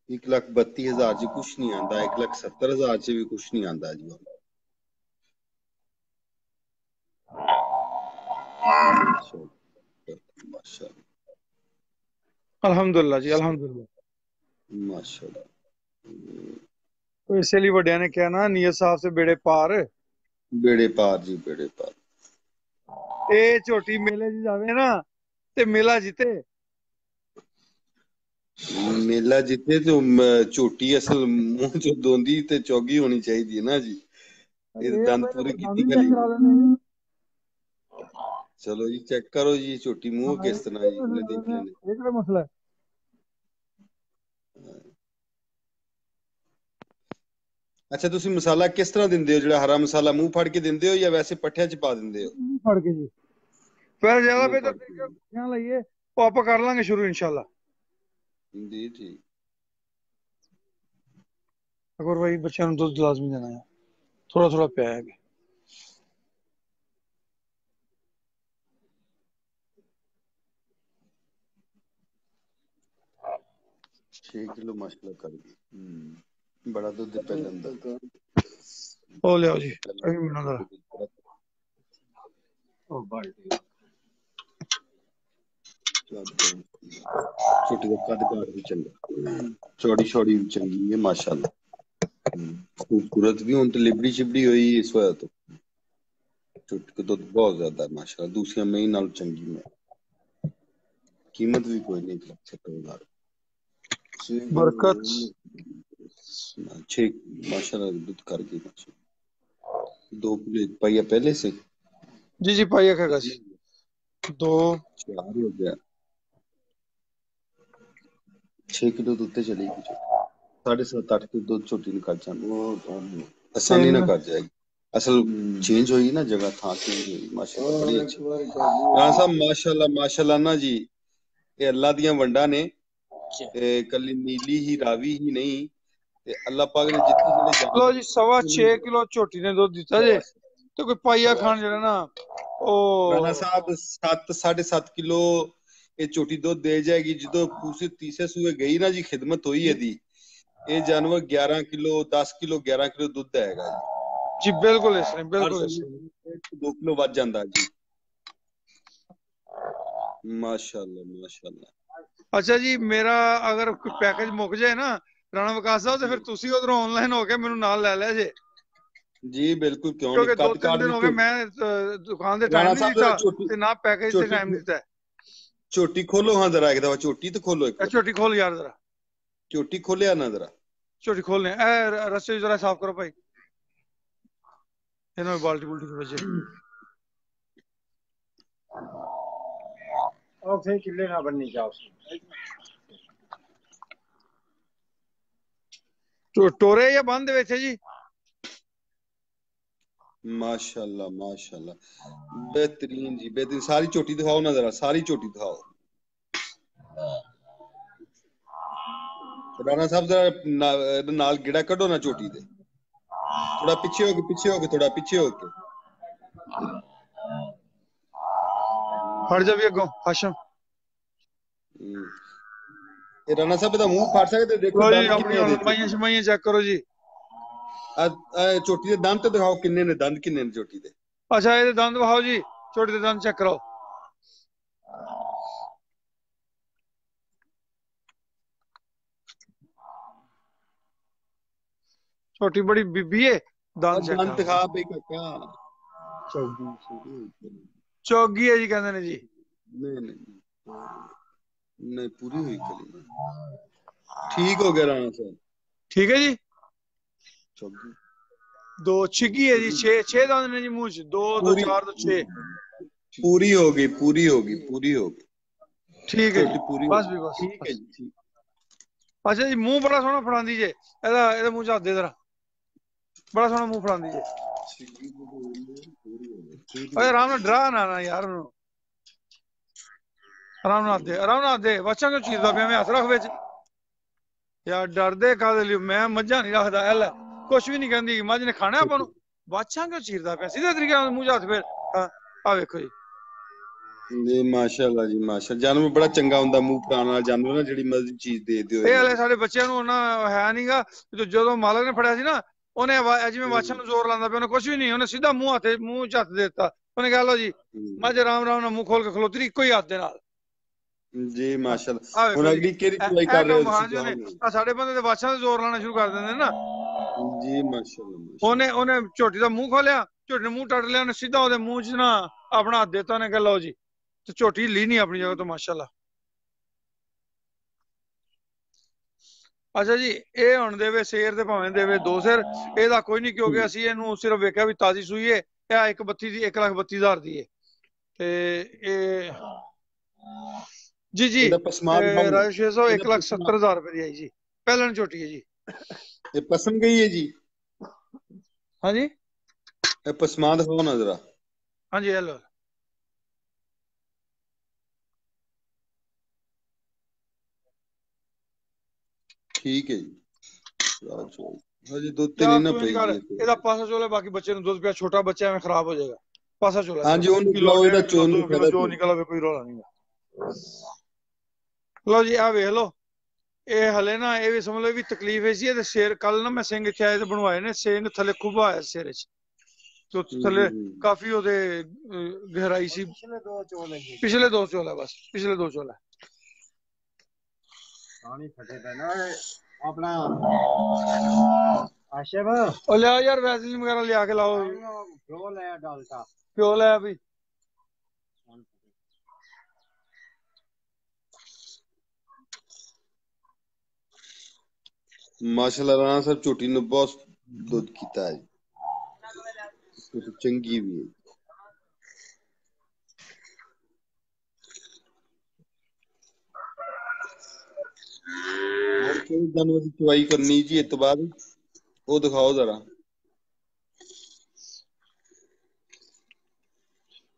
[SPEAKER 2] $1,32,000 ਚ ਕੁਛ ਨਹੀਂ ਆਂਦਾ 1,70,000 ਚ ਵੀ ਕੁਛ ਨਹੀਂ ਆਂਦਾ ਜੀ माशाल्लाह
[SPEAKER 1] ਅਲਹਮਦੁਲਿਲਾ ਜੀ ਅਲਹਮਦੁਲਿਲਾ
[SPEAKER 2] माशाल्लाह
[SPEAKER 1] तो इसलिए ਵੱਡਿਆਂ ਨੇ ਕਿਹਾ ਨਾ ਨੀਅਤ ਸਾਫ ਸੇ ਬੇੜੇ ਪਾਰ
[SPEAKER 2] बेड़े पार जी बेड़े पार
[SPEAKER 1] ਇਹ ਝੋਟੀ ਮੇਲੇ 'ਚ ਜਾਵੇ ਨਾ ਤੇ ਮੇਲਾ ਜਿੱਤੇ
[SPEAKER 2] मेला जितने तो झोटी असल मुंह चो दोंदी ते चौगी होनी चाहिए ना जी ये दंद पूरी की गली चलो जी चेक करो जी झोटी मुंह किस तरह जी मैं देख लेने
[SPEAKER 1] ਇਹ ਕਿਹੜਾ ਮਸਲਾ ਹੈ
[SPEAKER 2] अच्छा ਤੁਸੀਂ ਮਸਾਲਾ ਕਿਸ ਤਰ੍ਹਾਂ ਦਿੰਦੇ ਹੋ ਜਿਹੜਾ ਹਰਾ ਮਸਾਲਾ ਮੂੰਹ ਫੜ ਕੇ ਦਿੰਦੇ ਹੋ ਜਾਂ ਵੈਸੇ ਪੱਠਿਆਂ 'ਚ ਪਾ ਦਿੰਦੇ ਹੋ
[SPEAKER 1] ਫੜ ਕੇ ਜੀ ਫਿਰ ਜ਼ਿਆਦਾ ਬਿਹਤਰ ਤਰੀਕਾ ਖਿਆਲ ਲਈਏ ਉਹ ਆਪਾਂ ਕਰ ਲਾਂਗੇ ਸ਼ੁਰੂ ਇਨਸ਼ਾਅੱਲਾ
[SPEAKER 2] ਜੀ ਠੀਕ
[SPEAKER 1] ਅਗਰ ਭਾਈ ਬੱਚਿਆਂ ਨੂੰ ਦੁੱਧ ਲਾਜ਼ਮੀ ਦੇਣਾ ਹੈ ਥੋੜਾ ਥੋੜਾ ਪਿਆ ਹੈ
[SPEAKER 2] 6 किलो माशाल्लाह कर गई बड़ा दूध पे लंदा
[SPEAKER 1] ਉਹ ਲਿਆਓ ਜੀ ਅभी ਮਿੰਟ ਜ਼ਰਾ
[SPEAKER 2] ਉਹ ਬਾਲਟੀ छोटी का कद काट भी चंगा चौड़ी छौड़ी भी चंगी है माशाल्लाह खूबसूरत भी हूं तो लिबड़ी शिबड़ी हुई इस वजह तो छोटी तो बहुत ज्यादा है माशाल्लाह दूसरी मई नाल चंगी में कीमत भी कोई नहीं 1,70,000
[SPEAKER 1] बरकत
[SPEAKER 2] 6 माशाल्लाह दूध कर गई माशाल्लाह 2 किलो पाइया पहले से
[SPEAKER 1] जी जी पाइया खाएगा जी 2
[SPEAKER 2] 4 हो गया 6 किलो दूध चलेगी 7.5-8 किलो दूध छोटी निकाल जाए आसानी ना कर जाएगी असल चेंज हुई ना जगह था चेंज हुई माशाल्लाह बड़ी अच्छी राणा साहब माशाल्लाह माशाल्लाह ना जी ये अल्लाह दियां वंडा ने कली नीली ही रावी ही नहीं ते अल्लाह पाक ने जितने
[SPEAKER 1] लो जी 6.25 किलो छोटी ने दूध दिता जे तो कोई पाइया खान जरा ना ओ
[SPEAKER 2] राणा साहब 7-7.5 किलो ये छोटी दूध दे जाएगी जो दूसरे तीसरे सूए गई ना जी खिदमत हुई है दी ये जानवर 11 किलो 10 किलो 11 किलो दूध देगा
[SPEAKER 1] जी बिल्कुल इस तरह बिल्कुल
[SPEAKER 2] 2 किलो ਵੱਧ ਜਾਂਦਾ ਜੀ माशाल्लाह माशाल्लाह
[SPEAKER 1] अच्छा जी मेरा अगर कोई पैकेज मुक जाए ना राणा विकास साहब तो फिर ਤੁਸੀਂ ਉਧਰੋਂ ਆਨਲਾਈਨ ਹੋ ਕੇ ਮੈਨੂੰ ਨਾਲ ਲੈ ਲਿਆ ਜੇ
[SPEAKER 2] जी बिल्कुल क्यों
[SPEAKER 1] क्योंकि
[SPEAKER 2] नहीं
[SPEAKER 1] 2-3 दिन हो गए मैं दुकान से टाइम
[SPEAKER 2] राणा
[SPEAKER 1] नहीं
[SPEAKER 2] साहब
[SPEAKER 1] दिता ते ना पैकेज से टाइम दिता है
[SPEAKER 2] छोटी खोलो हाँ जरा एक दफा छोटी तो खोलो एक
[SPEAKER 1] छोटी खोल यार जरा
[SPEAKER 2] छोटी खोलिया ना जरा
[SPEAKER 1] छोटी खोलने ए रस्ते जरा साफ करो भाई इन्होंने बाल्टी बुल्टी की वजह
[SPEAKER 3] और फिर किले ना बननी चाहिए
[SPEAKER 1] तो टोरे या बंद हुए थे जी
[SPEAKER 2] माशाल्लाह माशाल्लाह, बेहतरीन जी बेहतरीन। सारी चोटी दिखाओ ना जरा, सारी चोटी दिखाओ राणा साहब, जरा नाल गिड़ा कढो ना चोटी दे, थोड़ा पीछे होके, पीछे होके, थोड़ा पीछे होके।
[SPEAKER 1] हट जा भी अगों हाशम।
[SPEAKER 2] ਇਹ ਰਾਣਾ ਸਾਹਿਬ ਦਾ ਮੂੰਹ ਫੜ ਸਕਦੇ, ਦੇਖੋ
[SPEAKER 1] लो जी
[SPEAKER 2] ਦੰਦ
[SPEAKER 1] अपनी
[SPEAKER 2] ਕਿੰਨੇ ਇਹਦੇ
[SPEAKER 1] लंबाइयां शमाइयां चेक करो जी।
[SPEAKER 2] ਚੋਟੀ ਦੇ ਦੰਦ ਤੇ ਦਿਖਾਓ, ਕਿੰਨੇ ਨੇ ਦੰਦ, ਕਿੰਨੇ ਨੇ ਚੋਟੀ ਦੇ।
[SPEAKER 1] अच्छा ये दंद बहाओ जी, छोटे दे दंद चेक करो। छोटी बड़ी बीबी है, दंद चेक
[SPEAKER 2] ਦੰਦ
[SPEAKER 1] करो।
[SPEAKER 2] ਦਿਖਾ ਬਈ ਕਾਕਾ।
[SPEAKER 1] चौगी है जी कहते ने जी।
[SPEAKER 2] ਨਹੀਂ ਨਹੀਂ ਨਹੀਂ, ਪੂਰੀ ਹੋਈ ਕਲੀ। ਠੀਕ ਹੋ ਗਿਆ ਰਾਣਾ ਸਾਹਿਬ।
[SPEAKER 1] ठीक है जी।
[SPEAKER 2] ਚੌਗੀ
[SPEAKER 1] दो छिगी है जी, छह दंद ने जी मुंह च, दो दो
[SPEAKER 2] पूरी-
[SPEAKER 1] चार दो छह।
[SPEAKER 2] ਪੂਰੀ ਹੋ ਗਈ, ਪੂਰੀ ਹੋ ਗਈ, ਪੂਰੀ ਹੋ ਗਈ।
[SPEAKER 1] ठीक है जी,
[SPEAKER 2] ਪੂਰੀ
[SPEAKER 1] बस भी बस।
[SPEAKER 2] ਠੀਕ ਹੈ ਜੀ, ਠੀਕ।
[SPEAKER 1] अच्छा जी मुंह बड़ा सोहना फड़ांदी जे, ਇਹਦਾ ਮੂੰਹ ਚ ਹੱਥ ਦੇ ਜ਼ਰਾ, ਬੜਾ ਸੋਹਣਾ ਮੂੰਹ ਫੜਾਂਦੀ ਜੇ। ਓਏ ਆਰਾਮ ਨਾਲ ਡਰਾ ਨਾ ਯਾਰ ਉਹਨੂੰ, ਆਰਾਮ ਨਾਲ ਦੇ, ਆਰਾਮ ਨਾਲ ਦੇ। ਬੱਚਾ ਕਿਉਂ ਚੀਰਦਾ ਪਿਆ, ਮੈਂ ਹੱਥ ਰੱਖ ਵਿੱਚ ਯਾਰ, ਡਰਦੇ ਕਾਹਦੇ ਲਈ, ਮੈਂ ਮੱਝਾਂ ਨਹੀਂ ਰੱਖਦਾ। ਐ ਲੈ ਕੁਛ ਵੀ ਨਹੀਂ ਕਹਿੰਦੀ, ਮੱਝ ਨੇ ਖਾਣਾ ਆਪਾਂ ਨੂੰ। ਬਾਦਸ਼ਾਹ ਕਿਉਂ ਚੀਰਦਾ ਪਿਆ, ਸਿੱਧੇ ਤਰੀਕੇ ਨਾਲ ਮੂੰਹ ਚ ਹੱਥ ਫੇਰ। ਆ ਵੇਖੋ ਜੀ।
[SPEAKER 2] ਜੀ ਮਾਸ਼ਾਅੱਲਾ ਜੀ ਮਾਸ਼ਾ, ਜਾਨਵਰ ਬੜਾ ਚੰਗਾ ਹੁੰਦਾ ਮੂੰਹ ਫੜਾਉਣ ਵਾਲਾ ਜਾਨਵਰ ਨਾ, ਜਿਹੜੀ ਮਰਜ਼ੀ ਚੀਜ਼ ਦੇ ਦਿਓ।
[SPEAKER 1] ਇਹ ਹਲੇ ਸਾਡੇ ਬੱਚਿਆਂ ਨੂੰ ਉਹਨਾਂ ਹੈ ਨਹੀਂਗਾ, ਜਦੋਂ ਮਾਲਕ ਨੇ ਫੜਿਆ ਸੀ ਨਾ, ਉਹਨੇ ਜਿਵੇਂ ਬਾਦਸ਼ਾਹ ਨੂੰ ਜ਼ੋਰ ਲਾਉਂਦਾ ਪਿਆ, ਉਹਨੇ ਕੁਛ ਵੀ ਨਹੀਂ, ਉਹਨੇ ਸਿੱਧਾ ਮੂੰਹ ਚ ਹੱਥ ਦੇ ਦਿੱਤਾ। ਉਹਨੇ ਕਹਿ ਲਓ ਜੀ ਮੱਝ ਆਰਾਮ ਨਾਲ ਮੂੰਹ ਖੋਲ ਕੇ ਖਲੋਤੀ, ਇੱਕੋ ਹੀ ਹੱਥ ਦੇ ਨਾਲ।
[SPEAKER 2] ਜੀ ਮਾਸ਼ਾਅੱਲਾ। ਹੁਣ ਅਗਲੀ ਕਿਹੜੀ ਚੁਆਈ ਕਰ ਰਹੇ ਹੋ ਤੁਸੀਂ?
[SPEAKER 1] ਸਾਡੇ ਬੰਦੇ ਤੇ ਬਾਦਸ਼ਾਹ ਤੇ ਜ਼ੋਰ ਲਾਣਾ ਸ਼ੁਰੂ ਕਰ ਦਿੰਦੇ ਨਾ।
[SPEAKER 2] ਜੀ ਮਾਸ਼ਾਅੱਲਾ।
[SPEAKER 1] ਉਹਨੇ ਝੋਟੀ ਦਾ ਮੂੰਹ ਖੋਲਿਆ, ਝੋਟੀ ਨੇ ਮੂੰਹ ਟੱਟ ਲਿਆ, ਉਹਨੇ ਸਿੱਧਾ ਉਹਦੇ ਮੂੰਹ 'ਚ ਨਾ ਆਪਣਾ ਹੱਥ ਦੇਤਾ। ਉਹਨੇ ਕਹਿ ਲਓ ਜੀ, ਤੇ ਝੋਟੀ ਹਿੱਲੀ ਨਹੀਂ ਆਪਣੀ ਜਗ੍ਹਾ ਤੋਂ, ਮਾਸ਼ਾਅੱਲਾ। ਅੱਛਾ ਜੀ, ਇਹ ਹੁਣ ਦੇਵੇ ਸ਼ੇਰ ਤੇ ਭਾਵੇਂ ਦੇਵੇ ਦੋ ਸਿਰ, ਇਹਦਾ ਕੋਈ ਨਹੀਂ, ਕਿਉਂਕਿ ਅਸੀਂ ਇਹਨੂੰ ਸਿਰਫ ਵੇਖਿਆ ਵੀ ਤਾਜ਼ੀ ਸੂਈ ਹੈ। ਇਹ 132 ਦੀ, 1,32,000 ਦੀ ਹੈ। ਤੇ ਇਹ ਜੀ ਜੀ ਰਾਜੇ 600 1,70,000 ਰੁਪਏ ਦੀ ਆਈ ਜੀ, ਪਹਿਲਣ ਝੋਟੀ ਹੈ ਜੀ।
[SPEAKER 2] ਇਹ ਪਸਮ ਗਈ ਹੈ ਜੀ?
[SPEAKER 1] ਹਾਂਜੀ
[SPEAKER 2] ਇਹ ਪਸਮਾ ਦਿਖਾਓ ਨਾ ਜਰਾ।
[SPEAKER 1] ਹਾਂਜੀ ਹੈਲੋ।
[SPEAKER 2] ਠੀਕ ਹੈ ਜੀ। ਹਜੇ ਦੁੱਧ ਤੇ ਨਹੀਂ ਨਾ ਪਈ ਜੀ।
[SPEAKER 1] ਇਹਦਾ ਪਾਸਾ ਚੋਲਾ, ਬਾਕੀ ਬੱਚੇ ਨੂੰ ਦੁੱਧ ਪਿਆ, ਛੋਟਾ ਬੱਚਾ ਐਵੇਂ ਖਰਾਬ ਹੋ ਜਾਏਗਾ। ਪਾਸਾ ਚੋਲਾ
[SPEAKER 2] ਹਾਂਜੀ, ਉਹਨੂੰ ਖਿਲਾਓ, ਇਹਦਾ ਚੋਣ ਨੂੰ ਫਾਇਦਾ
[SPEAKER 1] ਜੋ ਨਿਕਲ ਆਵੇ, ਕੋਈ ਰੌਲਾ ਨਹੀਂ। ਲਓ ਜੀ, ਆ ਵੇਖ ਲਓ। ਇਹ ਹਲੇ ਨਾ, ਇਹ ਵੀ ਸਮਝ ਲਓ ਵੀ ਤਕਲੀਫ ਇਹ ਸੀ। ਇਹਦੇ ਸਿਰ ਕੱਲ ਨਾ ਮੈਂ ਸਿੰਘ ਇੱਥੇ ਆਏ ਤੇ ਬਣਵਾਏ ਨੇ, ਸਿੰਘ ਥੱਲੇ ਖੁੱਬਾ ਆਇਆ ਸਿਰ 'ਚ, ਥੱਲੇ ਕਾਫੀ ਉਹਦੇ ਗਹਿਰਾਈ ਸੀ। ਪਿਛਲੇ ਦੋ ਚੋਲ ਹੈ ਬਸ, ਪਿਛਲੇ ਦੋ ਚੋਲ ਹੈ।
[SPEAKER 3] ਪਾਣੀ ਫਟੇ ਪੈ ਨਾ ਆਪਣਾ ਆਸ਼ਿਫ,
[SPEAKER 1] ਉਹ ਲਿਆ ਯਾਰ ਵੈਸਲੀਨ ਵਗੈਰਾ ਲਿਆ ਕੇ ਲਾਓ।
[SPEAKER 3] ਪਿਓ ਲੈ ਡਾਲਟਾ,
[SPEAKER 1] ਪਿਓ ਲੈ ਵੀ।
[SPEAKER 2] ਮਾਸ਼ਾਅੱਲਾ ਰਾਣਾ ਸਾਹਿਬ ਝੋਟੀ ਨੂੰ ਬਹੁਤ ਦੁੱਧ ਕੀਤਾ ਹੈ, ਚੰਗੀ ਵੀ ਹੈ। ਹੋਰ ਕਿਹੜੇ ਜਾਨਵਰ ਦੀ ਚਵਾਈ ਕਰਨੀ ਜੀ ਇਸ ਤੋਂ ਬਾਅਦ, ਉਹ ਦਿਖਾਓ ਜ਼ਰਾ।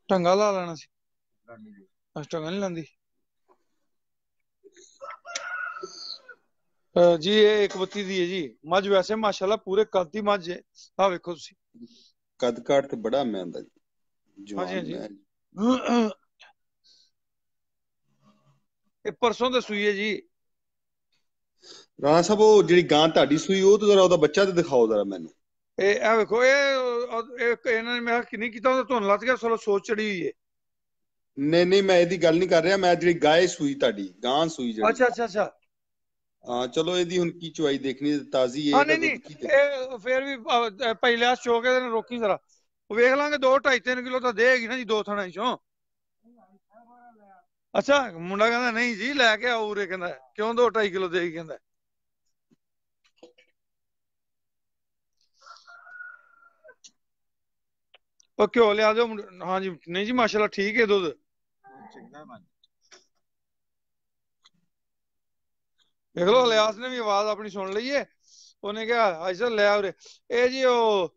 [SPEAKER 1] ਟੰਗਾ ਲਾ ਲੈਣਾ ਸੀ, ਟੰਗਾ ਨਹੀਂ ਲਾਂਦੀ ਜੀ। ਇਹ 132 ਦੀ ਹੈ ਜੀ ਮੱਝ, ਵੈਸੇ ਮਾਸ਼ਾਅੱਲਾ ਪੂਰੇ ਕੱਦ ਦੀ ਮੱਝ ਹੈ। ਆਹ ਵੇਖੋ ਤੁਸੀਂ,
[SPEAKER 2] ਕੱਦ ਕਾਠ ਤੇ ਬੜਾ ਮਹਿੰਦਾ ਜੀ।
[SPEAKER 1] ਹਾਂਜੀ ਹਾਂਜੀ। ਇਹ ਪਰਸੋਂ ਤੇ ਸੂਈ ਹੈ ਜੀ।
[SPEAKER 2] ਰਾਣਾ ਸਾਹਿਬ, ਉਹ ਜਿਹੜੀ ਗਾਂ ਤੁਹਾਡੀ ਸੂਈ, ਉਹ ਤੇ ਜ਼ਰਾ ਉਹਦਾ ਬੱਚਾ ਤੇ ਦਿਖਾਓ ਜ਼ਰਾ ਮੈਨੂੰ।
[SPEAKER 1] ਇਹ ਵੇਖੋ, ਇਹ ਇਹਨਾਂ ਨੇ ਮੈਂ ਕਿਹਾ ਨਹੀਂ ਕੀਤਾ, ਉਹਦਾ ਧੁਨ ਲੱਤ ਗਿਆ, ਚਲੋ ਸੋਚ ਚੜੀ ਹੋਈ ਹੈ।
[SPEAKER 2] ਨਹੀਂ ਨਹੀਂ, ਮੈਂ ਇਹਦੀ ਗੱਲ ਨਹੀਂ ਕਰ ਰਿਹਾ, ਮੈਂ ਜਿਹੜੀ ਗਾਂ ਸੂਈ ਤੁਹਾਡੀ, ਗਾਂ ਸੂਈ ਜਿਹੜੀ।
[SPEAKER 1] ਅੱਛਾ ਅੱਛਾ ਅੱਛਾ।
[SPEAKER 2] ਹਾਂ ਚਲੋ, ਇਹਦੀ ਹੁਣ ਕੀ ਚਵਾਈ ਦੇਖਣੀ, ਤਾਜ਼ੀ ਹੈ?
[SPEAKER 1] ਨਹੀਂ ਨਹੀਂ, ਇਹ ਫੇਰ ਵੀ ਪਹਿਲੇ ਆ ਚੋਕੇ ਦੇ ਰੋਕੀ ਜ਼ਰਾ, ਵੇਖ ਲਾਂਗੇ। 2 2.5 3 ਕਿਲੋ ਤਾਂ ਦੇਗੀ ਨਾ ਜੀ, 2 ਥਣਾ ਚੋਂ। ਅੱਛਾ, ਮੁੰਡਾ ਕਹਿੰਦਾ ਨਹੀਂ ਜੀ ਲੈ ਕੇ ਆਓ ਉਰੇ, ਕਹਿੰਦਾ ਕਿਉਂ 2 2.5 ਕਿਲੋ ਦੇਗੀ, ਕਹਿੰਦਾ। ਉਹ ਘਿਓ ਲਿਆ ਦਿਓ। ਹਾਂਜੀ ਨਹੀਂ ਜੀ, ਮਾਸ਼ਾਅੱਲਾ ਠੀਕ ਹੈ ਦੁੱਧ। ਦੇਖ ਲਓ, ਲਿਆਸ ਨੇ ਵੀ ਆਵਾਜ਼ ਆਪਣੀ ਸੁਣ ਲਈ ਹੈ। ਉਹਨੇ ਕਿਹਾ ਅੱਛਾ ਲੈ ਉਰੇ। ਇਹ ਜੀ ਉਹ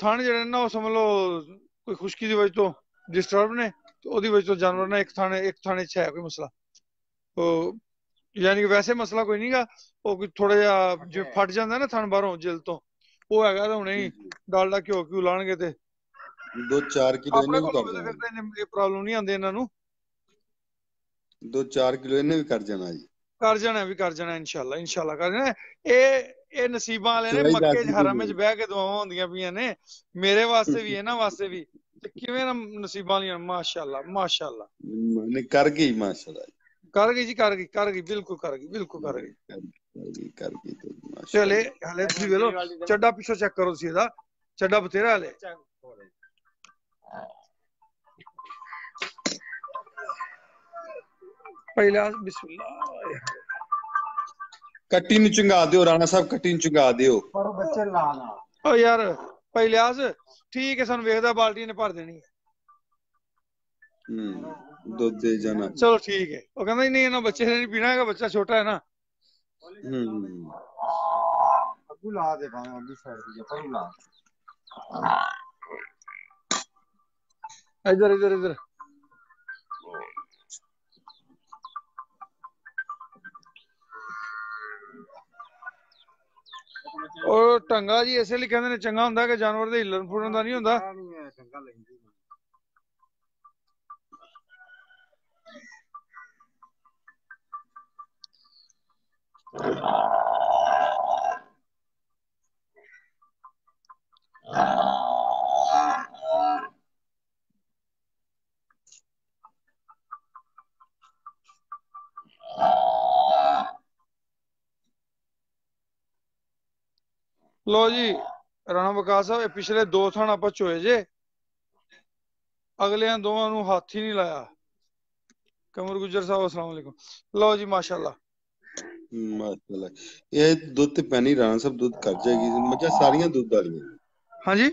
[SPEAKER 1] ਥਣ ਜਿਹੜੇ ਨੇ ਨਾ ਉਹ ਸਮਝ ਲਓ ਕੋਈ ਖੁਸ਼ਕੀ ਦੀ ਵਜ੍ਹਾ ਤੋਂ ਡਿਸਟਰਬ ਨੇ, ਤੇ ਉਹਦੀ ਵਜ੍ਹਾ ਤੋਂ ਜਾਨਵਰ ਨਾ ਇੱਕ ਥਾਣੇ 'ਚ ਹੈ ਕੋਈ ਮਸਲਾ। ਉਹ ਯਾਨੀ ਕਿ ਵੈਸੇ ਮਸਲਾ ਕੋਈ ਨਹੀਂਗਾ, ਉਹ ਕੋਈ ਥੋੜਾ ਜਿਹਾ ਜਿਵੇਂ ਫਟ ਜਾਂਦਾ ਨਾ ਥਣ ਬਾਹਰੋਂ ਜਿਲ ਤੋਂ, ਉਹ ਹੈਗਾ। ਤਾਂ ਹੁਣੇ ਹੀ ਡਾਲਡਾ ਘਿਓ ਲਾਣਗੇ ਤੇ
[SPEAKER 2] 2-4 ਕਿਲੋ
[SPEAKER 1] ਆਪਣੇ
[SPEAKER 2] ਇਹਨੇ ਵੀ
[SPEAKER 1] ਕੋਲ
[SPEAKER 2] ਕਰ
[SPEAKER 1] ਹੋਵੇ
[SPEAKER 2] ਜਾਣਾ,
[SPEAKER 1] ਫਿਰ ਤਾਂ ਇਹ ਪ੍ਰੋਬਲਮ ਨਹੀਂ ਆਉਂਦੀ ਇਹਨਾਂ ਨੂੰ।
[SPEAKER 2] 2-4 ਕਿਲੋ ਇਹਨੇ ਵੀ ਕਰ ਜਾਣਾ ਜੀ।
[SPEAKER 1] ਕਰ ਜਾਣਾ ਇਨਸ਼ਾਅੱਲਾ ਕਰ ਜਾਣਾ। ਇਹ ਨਸੀਬਾਂ ਵਾਲੇ ਨੇ,
[SPEAKER 2] ਚਵਾਈ
[SPEAKER 1] ਮੱਕੇ 'ਚ
[SPEAKER 2] ਦੱਸਦੀ
[SPEAKER 1] ਹਰਮ 'ਚ
[SPEAKER 2] ਪਈ
[SPEAKER 1] ਬਹਿ ਕੇ ਦੁਆਵਾਂ ਹੁੰਦੀਆਂ ਪਈਆਂ ਨੇ, ਮੇਰੇ ਵਾਸਤੇ ਵੀ ਇਹਨਾਂ ਵਾਸਤੇ ਵੀ, ਤੇ ਕਿਵੇਂ ਨਾ ਨਸੀਬਾਂ ਵਾਲੀਆਂ। ਮਾਸ਼ਾਅੱਲਾ
[SPEAKER 2] ਨੇ ਕਰ ਗਈ ਮਾਸ਼ਾਅੱਲਾ,
[SPEAKER 1] ਕਰ ਗਈ ਜੀ, ਕਰ ਗਈ ਬਿਲਕੁਲ ਕਰ ਗਈ।
[SPEAKER 2] ਕਰ ਗਈ ਤੇ
[SPEAKER 1] ਚਲੇ
[SPEAKER 2] ਮਾਸ਼ਾਅੱਲਾ।
[SPEAKER 1] ਹਲੇ ਤੁਸੀਂ ਵੇਖ ਲਓ ਚੱਡਾ ਪਿੱਛੋਂ ਚੈੱਕ ਕਰੋ ਤੁਸੀਂ, ਇਹਦਾ ਚੱਡਾ ਬਥੇਰਾ ਹਲੇ। ਪਹਿਲਾ ਬਿਸਮਿल्लाह।
[SPEAKER 2] ਕੱਟੀ ਨੂੰ ਚੰਗਾ ਦਿਓ ਰਾਣਾ ਸਾਹਿਬ, ਕੱਟੀ ਨੂੰ ਚੰਗਾ ਦਿਓ।
[SPEAKER 3] ਪਰ ਬੱਚੇ ਲਾਣਾ
[SPEAKER 1] ਓ ਯਾਰ ਪਹਿਲਿਆਸ ਠੀਕ ਹੈ, ਸਾਨੂੰ ਵੇਖਦਾ ਬਾਲਟੀ ਨੇ ਭਰ ਦੇਣੀ।
[SPEAKER 2] ਦੁੱਧ ਦੇ ਜਾਣਾ।
[SPEAKER 1] ਚਲੋ ਠੀਕ ਹੈ। ਉਹ ਕਹਿੰਦਾ ਨਹੀਂ ਇਹਨਾਂ ਬੱਚੇ ਨੇ ਨਹੀਂ ਪੀਣਾ ਹੈਗਾ, ਬੱਚਾ ਛੋਟਾ ਹੈ ਨਾ।
[SPEAKER 3] ਅੱਗੂ ਲਾ ਦੇ ਭਾਵੇਂ ਅੱਗੂ ਸਾਈਡ ਤੇ ਪਰ ਲਾ
[SPEAKER 1] इधर और ढंगा जी इस लिए कहते चंगा होंगे कि जानवर के हिलन फुलन का नहीं होंगे। लो जी राणा बकास साहब पिछले 2 थान आप चोए जे, अगलियां दोवां हाथ ही नहीं लाया। कमर गुजर साहब अस्सलाम वालेकुम। लो जी माशाल्लाह
[SPEAKER 2] ये दुध ते पैनी राणा साहब, दुध कर जाएगी। मझां सारियां दुध वालियां।
[SPEAKER 1] हाँ जी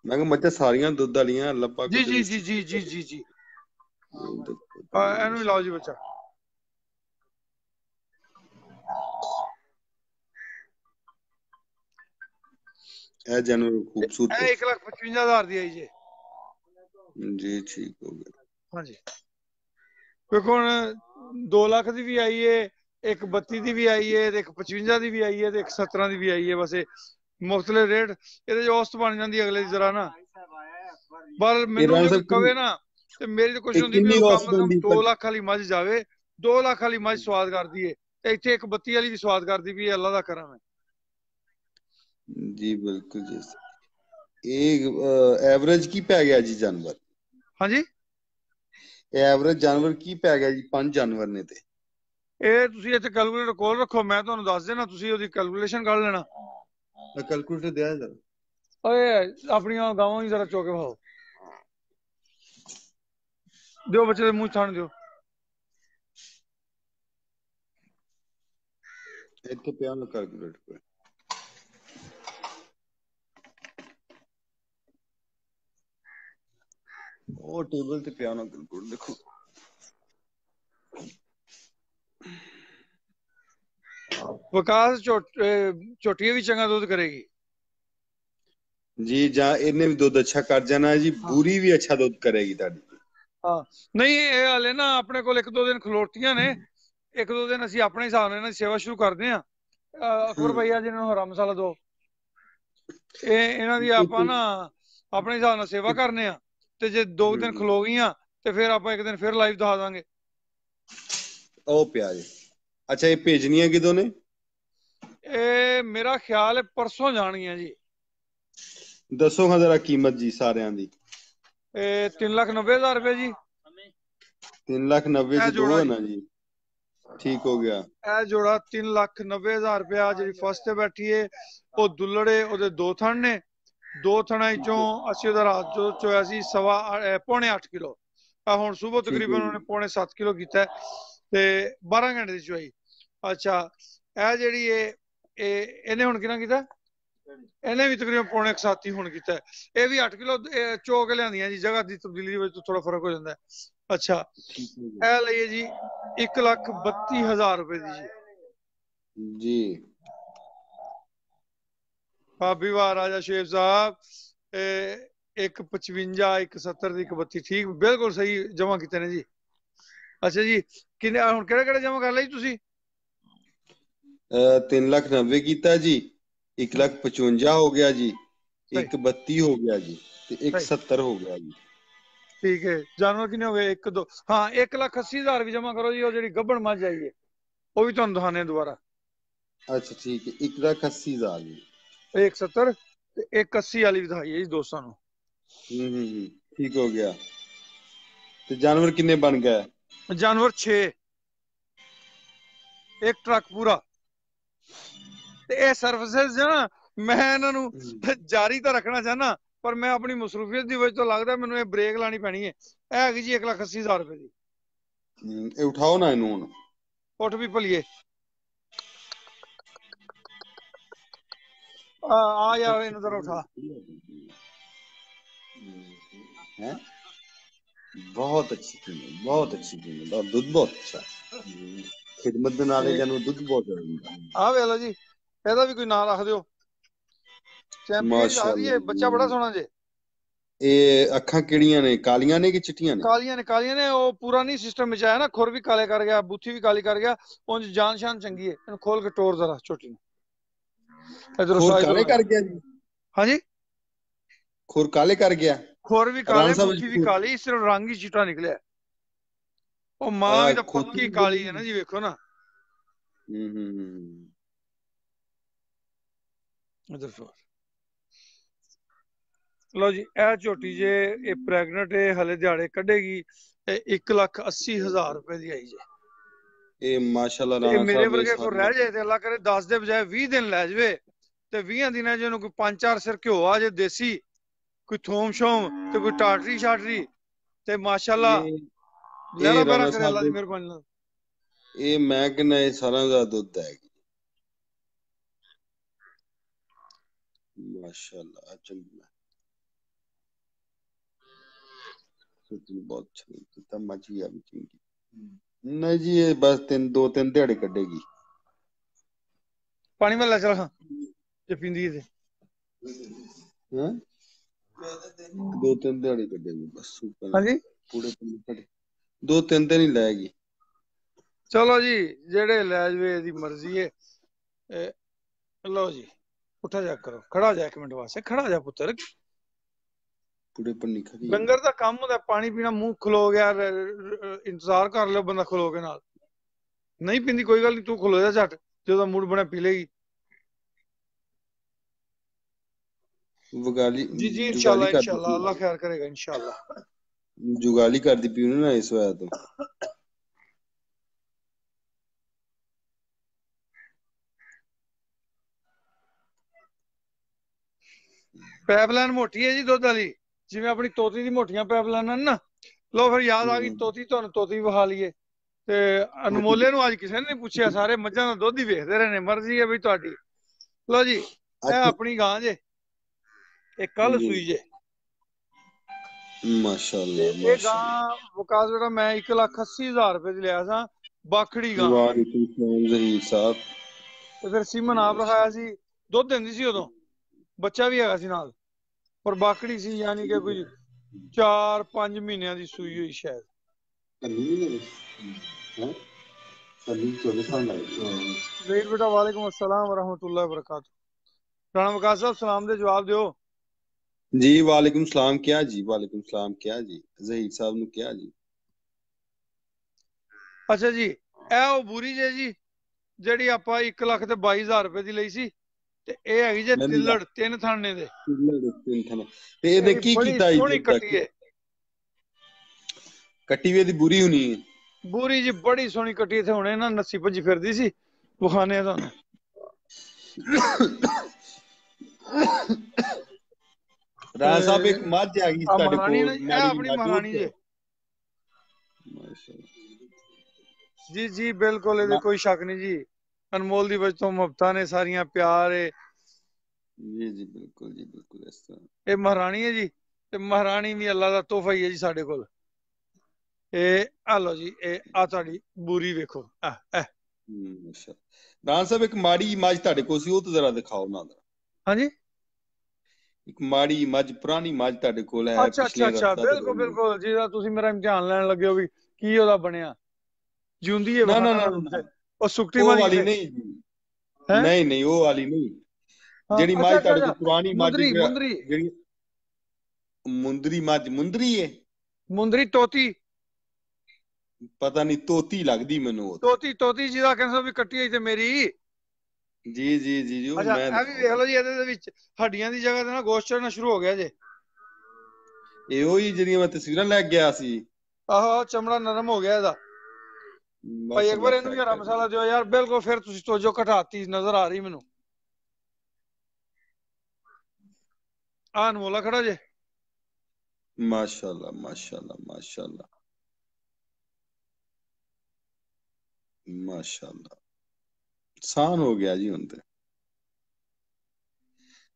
[SPEAKER 2] मैं कहा मझां सारियां दुध वालियां। अल्लाह पाक
[SPEAKER 1] जी जी जी जी जी जी जी एनु लाओ जी बच्चा।
[SPEAKER 2] जानवर खूबसूरत है।
[SPEAKER 1] 1,55,000 दी आई जी।
[SPEAKER 2] जी ठीक हो गया।
[SPEAKER 1] हाँ जी देखो 2 लाख दी भी आई है, 1,32 दी भी आई है, 1,55 दी भी आई है, 1,17 दी भी आई है। बस मुख्तलिफ रेट ये औसत बन जाती है अगले जरा ना। पर मैनू जो कवे ना ते मेरी तो कोशिश होंदी भी कम से कम 2 लाख वाली मझ जावे। 2 लाख वाली मझ स्वाद करदी है ते इत्थे 1,32 वाली भी स्वाद करदी भी। अल्लाह दा करम है
[SPEAKER 2] जी बिल्कुल जी। एवरेज की पै गया जी जानवर?
[SPEAKER 1] हाँ जी
[SPEAKER 2] एवरेज जानवर की पै गया जी 5 जानवर ने ते?
[SPEAKER 1] ਇਹ ਤੁਸੀਂ ਇੱਥੇ ਕੈਲਕੂਲੇਟਰ ਕੋਲ ਰੱਖੋ, ਮੈਂ ਤੁਹਾਨੂੰ ਦੱਸ ਦੇਣਾ, ਤੁਸੀਂ ਉਹਦੀ ਕੈਲਕੂਲੇਸ਼ਨ ਕਰ ਲੈਣਾ।
[SPEAKER 2] ਕੈਲਕੂਲੇਟਰ ਦਿਆ ਜਰਾ।
[SPEAKER 1] ਓਏ ਆਪਣੀਆਂ ਗਾਵਾਂ ਹੀ ਜ਼ਰਾ ਚੋ ਕੇ ਭਾਓ ਦਿਓ, ਬੱਚੇ ਦੇ ਮੂੰਹ ਛਾਣ ਦਿਓ।
[SPEAKER 2] ਇੱਥੇ ਪਿਆ ਨਾ ਕੈਲਕੂਲੇਟਰ। ਉਹ ਟੇਬਲ ਤੇ ਪਿਆ ਨਾ ਕੈਲਕੂਲੇਟਰ ਦੇਖੋ।
[SPEAKER 1] ਵਿਕਾਸ ਝੋਟੀਆਂ ਵੀ ਚੰਗਾ ਦੁੱਧ ਕਰੇਗੀ
[SPEAKER 2] जी। ਜਾਂ ਇਹਨੇ ਵੀ ਦੁੱਧ ਅੱਛਾ ਕਰ ਜਾਣਾ ਜੀ, ਬੂਰੀ ਵੀ ਅੱਛਾ ਦੁੱਧ ਕਰੇਗੀ ਤੁਹਾਡੀ।
[SPEAKER 1] ਹਾਂ ਨਹੀਂ ਇਹ ਹਾਲੇ ਨਾ ਆਪਣੇ ਕੋਲ 1-2 ਦਿਨ ਖਲੋਤੀਆਂ ਨੇ, 1-2 ਦਿਨ ਅਸੀਂ ਆਪਣੇ ਹਿਸਾਬ ਨਾਲ ਇਹਨਾਂ ਦੀ ਸੇਵਾ ਸ਼ੁਰੂ ਕਰਦੇ ਹਾਂ। ਅਕਬਰ ਭਈਆ ਜਿਹਨਾਂ ਨੂੰ ਹਰਾ ਮਸਾਲਾ ਦੋ, ਇਹਨਾਂ ਦੀ ਆਪਾਂ ਨਾ ਆਪਣੇ ਹਿਸਾਬ ਨਾਲ ਸੇਵਾ ਕਰਨੇ ਆ, ਤੇ ਜੇ 2 ਦਿਨ ਖਲੋ ਗਈਆਂ ਤੇ ਫਿਰ ਆਪਾਂ 1 ਦਿਨ ਫਿਰ ਲਾਈਵ ਦਿਖਾ ਦਾਂਗੇ।
[SPEAKER 2] ਉਹ ਪਿਆ ਜੀ। ਅੱਛਾ ਇਹ ਭੇਜਣੀਆਂ ਕਿਦੋਂ ਨੇ?
[SPEAKER 1] ਇਹ ਮੇਰਾ ਖਿਆਲ ਹੈ ਪਰਸੋਂ ਜਾਣਗੀਆਂ ਜੀ।
[SPEAKER 2] ਦੱਸੋ ਹਾਂ ਜਰਾ ਕੀਮਤ ਜੀ ਸਾਰਿਆਂ ਦੀ।
[SPEAKER 1] 3,90,000 रुपए जी।
[SPEAKER 2] 3,90,000 ਚ 2 ਹੈ ਨਾ ਜੀ? ठीक हो गया।
[SPEAKER 1] ਇਹ ਜੋੜਾ 3,90,000 रुपया ਜਿਹੜੀ ਫਸਟ ਤੇ ਬੈਠੀ ਹੈ ਉਹ ਦੁੱਲੜੇ, ਉਹਦੇ 2 ਥਣ ਨੇ। 2 ਥਣਾਂ ਵਿੱਚੋਂ ਅਸੀਂ ਉਹਦਾ ਰਾਤ ਜੋ ਚੋਇਆ ਸੀ 8.25 ਕਿਲੋ। ਹੁਣ ਸਵੇਰ ਤਕਰੀਬਨ ਉਹਨੇ 7.25 ਕਿਲੋ ਕੀਤਾ ਤੇ 12 ਘੰਟੇ ਦੀ ਚੋਈ। ਅੱਛਾ ਇਹ ਜਿਹੜੀ ਇਹਨੇ ਹੁਣ ਕਿੰਨਾ ਕੀਤਾ? ਇਹਨੇ ਵੀ ਤਕਰੀਬਨ 7.25 ਹੁਣ ਕੀਤਾ। ਇਹ ਵੀ 8 ਕਿਲੋ ਚੋ ਕੇ ਲਿਆਂਦੀਆਂ ਜੀ। ਜਗ੍ਹਾ ਦੀ ਤਬਦੀਲੀ ਵਿੱਚ ਥੋੜਾ ਫਰਕ ਹੋ ਜਾਂਦਾ। ਅੱਛਾ ਇਹ ਲਈਏ ਜੀ 1,32,000 रुपए ਦੀ ਜੀ।
[SPEAKER 2] ਜੀ
[SPEAKER 1] ਭਾਬੀ ਵਾਹ ਰਾਜਾ ਸ਼ੇਖ ਸਾਹਿਬ, 155, 170 ਦੀ 132, ਠੀਕ ਬਿਲਕੁਲ ਸਹੀ ਜਮਾ ਕੀਤੇ ਨੇ ਜੀ। ਅੱਛਾ ਜੀ, ਕਿੰਨੇ ਹੁਣ ਕਿਹੜੇ ਕਿਹੜੇ ਜਮਾ ਕਰ ਲਿਆ ਜੀ ਤੁਸੀਂ?
[SPEAKER 2] 3,90,000 ਕੀਤਾ ਜੀ, 1,55,000 ਹੋ ਗਿਆ ਜੀ, 132 ਹੋ ਗਿਆ ਜੀ, ਤੇ 170 ਹੋ ਗਿਆ ਜੀ।
[SPEAKER 1] ਠੀਕ ਹੈ। ਜਾਨਵਰ ਕਿੰਨੇ ਹੋ ਗਏ? 1 2, ਹਾਂ 1,80,000 ਵੀ ਜਮਾ ਕਰੋ ਜੀ। ਉਹ ਜਿਹੜੀ ਗੱਭਣ ਮੱਝ ਆਈ ਹੈ ਉਹ ਵੀ ਤੁਹਾਨੂੰ ਦਿਖਾਣੇ ਦੁਬਾਰਾ।
[SPEAKER 2] ਅੱਛਾ ਠੀਕ ਹੈ, 1,80,000 ਜੀ,
[SPEAKER 1] 170 ਤੇ 180 ਵਾਲੀ ਵੀ ਦਿਖਾਈ ਹੈ ਜੀ ਦੋਸਤਾਂ ਨੂੰ।
[SPEAKER 2] ਠੀਕ ਹੋ ਗਿਆ। ਤੇ ਜਾਨਵਰ ਕਿੰਨੇ ਬਣ ਗਏ?
[SPEAKER 1] ਜਾਨਵਰ 6, ਇੱਕ ਟਰੱਕ ਪੂਰਾ। ਤੇ ਇਹ ਸਰਵਿਸਿਜ਼ ਨਾ ਮੈਂ ਇਹਨਾਂ ਨੂੰ ਜਾਰੀ ਤਾਂ ਰੱਖਣਾ ਚਾਹਨਾ, ਪਰ ਮੈਂ ਆਪਣੀ ਮਸਰੂਫੀਅਤ ਦੀ ਵਜ੍ਹਾ ਤੋਂ ਲੱਗਦਾ ਮੈਨੂੰ ਇਹ ਬ੍ਰੇਕ ਲਾਣੀ ਪੈਣੀ ਹੈ। ਇਹ ਹੈਗੀ ਜੀ 1,80,000 ਰੁਪਏ ਦੀ।
[SPEAKER 2] ਇਹ ਉਠਾਓ ਨਾ ਇਹਨੂੰ ਹੁਣ।
[SPEAKER 1] ਉੱਠ ਵੀ ਭਲੀਏ, ਆ ਯਾਰ ਇਹਨੂੰ ਜ਼ਰਾ ਉਠਾ।
[SPEAKER 2] है बहुत अच्छी कीमत, बहुत अच्छी कीमत, और दूध बहुत अच्छा। खिदमत ਦੇ ਨਾਲੇ ਜਾਨੂੰ ਦੁੱਧ ਬਹੁਤ ਹੁੰਦਾ।
[SPEAKER 1] ਆ ਵੇਖ ਲਓ ਜੀ, ਇਹਦਾ ਵੀ ਕੋਈ ਨਾਂ ਰੱਖ ਦਿਓ। ਚੈਂਪੀਅਨ ਰੱਖਦੀ ਹੈ, ਬੱਚਾ ਬੜਾ ਸੋਹਣਾ ਜੇ।
[SPEAKER 2] ਇਹ ਅੱਖਾਂ ਕਿਹੜੀਆਂ ਨੇ, ਕਾਲੀਆਂ ਨੇ ਕਿ ਚਿੱਟੀਆਂ ਨੇ?
[SPEAKER 1] ਕਾਲੀਆਂ ਨੇ, ਕਾਲੀਆਂ ਨੇ। ਉਹ ਪੂਰਾ ਨਹੀਂ ਸਿਸਟਮ ਵਿੱਚ ਆਇਆ ਨਾ, ਖੁਰ ਵੀ ਕਾਲੇ ਕਰ ਗਿਆ, ਬੂਥੀ ਵੀ ਕਾਲੀ ਕਰ ਗਿਆ। ਉਂਝ ਜਾਨ ਸ਼ਾਨ ਚੰਗੀ ਹੈ। ਇਹਨੂੰ ਖੋਲ ਕੇ ਟੋਰ ਜ਼ਰਾ ਛੋਟੀ ਨੂੰ। ਇਧਰੋਂ
[SPEAKER 2] ਖੁਰ ਕਾਲੇ ਕਰ ਗਿਆ ਜੀ?
[SPEAKER 1] ਹਾਂਜੀ,
[SPEAKER 2] ਖੁਰ ਕਾਲੇ ਕਰ ਗਿਆ,
[SPEAKER 1] ਖੁਰ ਵੀ ਕਾਲੇ, ਬੂਥੀ ਵੀ ਕਾਲੀ, ਸਿਰਫ ਰੰਗ ਹੀ ਚਿੱਟਾ ਨਿਕਲਿਆ। ਉਹ ਮਾਂ ਵੀ ਤਾਂ ਪੱਕੀ ਕਾਲੀ ਹੈ ਨਾ ਜੀ, ਵੇਖੋ ਨਾ। ਲਓ ਜੀ, ਇਹ ਝੋਟੀ ਜੇ ਇਹ ਪ੍ਰੈਗਨੈਂਟ ਹੈ, ਹਲੇ ਦਿਹਾੜੇ ਕੱਢੇਗੀ। 1,80,000 ਰੁਪਏ ਦੀ ਆਈ ਜੇ।
[SPEAKER 2] ਇਹ ਮਾਸ਼ਾਅੱਲਾ
[SPEAKER 1] ਇਹ ਮੇਰੇ ਵਰਗੇ ਕੋਲ ਰਹਿ ਜਾਏ ਤੇ ਅੱਲਾ ਕਰੇ 10 ਦੇ ਬਜਾਏ 20 ਦਿਨ ਲੈ ਜਾਵੇ, ਤੇ 20 ਦਿਨਾਂ ਚ ਇਹਨੂੰ ਕੋਈ 5-4 ਸਿਰ ਘਿਓ ਆ ਜੇ ਦੇਸੀ, ਕੋਈ ਥੋਮ ਸ਼ੋਮ ਤੇ ਕੋਈ ਟਾਟਰੀ ਸ਼ਾਟਰੀ, ਤੇ ਮਾਸ਼ਾਅੱਲਾ ਲਹਿਰਾ ਬਹਿਰਾ ਕਰੇ ਅੱਲਾ ਦੀ ਮਿਹਰਬਾਨੀ ਨਾਲ।
[SPEAKER 2] ਇਹ ਮੈਂ ਕਹਿੰਦਾ ਇਹ ਸਾਰਾ ਦਾ ਦੁੱਧ ਹੈ माशाल्लाह। चंगा बहुत अच्छा मची आ चंगी। नहीं जी ये बस 2-3 दिहाड़े कटेगी।
[SPEAKER 1] पानी में ला चल हाँ जे पींदी है
[SPEAKER 2] हैं 2-3 दिहाड़े कटेगी बस।
[SPEAKER 1] हाँ जी
[SPEAKER 2] पूरे 2-3 दिन ही लाएगी।
[SPEAKER 1] चलो जी जेड़े लै जवे दी मर्जी है। लो जी उठा जा करो, खड़ा जा 1 मिनट वास्ते, खड़ा जा पुत्र। लंगर का काम होता, पानी पीना मुंह खलो गया, इंतजार कर लो बंदा खलो के नाल। नहीं पींदी कोई गल नहीं, तू खलो जा झट, जो मूड बने पी लेगी। जी जी इंशाल्लाह इंशाल्लाह अल्लाह खैर करेगा इंशाल्लाह।
[SPEAKER 2] जुगाली कर दी पीने ना इस वजह तो।
[SPEAKER 1] पाइपलाइन मोटी है जी दुध वाली, जिवें अपनी तोती दी मोटियां पाइपलाइनां ना। लो फिर याद आ गई तोती, तुहानूं तोती विखा लईए। ते अनमोले नूं अज किसी ने नहीं पूछया, सारे मझां दा दुध ही वेखदे रहे ने। मर्जी है बई तुहाडी। लो जी ए अपनी गां जे, ए कल सूई जे
[SPEAKER 2] माशाअल्लाह।
[SPEAKER 1] ये गां वकास बेटा मैं 1,80,000 रुपए दी लिया सा, बाखड़ी गां।
[SPEAKER 2] साहब
[SPEAKER 1] ते फिर सीमन आप रखाया सी, दुध दिंदी सी उदों, बच्चा भी हैगा सी नाल, पर बाकड़ी सी, यानी कि कोई 4-5 महीनों की सूई हुई शायद। जहीर बेटा वालेकुम अस्सलाम वरहमतुल्लाहि वबरकातुहू। राणा वकास साहब सलाम दे जवाब दियो
[SPEAKER 2] जी। वालेकुम सलाम क्या जी, वालेकुम सलाम क्या जी, जहीर साहब नु क्या जी।
[SPEAKER 1] अच्छा जी ए ओ बूरी जे जी ਜਿਹੜੀ ਆਪਾਂ 1,22,000 ਰੁਪਏ ਦੀ ਲਈ ਸੀ, ਤੇ ਇਹ ਹੈਗੀ ਜੇ ਤਿੱਲੜ 3 ਥਾਣੇ ਦੇ।
[SPEAKER 2] ਤੇ ਇਹਦੇ ਕੀ ਕੀਤਾ ਜੀ?
[SPEAKER 1] ਸੋਹਣੀ ਕੱਟੀ ਹੈ,
[SPEAKER 2] ਕੱਟੀ ਵੀ ਦੀ ਬੂਰੀ ਹੋਣੀ ਹੈ।
[SPEAKER 1] ਬੂਰੀ ਜੀ ਬੜੀ ਸੋਹਣੀ ਕੱਟੀ। ਇੱਥੇ ਹੁਣੇ ਨਾ ਨੱਸੀ ਭੱਜੀ ਫਿਰਦੀ ਸੀ, ਵਿਖਾਣੇ ਆ ਤੁਹਾਨੂੰ।
[SPEAKER 2] ਰਾਣਾ ਸਾਹਿਬ ਇੱਕ ਮੱਝ ਆ ਗਈ ਤੁਹਾਡੇ ਕੋਲ,
[SPEAKER 1] ਇਹ ਆਪਣੀ ਮਹਾਰਾਣੀ ਜੇ। जी जी बिल्कुल, ਇਹਦੇ ਕੋਈ शक नहीं जी। अनमोल दी वजह तो मुहब्बतां ने सारियां, प्यार है
[SPEAKER 2] जी जी बिल्कुल जी बिल्कुल। इस तरह
[SPEAKER 1] ये महारानी है जी, ते महारानी भी अल्लाह दा तोहफा ही है जी साडे कोल। आ लो जी आ तुहाडी बूरी वेखो।
[SPEAKER 2] राणा साहब एक माड़ी मझ ਤੁਹਾਡੇ ਕੋਲ ਸੀ, ਉਹ ਤਾਂ ਜ਼ਰਾ ਦਿਖਾਓ ਨਾ।
[SPEAKER 1] हाँ जी
[SPEAKER 2] ਇੱਕ ਮਾੜੀ ਮੱਝ, ਪੁਰਾਣੀ ਮੱਝ ਤੁਹਾਡੇ ਕੋਲ ਹੈ
[SPEAKER 1] ਅੱਛਾ
[SPEAKER 2] ਪਿਛਲੇ
[SPEAKER 1] ਅੱਛਾ,
[SPEAKER 2] ਹਫਤਾ
[SPEAKER 1] ਬਿਲਕੁਲ ਬਿਲਕੁਲ, ਜਿਹਦਾ ਤੁਸੀਂ ਮੇਰਾ ਇਮਤਿਹਾਨ ਲੈਣ ਲੱਗੇ ਹੋ ਵੀ ਕੀ ਉਹਦਾ ਬਣਿਆ, ਜਿਉਂਦੀ ਹੈ
[SPEAKER 2] ਨਾ ਨਾ
[SPEAKER 1] ਵਿਖਾਣਾ
[SPEAKER 2] ਨਾ
[SPEAKER 1] ਮੈਨੂੰ
[SPEAKER 2] ਨਾ,
[SPEAKER 1] ਤੇ। ਉਹ ਸੁੱਕਟੀ
[SPEAKER 2] ਉਹ
[SPEAKER 1] ਮੱਝ
[SPEAKER 2] ਵਾਲੀ
[SPEAKER 1] ਕਿਤੇ
[SPEAKER 2] ਨਹੀਂ ਜੀ,
[SPEAKER 1] ਹੈ?
[SPEAKER 2] ਨਹੀਂ ਨਹੀਂ ਉਹ ਵਾਲੀ ਨਹੀਂ।
[SPEAKER 1] ਹਾਂ
[SPEAKER 2] ਜਿਹੜੀ
[SPEAKER 1] ਅੱਛਾ
[SPEAKER 2] ਮੱਝ
[SPEAKER 1] ਅੱਛਾ
[SPEAKER 2] ਤੁਹਾਡੇ
[SPEAKER 1] ਅੱਛਾ,
[SPEAKER 2] ਕੋਲ ਪੁਰਾਣੀ ਮੱਝ,
[SPEAKER 1] ਮੁੰਦਰੀ ਮੁੰਦਰੀ
[SPEAKER 2] ਜਿਹੜੀ ਮੁੰਦਰੀ ਮੱਝ, ਮੁੰਦਰੀ ਹੈ?
[SPEAKER 1] ਮੁੰਦਰੀ ਤੋਤੀ,
[SPEAKER 2] ਪਤਾ ਨਹੀਂ, ਤੋਤੀ ਲੱਗਦੀ ਮੈਨੂੰ ਉਹ ਤੇ।
[SPEAKER 1] ਤੋਤੀ ਤੋਤੀ ਜਿਹਦਾ ਕਹਿੰਦੇ ਵੀ ਕੱਟੀ ਹੋਈ ਤੇ ਮੇਰੀ।
[SPEAKER 2] ਜੀ ਜੀ ਜੀ ਜੀ, ਉਹ
[SPEAKER 1] ਅੱਛਾ
[SPEAKER 2] ਮੈਂ
[SPEAKER 1] ਇਹ ਵੀ
[SPEAKER 2] ਦਿਖਾਓ
[SPEAKER 1] ਵੇਖ ਲਓ ਜੀ, ਇਹਦੇ ਦੇ ਵਿੱਚ ਹੱਡੀਆਂ ਦੀ ਜਗ੍ਹਾ ਤੇ ਨਾ ਗੋਸ਼ਤ ਚੜਨਾ ਸ਼ੁਰੂ ਹੋ ਗਿਆ ਜੇ।
[SPEAKER 2] ਇਹੋ ਹੀ ਜਿਹੜੀਆਂ ਮੈਂ ਤਸਵੀਰਾਂ ਲੈ ਕੇ ਗਿਆ ਸੀ।
[SPEAKER 1] ਆਹੋ ਚਮੜਾ ਨਰਮ ਹੋ ਗਿਆ ਇਹਦਾ। ਭਾਈ
[SPEAKER 2] ਬਸ
[SPEAKER 1] ਇੱਕ ਵਾਰ
[SPEAKER 2] ਅੱਲਾ
[SPEAKER 1] ਇਹਨੂੰ ਵੀ
[SPEAKER 2] ਖੈਰ
[SPEAKER 1] ਹਰਾ
[SPEAKER 2] ਕਰੇ।
[SPEAKER 1] ਮਸਾਲਾ ਦਿਓ ਯਾਰ, ਬਿਲਕੁਲ ਫਿਰ ਤੁਸੀਂ ਤੋਜੋ ਘਟਾਤੀ ਨਜ਼ਰ ਆ ਰਹੀ ਮੈਨੂੰ। ਆਹ ਅਨਮੋਲਾ ਖੜਾ ਜੇ।
[SPEAKER 2] ਮਾਸ਼ਾਅੱਲਾ ਮਾਸ਼ਾਅੱਲਾ ਮਾਸ਼ਾਅੱਲਾ ਮਾਸ਼ਾਅੱਲਾ, ਆਸਾਨ ਹੋ ਗਿਆ ਜੀ ਹੁਣ ਤੇ।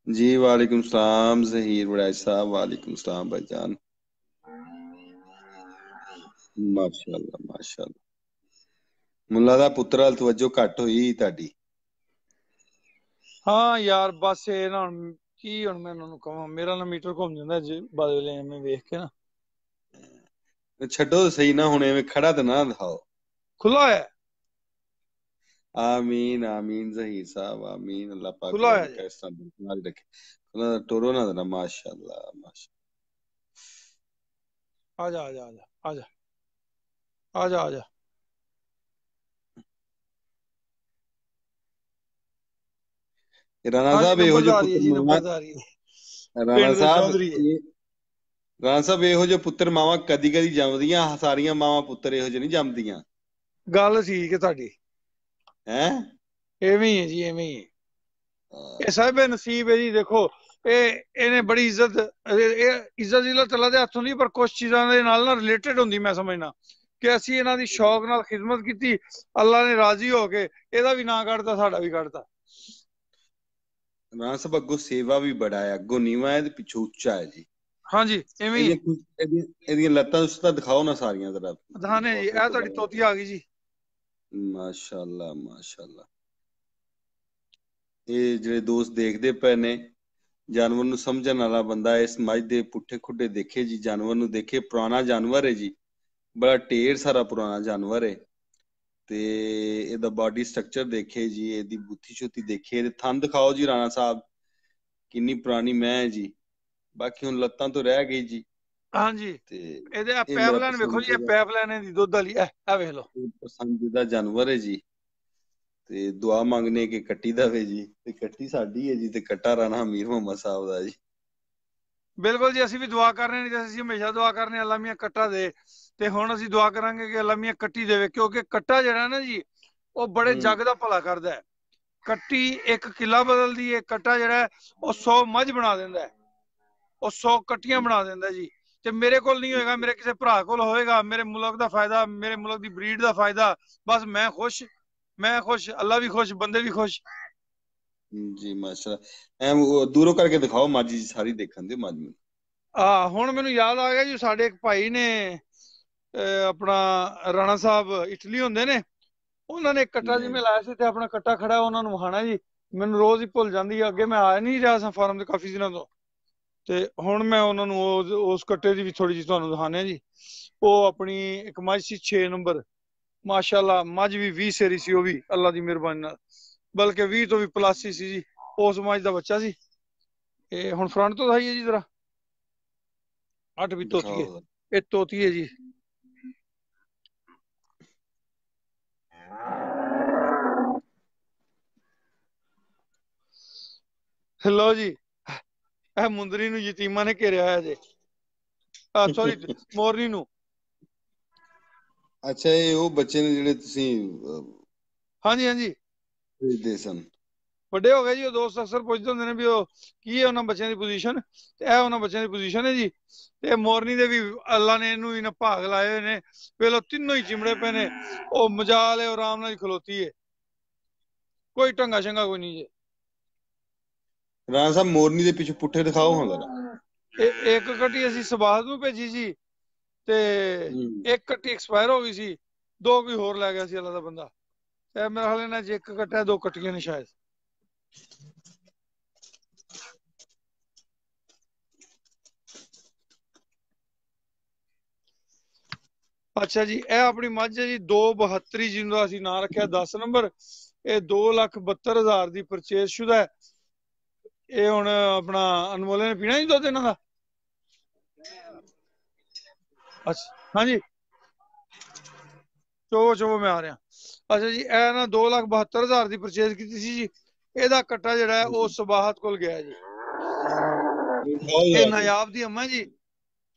[SPEAKER 2] जी वालेकुम सलाम जहीर बड़ाई साहब, वालेकुम सलाम भाईजान। माशाअल्लाह माशाअल्लाह, मुल्ला दा पुत्र हल तवज्जो घट होई ਤੁਹਾਡੀ।
[SPEAKER 1] ਹਾਂ ਯਾਰ ਬਸ ਇਹ ਨਾ ਹੁਣ ਕੀ, ਹੁਣ ਮੈਂ ਉਹਨਾਂ ਨੂੰ ਕਹਾਂ, ਮੇਰਾ ਨਾ ਮੀਟਰ ਘੁੰਮ ਜਾਂਦਾ ਜੇ ਬਦਲੇ ਐਵੇਂ ਵੇਖ ਕੇ ਨਾ।
[SPEAKER 2] ਛੱਡੋ ਤਾਂ ਸਹੀ ਨਾ, ਹੁਣ ਐਵੇਂ ਖੜਾ ਤਾਂ ਨਾ ਦਿਖਾਓ।
[SPEAKER 1] ਖੁੱਲਾ ਹੋਇਆ,
[SPEAKER 2] आमीन आमीन जहीर साहब आमीन, अल्लाह पाक
[SPEAKER 1] ਖੁੱਲਾ ਹੋਇਆ
[SPEAKER 2] रब
[SPEAKER 1] ਜੇ।
[SPEAKER 2] का इस तरह बीमारी रखे, अल्लाह टोरो ना देना। माशाअल्लाह माशाअल्लाह,
[SPEAKER 1] ਆ ਜਾ ਆ ਜਾ ਆ ਜਾ ਆ ਜਾ ਆ ਜਾ ਆ ਜਾ।
[SPEAKER 2] राणा
[SPEAKER 1] ਹਾਂਜੀ
[SPEAKER 2] साहब ਇਹੋ ਜਿਹੇ
[SPEAKER 1] ਨੰਬਰਦਾਰੀ ਹੈ
[SPEAKER 2] ਪੁੱਤਰ
[SPEAKER 1] ਜੀ,
[SPEAKER 2] ਮਾਵਾ,
[SPEAKER 1] ਨੰਬਰਦਾਰੀ ਹੈ,
[SPEAKER 2] ਰਾਣਾ
[SPEAKER 1] ਪਿੰਡ ਦੇ
[SPEAKER 2] ਸਾਹਿਬ
[SPEAKER 1] ਚੌਧਰੀ ਹੈ।
[SPEAKER 2] ਰਾਣਾ ਸਾਹਿਬ ਇਹੋ ਜਿਹੇ ਪੁੱਤਰ ਮਾਵਾ ਕਦੀ ਕਦੀ ਜੰਮਦੀਆਂ, ਸਾਰੀਆਂ ਮਾਵਾਂ ਪੁੱਤਰ ਇਹੋ ਜਿਹੇ ਨਹੀਂ ਜੰਮਦੀਆਂ।
[SPEAKER 1] ਗੱਲ ਠੀਕ ਹੈ ਤੁਹਾਡੀ,
[SPEAKER 2] ਹੈ
[SPEAKER 1] ਐਵੇਂ ਹੀ ਹੈ ਜੀ, ਐਵੇਂ ਹੀ ਹੈ। ਇਹ ਸਾਹਿਬੇ ਨਸੀਬ ਹੈ ਜੀ। ਦੇਖੋ ਇਹਨੇ ਬੜੀ ਇੱਜ਼ਤ, ਇਹ ਇੱਜ਼ਤ ਜ਼ਿਲਤ ਅੱਲਾ ਦੇ ਹੱਥੋਂ ਨਹੀਂ, ਪਰ ਕੁਝ ਚੀਜ਼ਾਂ ਦੇ ਨਾਲ ਨਾ ਰਿਲੇਟਡ ਹੁੰਦੀ, ਮੈਂ ਸਮਝਣਾ ਕਿ ਅਸੀਂ ਇਹਨਾਂ ਦੀ ਸ਼ੌਕ ਨਾਲ ਖਿਦਮਤ ਕੀਤੀ, ਅੱਲਾ ਨੇ ਰਾਜ਼ੀ ਹੋ ਕੇ ਇਹਦਾ ਵੀ ਨਾਂ ਕੱਢਤਾ, ਸਾਡਾ ਵੀ ਕੱਢਤਾ।
[SPEAKER 2] ਰਾਣਾ ਸਾਹਿਬ ਅੱਗੋਂ ਸੇਵਾ ਵੀ ਬੜਾ ਹੈ, ਅੱਗੋਂ ਨੀਵਾ ਹੈ ਤੇ ਪਿੱਛੋਂ ਉੱਚਾ ਹੈ ਜੀ।
[SPEAKER 1] ਹਾਂਜੀ ਐਵੇਂ ਹੀ ਹੈ।
[SPEAKER 2] ਇਹਦੀਆਂ ਲੱਤਾਂ ਉਸ ਤਾਂ ਦਿਖਾਓ ਨਾ ਸਾਰੀਆਂ ਜ਼ਰਾ।
[SPEAKER 1] ਦਿਖਾਣੇ ਜੀ, ਇਹ ਤੁਹਾਡੀ ਤੋਤੀ ਆ ਗਈ ਜੀ।
[SPEAKER 2] ਮਾਸ਼ਾਅੱਲਾ ਮਾਸ਼ਾਅੱਲਾ। ਇਹ ਜਿਹੜੇ ਦੋਸਤ ਦੇਖਦੇ ਪਏ ਨੇ, ਜਾਨਵਰ ਨੂੰ ਸਮਝਣ ਵਾਲਾ ਬੰਦਾ ਇਸ ਮੱਝ ਦੇ ਪੁੱਠੇ ਖੁੱਡੇ ਦੇਖੇ ਜੀ, ਜਾਨਵਰ ਨੂੰ ਦੇਖੇ, ਪੁਰਾਣਾ ਜਾਨਵਰ ਹੈ ਜੀ, ਬੜਾ ਢੇਰ ਸਾਰਾ ਪੁਰਾਣਾ ਜਾਨਵਰ ਹੈ। ਤੇ ਇਹਦਾ ਬਾਡੀ ਸਟਰਕਚਰ ਦੇਖੇ ਜੀ, ਇਹਦੀ ਬੁੱਥੀ ਛੁੱਤੀ ਦੇਖੇ, ਇਹਦੇ ਥਣ ਦਿਖਾਓ ਜੀ ਰਾਣਾ ਸਾਹਿਬ, ਕਿੰਨੀ ਪੁਰਾਣੀ ਮੈਂ ਹੈ ਜੀ। ਬਾਕੀ ਹੁਣ ਲੱਤਾਂ ਤੋਂ ਰਹਿ ਗਈ ਜੀ।
[SPEAKER 1] ਹਾਂਜੀ
[SPEAKER 2] ਤੇ
[SPEAKER 1] ਇਹਦੇ ਆ
[SPEAKER 2] ਇਹ ਮੇਰਾ
[SPEAKER 1] ਪਾਈਪਲਾਈਨ ਵੇਖੋ ਜੀ, ਇਹ ਪਾਈਪਲਾਈਨ ਇਹਦੀ ਦੁੱਧ ਵਾਲੀ, ਇਹ ਵੇਖ ਲਓ।
[SPEAKER 2] ਪਸੰਦੀਦਾ ਜਾਨਵਰ ਹੈ ਜੀ। ਤੇ ਦੁਆ ਮੰਗਨੇ ਕਿ ਕੱਟੀ ਦਵੇ ਜੀ, ਤੇ ਕੱਟੀ ਸਾਡੀ ਹੈ ਜੀ, ਤੇ ਕੱਟਾ ਰਾਣਾ ਅਮੀਰ ਮੁਹੰਮਦ ਸਾਹਿਬ ਦਾ ਜੀ।
[SPEAKER 1] ਬਿਲਕੁਲ ਜੀ, ਅਸੀਂ ਵੀ ਦੁਆ ਕਰ ਰਹੇ ਹਾਂ, ਅਸੀਂ ਹਮੇਸ਼ਾ ਦੁਆ ਕਰਨੇ ਅੱਲਾ ਮੀਆਂ ਕੱਟਾ ਦੇ, ਤੇ ਹੁਣ ਅਸੀਂ ਦੁਆ ਕਰਾਂਗੇ ਕਿ ਅੱਲਾ ਮੀਆਂ ਕੱਟੀ ਦੇਵੇ, ਕਿਉਂਕਿ ਕੱਟਾ ਜਿਹੜਾ ਨਾ ਜੀ, ਉਹ ਬੜੇ ਜੱਗ ਦਾ ਭਲਾ ਕਰਦਾ ਹੈ। ਕੱਟੀ ਇੱਕ ਕਿਲਾ ਬਦਲਦੀ ਹੈ, ਕੱਟਾ ਜਿਹੜਾ ਉਹ 100 ਮੱਝ ਬਣਾ ਦਿੰਦਾ ਹੈ, ਉਹ 100 ਕੱਟੀਆਂ ਬਣਾ ਦਿੰਦਾ ਜੀ। ਤੇ ਮੇਰੇ ਕੋਲ ਨਹੀਂ ਹੋਏਗਾ, ਮੇਰੇ ਕਿਸੇ ਭਰਾ ਕੋਲ ਹੋਏਗਾ, ਮੇਰੇ ਮੁਲਕ ਦਾ ਫਾਇਦਾ, ਮੇਰੇ ਮੁਲਕ ਦੀ ਬਰੀਡ ਦਾ ਫਾਇਦਾ, ਬਸ ਮੈਂ ਖੁਸ਼, ਮੈਂ ਖੁਸ਼, ਅੱਲਾ ਵੀ ਖੁਸ਼, ਬੰਦੇ ਵੀ ਖੁਸ਼
[SPEAKER 2] ਜੀ। ਮਾਸ਼ਾਅੱਲਾ, ਐ ਦੂਰੋਂ ਕਰਕੇ ਦਿਖਾਓ ਮੱਝ ਜੀ, ਸਾਰੀ ਦੇਖਣ ਦਿਓ ਮੱਝ ਨੂੰ।
[SPEAKER 1] ਹੁਣ ਮੈਨੂੰ ਯਾਦ ਆ ਗਿਆ ਜੀ, ਸਾਡੇ ਇੱਕ ਭਾਈ ਨੇ ਆਪਣਾ ਰਾਣਾ ਸਾਹਿਬ ਇਟਲੀ ਹੁੰਦੇ ਨੇ, ਉਹਨਾਂ ਨੇ ਕੱਟਾ ਜਿਵੇਂ ਲਾਇਆ ਸੀ, ਤੇ ਆਪਣਾ ਕੱਟਾ ਖੜਾ ਉਹਨਾਂ ਨੂੰ ਵਿਖਾਣਾ ਜੀ। ਮੈਨੂੰ ਰੋਜ਼ ਹੀ ਭੁੱਲ ਜਾਂਦੀ ਹੈ, ਅੱਗੇ ਮੈਂ ਆ ਨਹੀਂ ਰਿਹਾ ਸਾਂ ਫਾਰਮ ਦੇ ਕਾਫੀ ਦਿਨਾਂ ਤੋਂ, ਤੇ ਹੁਣ ਮੈਂ ਉਹਨਾਂ ਨੂੰ ਉਸ ਕੱਟੇ ਦੀ ਵੀ ਥੋੜੀ ਜਿਹੀ ਤੁਹਾਨੂੰ ਦਿਖਾਣੇ ਜੀ। ਉਹ ਆਪਣੀ ਇੱਕ ਮੱਝ ਸੀ 6 ਨੰਬਰ, ਮਾਸ਼ਾਅੱਲਾ ਮੱਝ ਵੀ 20 ਸੇਰੀ ਸੀ, ਉਹ ਵੀ ਅੱਲਾ ਦੀ ਮਿਹਰਬਾਨੀ ਨਾਲ, ਬਲਕਿ 20 ਤੋਂ ਵੀ ਪਲੱਸ ਹੀ ਸੀ ਜੀ। ਉਸ ਮੱਝ ਦਾ ਬੱਚਾ ਸੀ। ਇਹ ਹੁਣ ਫਰੰਟ ਤੋਂ ਦਿਖਾਈਏ ਜੀ ਜਰਾ, 8 ਵੀ ਤੋਤੀ ਹੈ, ਇਹ ਤੋਤੀ ਹੈ ਜੀ। ਲਓ ਜੀ, ਇਹ ਮੁੰਦਰੀ ਨੂੰ ਯਤੀਮਾਂ ਨੇ ਘੇਰਿਆ ਹੋਇਆ ਜੇ, ਸੌਰੀ ਮੋਰਨੀ ਨੂੰ।
[SPEAKER 2] ਅੱਛਾ, ਇਹ ਉਹ ਬੱਚੇ ਨੇ ਜਿਹੜੇ ਤੁਸੀਂ
[SPEAKER 1] ਹਾਂਜੀ ਹਾਂਜੀ
[SPEAKER 2] ਭੇਜਦੇ ਸਨ।
[SPEAKER 1] ਵੱਡੇ ਹੋ ਗਏ ਜੀ, ਉਹ ਦੋਸਤ ਅਕਸਰ ਪੁੱਛਦੇ ਹੁੰਦੇ ਨੇ ਵੀ ਉਹ ਕੀ ਹੈ ਉਹਨਾਂ ਬੱਚਿਆਂ ਦੀ ਪੋਜੀਸ਼ਨ, ਤੇ ਇਹ ਉਹਨਾਂ ਬੱਚਿਆਂ ਦੀ ਪੋਜੀਸ਼ਨ ਹੈ ਜੀ। ਤੇ ਮੋਰਨੀ ਦੇ ਵੀ ਅੱਲਾ ਨੇ ਇਹਨੂੰ ਇਹਨਾਂ ਭਾਗ ਲਾਏ ਹੋਏ ਨੇ, ਵੇਲੋ ਤਿੰਨੋਂ ਹੀ ਚਿਮੜੇ ਪਏ ਨੇ, ਉਹ ਮਜਾਲ ਹੈ, ਆਰਾਮ ਨਾਲ ਹੀ ਖਲੋਤੀ ਹੈ, ਕੋਈ ਢੰਗਾ ਸ਼ੰਗਾ ਕੋਈ ਨਹੀਂ ਜੇ।
[SPEAKER 2] ਰਾਣਾ ਸਾਹਿਬ ਮੋਰਨੀ ਦੇ ਪਿੱਛੇ ਪੁੱਠੇ ਦਿਖਾਓ ਹਾਂ ਜ਼ਰਾ।
[SPEAKER 1] ਇੱਕ ਕੱਟੀ ਅਸੀਂ ਸਬਾਹ ਨੂੰ ਭੇਜੀ ਸੀ, ਤੇ ਇੱਕ ਕੱਟੀ ਐਕਸਪਾਇਰ ਹੋ ਗਈ ਸੀ, 2 ਕੋਈ ਹੋਰ ਲੈ ਗਿਆ ਸੀ ਅੱਲਾ ਦਾ ਬੰਦਾ। ਤੇ ਮੇਰੇ ਹਾਲੇ ਨਾਲ ਜੇ ਇੱਕ ਕੱਟਿਆ, 2 ਕੱਟੀਆਂ ਨੇ ਸ਼ਾਇਦ। ਅੱਛਾ ਜੀ, ਇਹ ਆਪਣੀ ਮੱਝ ਹੈ ਜੀ 272 ਜਿਹਨੂੰ ਅਸੀਂ ਨਾਂ ਰੱਖਿਆ 10 ਨੰਬਰ। ਇਹ 2,72,000 ਦੀ ਪਰਚੇਸ ਸ਼ੁਦਾ ਹੈ। ਇਹ ਹੁਣ ਆਪਣਾ ਅਨਮੋਲੇ ਨੇ ਪੀਣਾ ਜੀ ਦੁੱਧ ਇਹਨਾਂ ਦਾ। ਅੱਛਾ ਹਾਂਜੀ, ਚੋ ਮੈਂ ਆ ਰਿਹਾ। ਅੱਛਾ ਜੀ, ਇਹ ਨਾ 2,72,000 ਦੀ ਪਰਚੇਸ ਕੀਤੀ ਸੀ ਜੀ। ਇਹਦਾ ਕੱਟਾ ਜਿਹੜਾ ਹੈ ਉਹ ਸਬਾਹਤ ਕੋਲ ਗਿਆ ਜੀ। ਇਹ ਨਾਯਾਬ ਦੀ ਅੰਮਾ ਜੀ,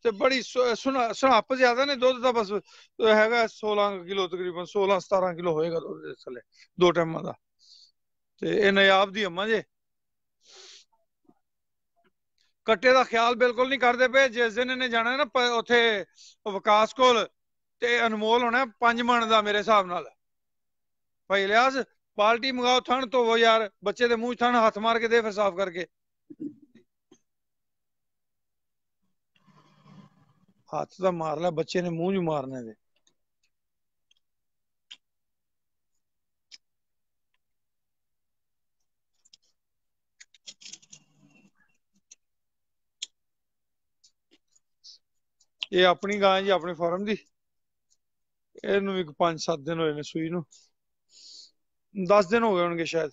[SPEAKER 1] ਤੇ ਬੜੀ ਸੁਣਾਪ ਜ਼ਿਆਦਾ ਨੇ। ਦੁੱਧ ਦਾ ਬਸ ਹੈਗਾ 16 ਕਿਲੋ, ਤਕਰੀਬਨ 16-17 ਕਿਲੋ ਹੋਏਗਾ ਦੁੱਧ ਦੇ ਥੱਲੇ, 2 ਟਾਈਮਾਂ ਦਾ। ਤੇ ਇਹ ਨਾਯਾਬ ਦੀ ਅੰਮਾ ਜੇ। ਕੱਟੇ ਦਾ ਖਿਆਲ ਬਿਲਕੁਲ ਨਹੀਂ ਕਰਦੇ ਪਏ। ਜਿਸ ਦਿਨ ਇਹਨੇ ਜਾਣਾ ਨਾ ਉੱਥੇ ਵਿਕਾਸ ਕੋਲ, ਤੇ ਅਨਮੋਲ ਹੋਣਾ 5 ਮਣ ਦਾ ਮੇਰੇ ਹਿਸਾਬ ਨਾਲ। ਭਾਈ ਇਲਿਆਸ, ਬਾਲਟੀ ਮੰਗਾਓ, ਥਣ ਧੋਵੋ ਯਾਰ, ਬੱਚੇ ਦੇ ਮੂੰਹ 'ਚ ਥਣ ਹੱਥ ਮਾਰ ਕੇ ਦੇ ਫਿਰ ਸਾਫ਼ ਕਰਕੇ। ਹੱਥ ਤਾਂ ਮਾਰ ਲੈ, ਬੱਚੇ ਨੇ ਮੂੰਹ 'ਚ ਮਾਰਨੇ ਦੇ। ਇਹ ਆਪਣੀ ਗਾਂ ਜੀ, ਆਪਣੇ ਫਾਰਮ ਦੀ। ਇਹਨੂੰ ਵੀ 5-7 ਦਿਨ ਹੋਏ ਨੇ ਸੂਈ ਨੂੰ, 10 ਦਿਨ ਹੋ ਗਏ ਹੋਣਗੇ ਸ਼ਾਇਦ।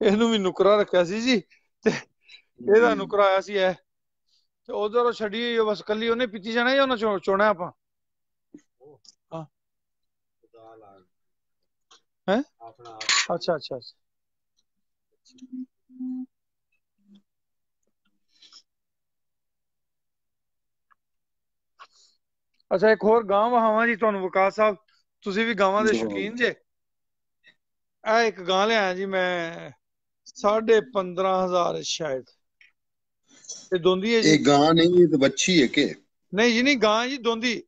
[SPEAKER 1] ਇਹਨੂੰ ਵੀ ਨੁਕਰਾ ਰੱਖਿਆ ਸੀ ਜੀ, ਤੇ ਇਹਦਾ ਨੁਕਰਾ ਆਇਆ ਸੀ ਇਹ, ਤੇ ਉਧਰੋਂ ਛੱਡੀ ਹੋਈ ਬਸ, ਕੱਲੀ ਉਹਨੇ ਪੀਤੀ ਜਾਣਾ ਜਾਂ ਉਹਨਾਂ ਚੋਣਾ ਆਪਾਂ। ਹਾਂ ਹੈ, ਅੱਛਾ ਅੱਛਾ। ਅੱਛਾ, ਇੱਕ ਹੋਰ ਗਾਂ ਵਹਾਵਾਂ ਜੀ ਤੁਹਾਨੂੰ ਵਿਕਾਸ ਸਾਹਿਬ, ਤੁਸੀਂ ਵੀ ਗਾਵਾਂ ਦੇ ਸ਼ੌਕੀਨ ਜੇ। ਇਹ ਇੱਕ ਗਾਂ ਲਿਆਇਆ ਜੀ ਮੈਂ 15,500 ਸ਼ਾਇਦ। ਇਹ ਦੋਂਦੀ ਹੈ ਜੀ।
[SPEAKER 2] ਇਹ ਗਾਂ ਨਹੀਂ, ਇਹ ਤਾਂ ਬੱਚੀ ਹੈ ਕਿ?
[SPEAKER 1] ਨਹੀਂ ਜੀ, ਨਹੀਂ, ਗਾਂ ਜੀ ਦੋਂਦੀ।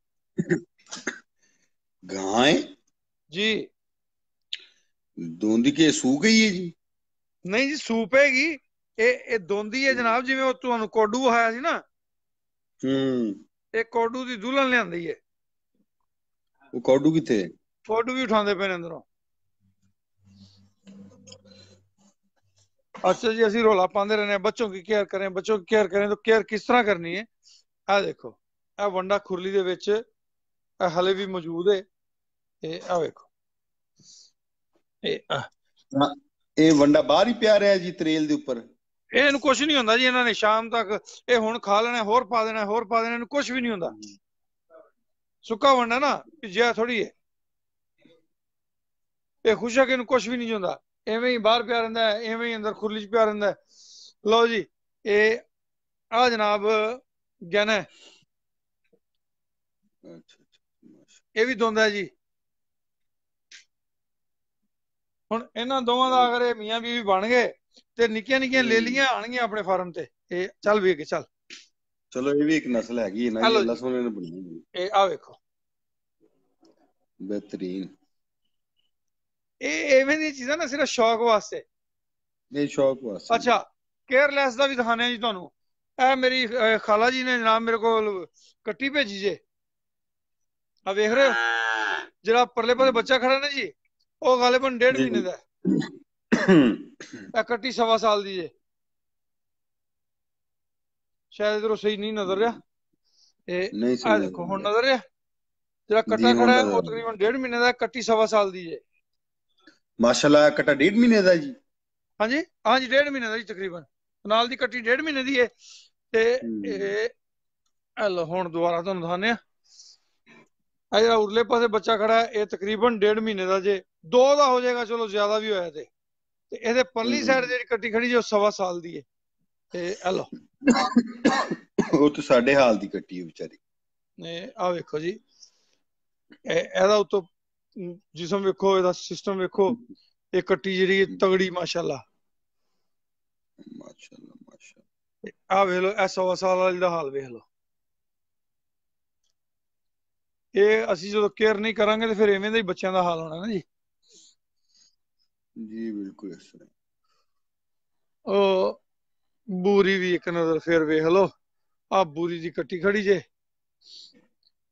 [SPEAKER 2] ਗਾਂ ਹੈ
[SPEAKER 1] ਜੀ।
[SPEAKER 2] ਦੋਂਦੀ ਕੇ ਸੂ ਗਈ ਹੈ ਜੀ?
[SPEAKER 1] ਨਹੀਂ ਜੀ, ਸੂਪ ਹੈਗੀ। ਇਹ ਦੋਂਦੀ ਹੈ ਜਨਾਬ। ਜਿਵੇਂ ਉਹ ਤੁਹਾਨੂੰ ਕੋਡੂ ਆਇਆ ਸੀ ਨਾ, ਇਹ ਕੋਡੂ ਦੀ ਦੁਲਹਨ ਲਿਆਂਦੀ ਹੈ।
[SPEAKER 2] ਉਹ ਕੋਡੂ ਕਿੱਥੇ?
[SPEAKER 1] ਕੋਡੂ ਵੀ ਉਠਾਉਂਦੇ ਪਏ ਨੇ ਅੰਦਰੋਂ। अच्छा जी, ਅਸੀਂ ਰੋਲਾ ਪਾਉਂਦੇ रहने हैं, बच्चों की केयर करें, बच्चों की केयर करें। तो केयर किस तरह करनी है? ਆ ਦੇਖੋ, ਇਹ ਵੰਡਾ ਖੁਰਲੀ ਦੇ ਵਿੱਚ ਹਲੇ ਵੀ ਮੌਜੂਦ ਹੈ। ਇਹ ਆ ਵੇਖੋ,
[SPEAKER 2] ਇਹ ਵੰਡਾ ਬਾਹਰ ਹੀ ਪਿਆ ਰਿਹਾ ਜੀ ਤਰੇਲ ਦੇ ਉੱਪਰ।
[SPEAKER 1] ਇਹਨੂੰ ਕੁਝ ਨਹੀਂ ਹੁੰਦਾ ਜੀ, ਇਹਨਾਂ ਨੇ ਸ਼ਾਮ ਤੱਕ ਇਹ ਹੁਣ ਖਾ ਲੈਣਾ, ਹੋਰ ਪਾ ਦੇਣਾ, ਹੋਰ ਪਾ ਦੇਣਾ, ਇਹਨੂੰ ਕੁਝ ਵੀ ਨਹੀਂ ਹੁੰਦਾ। ਸੁੱਕਾ ਵੰਡਾ ਨਾ ਭਿੱਜਿਆ ਥੋੜੀ ਹੈ। ਇਹ ਖੁਸ਼ ਹੈ ਕਿ ਇਹਨੂੰ ਕੁਝ ਵੀ ਨਹੀਂ ਹੁੰਦਾ, ਐਵੇਂ ਹੀ ਬਾਹਰ ਪਿਆ ਰਹਿੰਦਾ ਹੈ, ਐਵੇਂ ਹੀ ਅੰਦਰ ਖੁਰਲੀ 'ਚ ਪਿਆ ਰਹਿੰਦਾ ਹੈ। ਲਓ ਜੀ, ਇਹ ਆ ਜਨਾਬ ਗਹਿਣਾ, ਇਹ ਵੀ ਦੋਂਦਾ ਜੀ। ਹੁਣ ਇਹਨਾਂ ਦੋਵਾਂ ਦਾ ਅਗਰ ਇਹ ਮੀਆਂ ਬੀਵੀ ਬਣ ਗਏ ਤੇ ਨਿੱਕੀਆਂ ਨਿੱਕੀਆਂ ਲੇਲੀਆਂ ਆਣਗੀਆਂ ਆਪਣੇ ਫਾਰਮ ਤੇ। ਇਹ ਚੱਲ ਵੀ ਅੱਗੇ ਚੱਲ।
[SPEAKER 2] ਚਲੋ, ਇਹ ਵੀ ਇੱਕ ਨਸਲ ਹੈਗੀ ਹੈ ਨਾ ਜੀ, ਅੱਲਾ ਸੋਹਣੇ ਨੇ ਬਣਾਈ।
[SPEAKER 1] ਇਹ ਆ ਵੇਖੋ,
[SPEAKER 2] ਬਿਹਤਰੀਨ।
[SPEAKER 1] ਇਹ ਐਵੇਂ ਦੀਆਂ ਚੀਜ਼ਾਂ ਨਾ ਸਿਰਫ ਸ਼ੌਕ ਵਾਸਤੇ।
[SPEAKER 2] ਇਹ ਸ਼ੌਕ ਵਾਸਤੇ।
[SPEAKER 1] ਅੱਛਾ, ਕੇਅਰਲੈਸ ਦਾ ਵੀ ਦਿਖਾਣੇ ਜੀ ਤੁਹਾਨੂੰ। ਇਹ ਮੇਰੀ ਖਾਲਾ ਜੀ ਨੇ ਜਨਾਬ ਮੇਰੇ ਕੋਲ ਕੱਟੀ ਭੇਜੀ ਜੇ। ਆ ਵੇਖ ਰਹੇ ਹੋ, ਜਿਹੜਾ ਪਰਲੇ ਪਾਸੇ ਬੱਚਾ ਖੜਾ ਨਾ ਜੀ, ਉਹ ਗਾਲਿਬਨ 1.5 ਮਹੀਨੇ ਦਾ। ਇਹ ਕੱਟੀ 1.25 ਸਾਲ ਦੀ ਜੇ। ਸ਼ਾਇਦ ਇਧਰੋਂ ਸਹੀ ਨਹੀਂ ਨਜ਼ਰ ਰਿਹਾ। ਇਹ ਆ ਦੇਖੋ, ਹੁਣ ਨਜ਼ਰ ਰਿਹਾ। ਜਿਹੜਾ ਕੱਟਾ ਖੜਾ ਹੈ ਉਹ ਤਕਰੀਬਨ 1.5 ਮਹੀਨੇ ਦਾ, ਕੱਟੀ 1.25 ਸਾਲ ਦੀ ਜੇ।
[SPEAKER 2] ਮਾਸ਼ਾਅੱਲਾ, ਕੱਟਾ 1.5 ਮਹੀਨੇ ਦਾ ਜੀ?
[SPEAKER 1] ਹਾਂਜੀ ਹਾਂਜੀ, 1.5 ਮਹੀਨੇ ਦਾ ਜੀ ਤਕਰੀਬਨ। ਨਾਲ ਦੀ ਕੱਟੀ 1.5 ਮਹੀਨੇ ਦੀ ਹੈ। ਤੇ ਇਹ ਲੋ, ਹੁਣ ਦੁਬਾਰਾ ਤੁਹਾਨੂੰ ਦਿਖਾਉਂਦੇ ਆ। ਆ ਜਿਹੜਾ ਉਰਲੇ ਪਾਸੇ ਬੱਚਾ ਖੜਾ ਹੈ, ਇਹ ਤਕਰੀਬਨ 1.5 ਮਹੀਨੇ ਦਾ ਜੇ। 2 ਦਾ ਹੋ ਜਾਏਗਾ, ਚਲੋ ਜ਼ਿਆਦਾ ਵੀ ਹੋਇਆ ਤੇ ਇਹਦੇ ਪਰਲੀ ਸਾਈਡ ਜਿਹੜੀ ਕੱਟੀ ਖੜੀ ਜੇ ਉਹ 1.25 ਸਾਲ ਦੀ ਹੈ। ਤੇ ਇਹ ਲੋ,
[SPEAKER 2] ਉਹ ਤਾਂ ਸਾਡੇ ਹਾਲ ਦੀ ਕੱਟੀ ਹੈ ਵਿਚਾਰੀ।
[SPEAKER 1] ਆ ਵੇਖੋ ਜੀ, ਇਹਦਾ ਉੱਤੋਂ ਜਿਸਮ ਵੇਖੋ, ਇਹਦਾ ਸਿਸਟਮ ਵੇਖੋ। ਇਹ ਕੱਟੀ ਜਿਹੜੀ ਤਗੜੀ, ਮਾਸ਼ਾਅੱਲਾ
[SPEAKER 2] ਮਾਸ਼ਾਅੱਲਾ ਮਾਸ਼ਾਅੱਲਾ।
[SPEAKER 1] ਆ ਵੇਖ ਲੋ, ਇਹ 1.25 ਸਾਲ ਵਾਲੀ ਦਾ ਹਾਲ ਵੇਖ ਲੋ। ਇਹ ਅਸੀਂ ਜਦੋਂ ਕੇਅਰ ਨਹੀਂ ਕਰਾਂਗੇ ਤੇ ਫਿਰ ਐਵੇਂ ਦੇ ਹੀ ਬੱਚਿਆਂ ਦਾ ਹਾਲ ਹੋਣਾ ਨਾ ਜੀ।
[SPEAKER 2] ਜੀ ਬਿਲਕੁਲ ਇਸ ਤਰ੍ਹਾਂ।
[SPEAKER 1] ਉਹ ਬੂਰੀ ਵੀ ਇੱਕ ਨਜ਼ਰ ਫਿਰ ਵੇਖ ਲੋ। ਆ ਬੂਰੀ ਦੀ ਕੱਟੀ ਖੜੀ ਜੇ।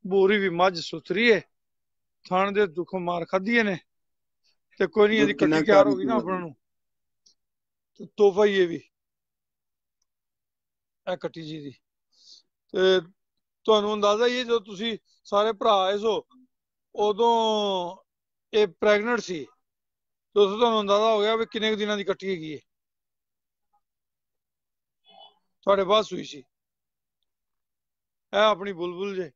[SPEAKER 1] ਬੂਰੀ ਵੀ ਮੱਝ ਸੁਥਰੀ ਹੈ, ਥਣ ਦੇ ਦੁੱਖੋਂ ਮਾਰ ਖਾਧੀਏ ਨੇ, ਤੇ ਕੋਈ ਨਹੀਂ, ਇਹਦੀ ਕੱਟੀ ਤਿਆਰ ਹੋ ਗਈ ਨਾ ਆਪਣਾ ਨੂੰ। ਤੇ ਤੋਹਫਾ ਹੀ ਇਹ ਵੀ ਇਹ ਕੱਟੀ ਜੀ ਦੀ। ਤੇ ਤੁਹਾਨੂੰ ਅੰਦਾਜ਼ਾ ਹੀ ਹੈ ਜਦੋਂ ਤੁਸੀਂ ਸਾਰੇ ਭਰਾ ਆਏ ਸੋ ਉਦੋਂ ਇਹ ਪ੍ਰੈਗਨੈਂਟ ਸੀ, ਤੇ ਉਸ ਤੁਹਾਨੂੰ ਅੰਦਾਜ਼ਾ ਹੋ ਗਿਆ ਵੀ ਕਿੰਨੇ ਕੁ ਦਿਨਾਂ ਦੀ ਕੱਟੀ ਹੈਗੀ ਹੈ। ਤੁਹਾਡੇ ਬਾਅਦ ਸੂਈ ਸੀ। ਇਹ ਆਪਣੀ ਬੁਲਬੁਲ ਜੇ।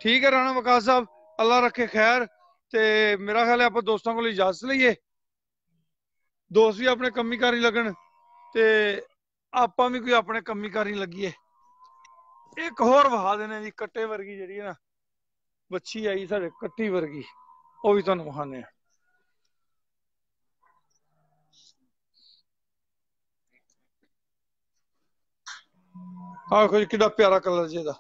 [SPEAKER 1] ਠੀਕ ਹੈ ਰਾਣਾ ਵਕਾਸ ਸਾਹਿਬ, ਅੱਲਾ ਰੱਖੇ ਖੈਰ। ਤੇ ਮੇਰਾ ਖਿਆਲ ਹੈ ਆਪਾਂ ਦੋਸਤਾਂ ਕੋਲ ਇਜਾਜ਼ਤ ਲਈਏ। ਦੋਸਤ ਵੀ ਆਪਣੇ ਕੰਮੀ ਕਾਰੀ ਲੱਗਣ ਤੇ ਆਪਾਂ ਵੀ ਕੋਈ ਆਪਣੇ ਕੰਮੀ ਕਾਰੀ ਲੱਗੀਏ। ਇੱਕ ਹੋਰ ਵਹਾ ਦੇਣੇ ਜੀ ਕੱਟੇ ਵਰਗੀ ਜਿਹੜੀ ਹੈ ਨਾ ਬੱਚੀ ਆਈ ਸਾਡੇ ਕੱਟੀ ਵਰਗੀ, ਉਹ ਵੀ ਤੁਹਾਨੂੰ ਵਿਖਾਉਂਦੇ ਆ। ਆਖੋ ਜੀ ਕਿੰਨਾ ਪਿਆਰਾ ਕਲਰ ਜੀ ਇਹਦਾ।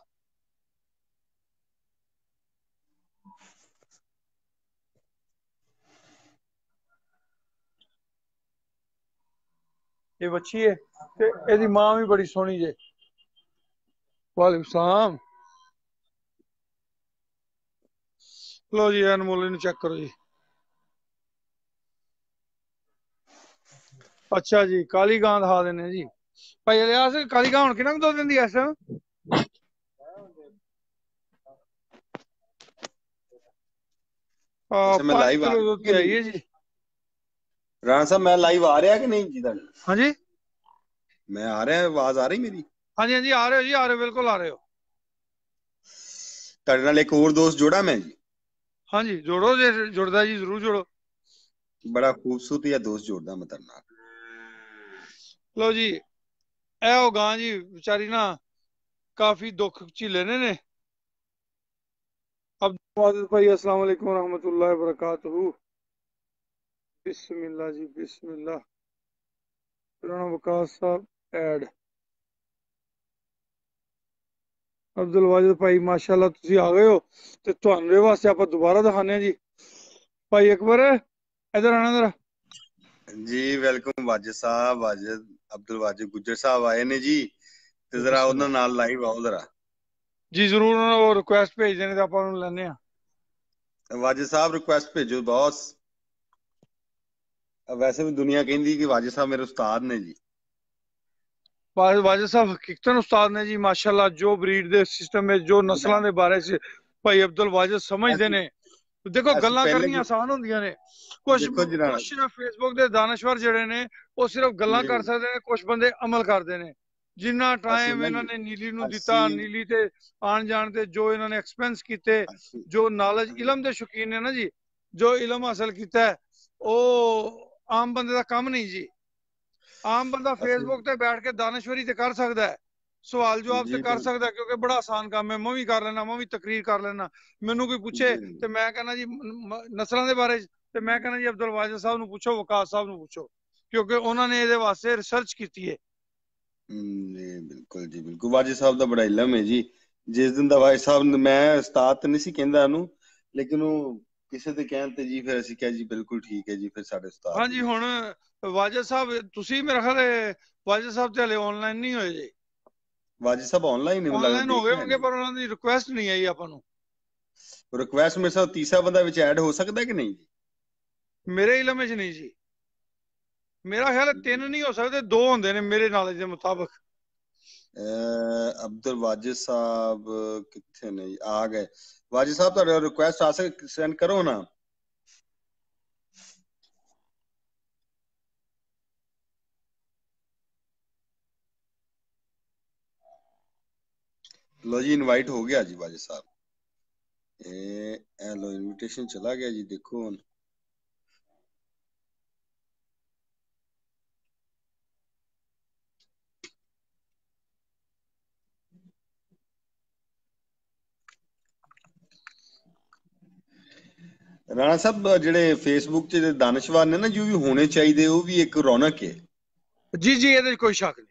[SPEAKER 1] ਇਹ ਬੱਚੀ ਹੈ ਤੇ ਇਹਦੀ ਮਾਂ ਵੀ ਬੜੀ ਸੋਹਣੀ ਜੇ। ਵਾਲੇਕੁਮ ਸਲਾਮ। ਲੋ ਜੀ ਅਨਮੋਲੇ ਨੂੰ ਚੈੱਕ ਕਰੋ ਜੀ। ਅੱਛਾ ਜੀ ਕਾਲੀ ਗਾਂ ਦਿਖਾ ਦਿੰਦੇ ਜੀ। ਭਾਈ ਇਲਿਆਸ ਕਾਲੀ ਗਾਂ ਹੁਣ ਕਿੰਨਾ ਕੁ ਦੁੱਧ ਦਿੰਦੀ ਐ ਇਸ ਟਾਈਮ?
[SPEAKER 2] ਅੱਛਾ ਮੈਂ
[SPEAKER 1] 5
[SPEAKER 2] ਲਾਈਵ ਆ
[SPEAKER 1] ਕਿਲੋ
[SPEAKER 2] ਰਿਹਾ
[SPEAKER 1] ਦੁੱਧ
[SPEAKER 2] ਕਿ
[SPEAKER 1] ਤੇ ਆਈ
[SPEAKER 2] ਨਹੀਂ?
[SPEAKER 1] ਹੈ ਜੀ।
[SPEAKER 2] ਰਾਣਾ ਸਾਹਿਬ ਮੈਂ ਲਾਈਵ ਆ ਰਿਹਾ ਕਿ ਨਹੀਂ ਜੀ ਤੁਹਾਡੇ?
[SPEAKER 1] ਹਾਂਜੀ
[SPEAKER 2] ਮੈਂ ਆ ਰਿਹਾ, ਆਵਾਜ਼ ਆ ਰਹੀ ਮੇਰੀ?
[SPEAKER 1] ਹਾਂਜੀ ਹਾਂਜੀ ਆ ਰਹੇ ਹੋ ਜੀ, ਆ ਰਹੇ ਹੋ, ਬਿਲਕੁਲ ਆ ਰਹੇ ਹੋ।
[SPEAKER 2] ਤੁਹਾਡੇ ਨਾਲ ਇੱਕ ਹੋਰ ਦੋਸਤ ਜੋੜਾ ਮੈਂ ਜੀ?
[SPEAKER 1] ਹਾਂਜੀ ਜੋੜੋ, ਜੇ ਜੁੜਦਾ ਜੀ ਜ਼ਰੂਰ ਜੋੜੋ।
[SPEAKER 2] ਬੜਾ ਖੂਬਸੂਰਤ ਜਿਹਾ ਦੋਸਤ ਜੋੜਦਾ ਮੈਂ ਤੁਹਾਡੇ ਨਾਲ।
[SPEAKER 1] ਲੋ ਜੀ ਇਹ ਉਹ ਗਾਂ ਜੀ ਵਿਚਾਰੀ ਨਾ ਕਾਫੀ ਦੁੱਖ ਝੀਲੇ ਨੇ। ਅਬਦੁਲ ਭਾਈ अस्सलाम वालेकुम रहमतुल्लाहि व बरकातहू। बिस्मिल्लाह जी बिस्मिल्लाह। राणा वकास साहब ਐਡ। ਅਬਦੁਲ ਵਾਜਿਦ ਭਾਈ ਮਾਸ਼ਾਅੱਲਾ ਤੁਸੀਂ ਆ ਗਏ ਹੋ ਤੇ ਤੁਹਾਨੂੰ ਵਾਸਤੇ ਆਪਾਂ ਦੁਬਾਰਾ ਦਿਖਾਣੇ ਆ ਜੀ। ਭਾਈ ਅਕਬਰ ਇਧਰ ਆਣਾ ਜ਼ਰਾ
[SPEAKER 2] ਜੀ। ਵੈਲਕਮ ਵਾਜਿਦ ਸਾਹਿਬ, ਵਾਜਿਦ ਅਬਦੁਲ ਵਾਜਿਦ ਗੁੱਜਰ ਸਾਹਿਬ ਆਏ ਨੇ ਜੀ, ਤੇ ਜ਼ਰਾ ਉਹਨਾਂ ਨਾਲ ਲਾਈਵ ਆਓ ਜ਼ਰਾ
[SPEAKER 1] ਜੀ। ਜ਼ਰੂਰ ਉਹਨਾਂ ਨੂੰ ਰਿਕੁਐਸਟ ਭੇਜ ਦੇਣੇ ਤੇ ਆਪਾਂ ਉਹਨੂੰ ਲੈਣੇ ਆ।
[SPEAKER 2] ਵਾਜਿਦ ਸਾਹਿਬ ਰਿਕੁਐਸਟ ਭੇਜੋ ਬੌਸ। ਵੈਸੇ ਵੀ ਦੁਨੀਆ ਕਹਿੰਦੀ ਕਿ ਵਾਜਿਦ ਸਾਹਿਬ ਮੇਰੇ ਉਸਤਾਦ ਨੇ ਜੀ।
[SPEAKER 1] वाजिद साहब हकीकतन उस्ताद ने जी माशाल्लाह। जो ब्रीड ਦੇ ਸਿਸਟਮ ਵਿੱਚ ਜੋ ਨਸਲਾਂ ਦੇ ਬਾਰੇ ਚ ਭਾਈ ਅਬਦੁਲ ਵਾਜਿਦ ਸਮਝਦੇ ਨੇ। ਦੇਖੋ ਗੱਲਾਂ ਕਰਨੀਆਂ ਆਸਾਨ ਹੁੰਦੀਆਂ ਨੇ। ਕੁਝ ਫੇਸਬੁੱਕ ਦੇ ਦਾਨਸ਼ਵਰ ਜਿਹੜੇ ਨੇ ਉਹ ਸਿਰਫ ਗੱਲਾਂ ਕਰ ਸਕਦੇ ਨੇ, ਕੁਝ ਬੰਦੇ ਅਮਲ ਕਰਦੇ ਨੇ। ਜਿੰਨਾ ਟਾਈਮ ਇਹਨਾਂ ਨੇ ਨੀਲੀ ਨੂੰ ਦਿੱਤਾ, ਨੀਲੀ ਤੇ ਆਣ ਜਾਣ ਤੇ ਜੋ ਇਹਨਾਂ ਨੇ ਐਕਸਪੈਂਸ ਕੀਤੇ, ਜੋ ਨੌਲੇਜ ਇਲਮ ਦੇ ਸ਼ੌਕੀਨ ਨੇ ਨਾ ਜੀ, ਜੋ ਇਲਮ ਹਾਸਲ ਕੀਤਾ ਉਹ ਆਮ ਬੰਦੇ ਦਾ ਕੰਮ ਨਹੀਂ ਜੀ। ਆਮ ਬੰਦਾ ਫੇਸਬੁੱਕ ਤੇ ਬੈਠ ਕੇ ਦਾਨਸ਼ਵਰੀ ਤੇ ਕਰ ਸਕਦਾ ਹੈ, ਸਵਾਲ ਜਵਾਬ ਤੇ ਕਰ ਸਕਦਾ, ਕਿਉਂਕਿ ਬੜਾ ਆਸਾਨ ਕੰਮ ਹੈ। ਮੈਂ ਵੀ ਕਰ ਲੈਣਾ, ਮੈਂ ਵੀ ਤਕਰੀਰ ਕਰ ਲੈਣਾ। ਮੈਨੂੰ ਕੋਈ ਪੁੱਛੇ ਤੇ ਮੈਂ ਕਹਿੰਦਾ ਜੀ ਨਸਲਾਂ ਦੇ ਬਾਰੇ ਤੇ ਮੈਂ ਕਹਿੰਦਾ ਜੀ ਅਬਦੁਲ ਵਾਜਿਦ ਸਾਹਿਬ ਨੂੰ ਪੁੱਛੋ, ਵਕਾਸ ਸਾਹਿਬ ਨੂੰ ਪੁੱਛੋ, ਕਿਉਂਕਿ ਉਹਨਾਂ ਨੇ ਇਹਦੇ ਵਾਸਤੇ ਰਿਸਰਚ ਕੀਤੀ ਹੈ।
[SPEAKER 2] ਜੀ ਬਿਲਕੁਲ ਜੀ ਬਿਲਕੁਲ। ਵਾਜਿਦ ਸਾਹਿਬ ਦਾ ਬੜਾ ਇਲਮ ਹੈ ਜੀ। ਜਿਸ ਦਿਨ ਦਾ ਵਾਜਿਦ ਸਾਹਿਬ ਨੂੰ ਮੈਂ ਉਸਤਾਦ ਤਾਂ ਨਹੀਂ ਸੀ ਕਹਿੰਦਾ ਉਹਨੂੰ, ਲੇਕਿਨ ਉਹ ਕਿਸੇ ਦੇ ਕਹਿਣ ਤੇ ਜੀ ਫਿਰ ਅਸੀਂ ਕਿਹਾ ਜੀ ਬਿਲਕੁਲ ਠੀਕ ਹੈ ਜੀ, ਫਿਰ ਸਾਡੇ ਉਸਤਾਦ।
[SPEAKER 1] ਹਾਂਜੀ ਹੁਣ ਵਾਜਿਦ ਸਾਹਿਬ ਤੁਸੀਂ ਮੇਰਾ ਖਿਆਲ ਹੈ ਵਾਜਿਦ ਸਾਹਿਬ ਤੇ ਹਲੇ ਆਨਲਾਈਨ ਨਹੀਂ ਹੋਏ ਜੀ।
[SPEAKER 2] ਵਾਜਿਦ ਸਾਹਿਬ ਆਨਲਾਈਨ ਹੀ
[SPEAKER 1] ਆਨਲਾਈਨ ਹੋ ਗਏ ਹੋਣਗੇ ਪਰ ਉਹਨਾਂ ਦੀ ਰਿਕੁਐਸਟ ਨਹੀਂ ਆਈ ਆਪਾਂ ਨੂੰ।
[SPEAKER 2] ਰਿਕੁਐਸਟ ਮੇਰੇ ਸਾਹ ਤੀਸਰਾ ਬੰਦਾ ਵਿੱਚ ਐਡ ਹੋ ਸਕਦਾ ਕਿ ਨਹੀਂ ਜੀ?
[SPEAKER 1] ਮੇਰੇ ਇਲਮ ਵਿੱਚ ਨਹੀਂ ਜੀ। ਮੇਰਾ ਖਿਆਲ ਹੈ 3 ਨਹੀਂ ਹੋ ਸਕਦੇ, 2 ਹੁੰਦੇ ਨੇ ਮੇਰੇ ਨੌਲੇਜ ਦੇ ਮੁਤਾਬਕ।
[SPEAKER 2] ਅਬਦੁਲ ਵਾਜਿਦ ਸਾਹਿਬ ਕਿੱਥੇ ਨੇ? ਆ ਗਏ ਵਾਜਿਦ ਸਾਹਿਬ, ਤੁਹਾਡਾ ਰਿਕੁਐਸਟ ਆ ਸਕ ਸੈਂਡ ਕਰੋ ਨਾ। लो जी इनवाइट हो गया जी वाजिद साहब। लो इनविटेशन चला गया जी। देखो हुन ਰਾਣਾ ਸਾਹਿਬ ਜਿਹੜੇ ਫੇਸਬੁੱਕ ਤੇ ਦਾਨਸ਼ਵਾਰ ਨੇ ਨਾ ਜੋ ਵੀ ਹੋਣੇ ਚਾਹੀਦੇ, ਉਹ ਵੀ ਇੱਕ ਰੌਣਕ ਹੈ।
[SPEAKER 1] ਜੀ ਜੀ ਇਹਦੇ ਕੋਈ ਸ਼ੱਕ ਨਹੀਂ।